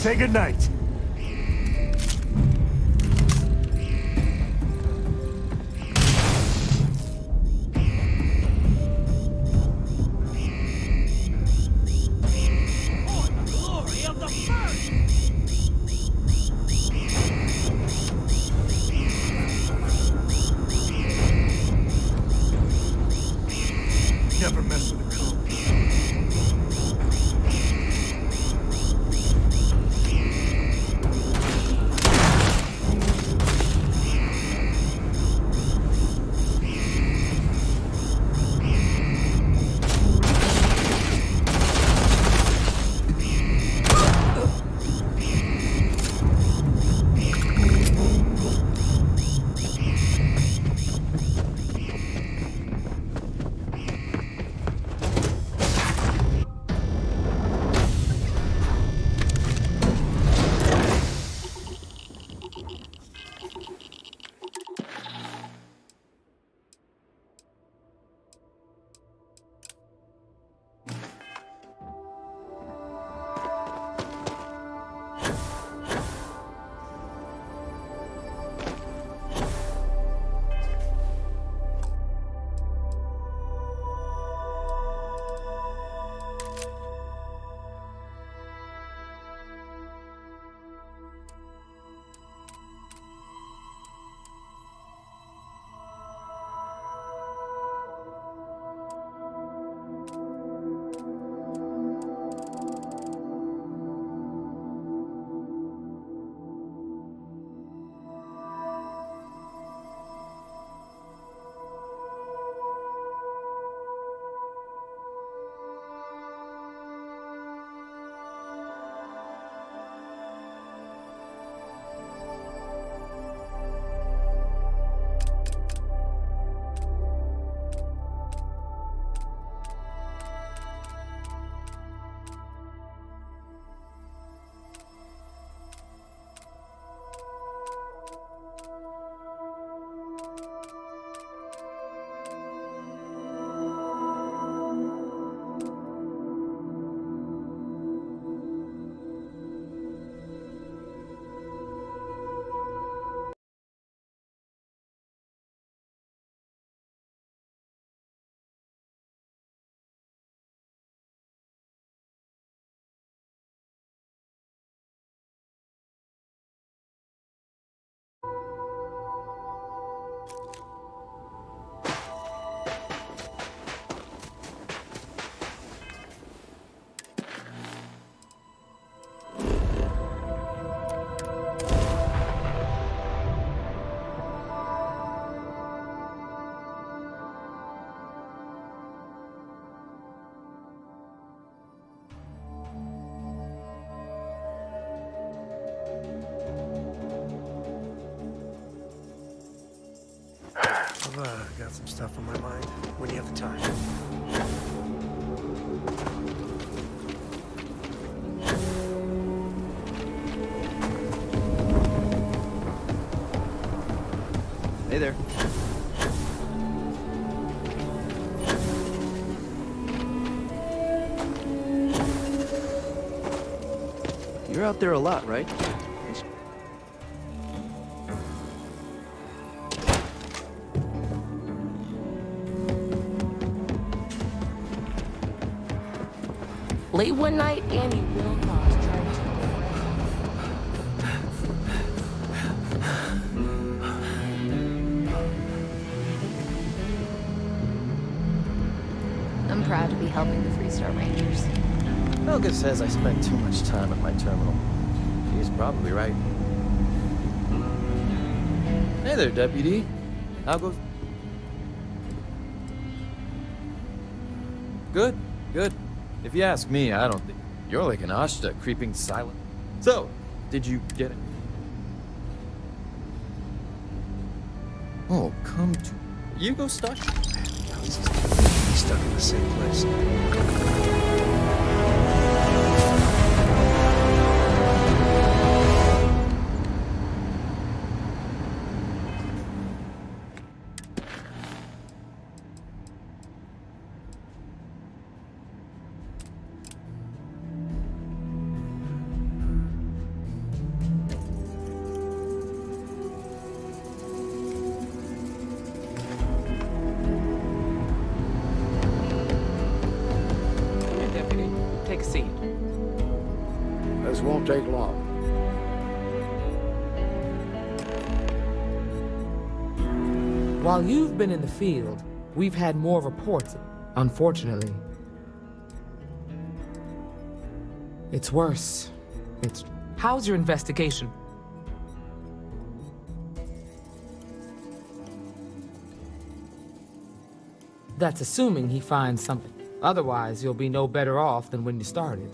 Say goodnight. Never mess with the code. I've got some stuff on my mind. When do you have the time? Hey there. You're out there a lot, right? Late one night, Annie Wilcox tried to... I'm proud to be helping the Freestar Rangers. Helga says I spend too much time at my terminal. She's probably right. Hey there, Deputy. How goes... Good, good. If you ask me, I don't think... You're like an Ashta, creeping silent. So, did you get it? Oh, come to... You go stuck? He's stuck in the same place. Take a seat. This won't take long. While you've been in the field, we've had more reports, unfortunately. It's worse. How's your investigation? That's assuming he finds something. Otherwise, you'll be no better off than when you started.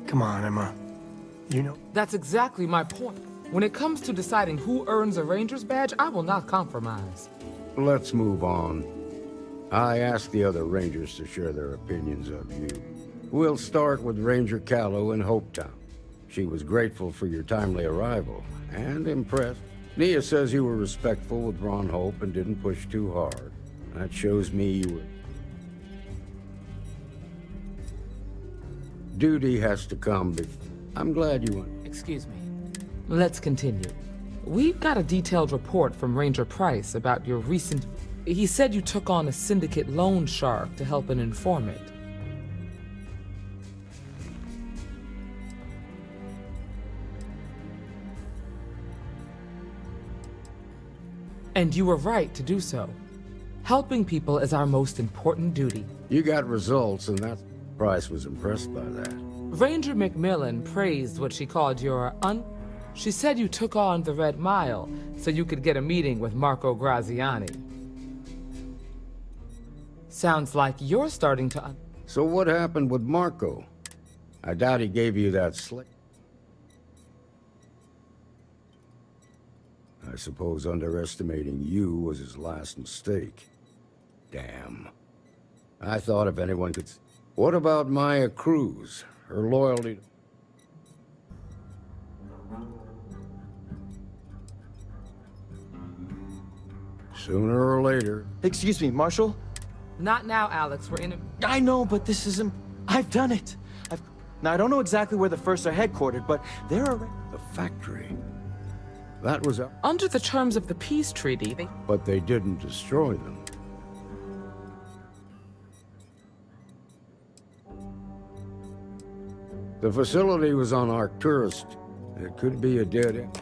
Come on, Emma. You know... That's exactly my point. When it comes to deciding who earns a Ranger's badge, I will not compromise. Let's move on. I asked the other Rangers to share their opinions of you. We'll start with Ranger Callow in Hopetown. She was grateful for your timely arrival, and impressed. Nia says you were respectful with Ron Hope and didn't push too hard. That shows me you were... Duty has to come before... I'm glad you went... Excuse me. Let's continue. We've got a detailed report from Ranger Price about your recent... He said you took on a syndicate loan shark to help an informant. And you were right to do so. Helping people is our most important duty. You got results, and that... Price was impressed by that. Ranger McMillan praised what she called your She said you took on the Red Mile so you could get a meeting with Marco Graziani. Sounds like you're starting to... So what happened with Marco? I doubt he gave you that slip. I suppose underestimating you was his last mistake. Damn. I thought if anyone could... What about Maya Cruz? Her loyalty... Sooner or later... Excuse me, Marshal? Not now, Alex. We're in a... I know, but this isn't... I've done it. Now, I don't know exactly where the First are headquartered, but there are... The factory. That was... Under the terms of the peace treaty, they... But they didn't destroy them. The facility was on Arcturus. It could be a dead end.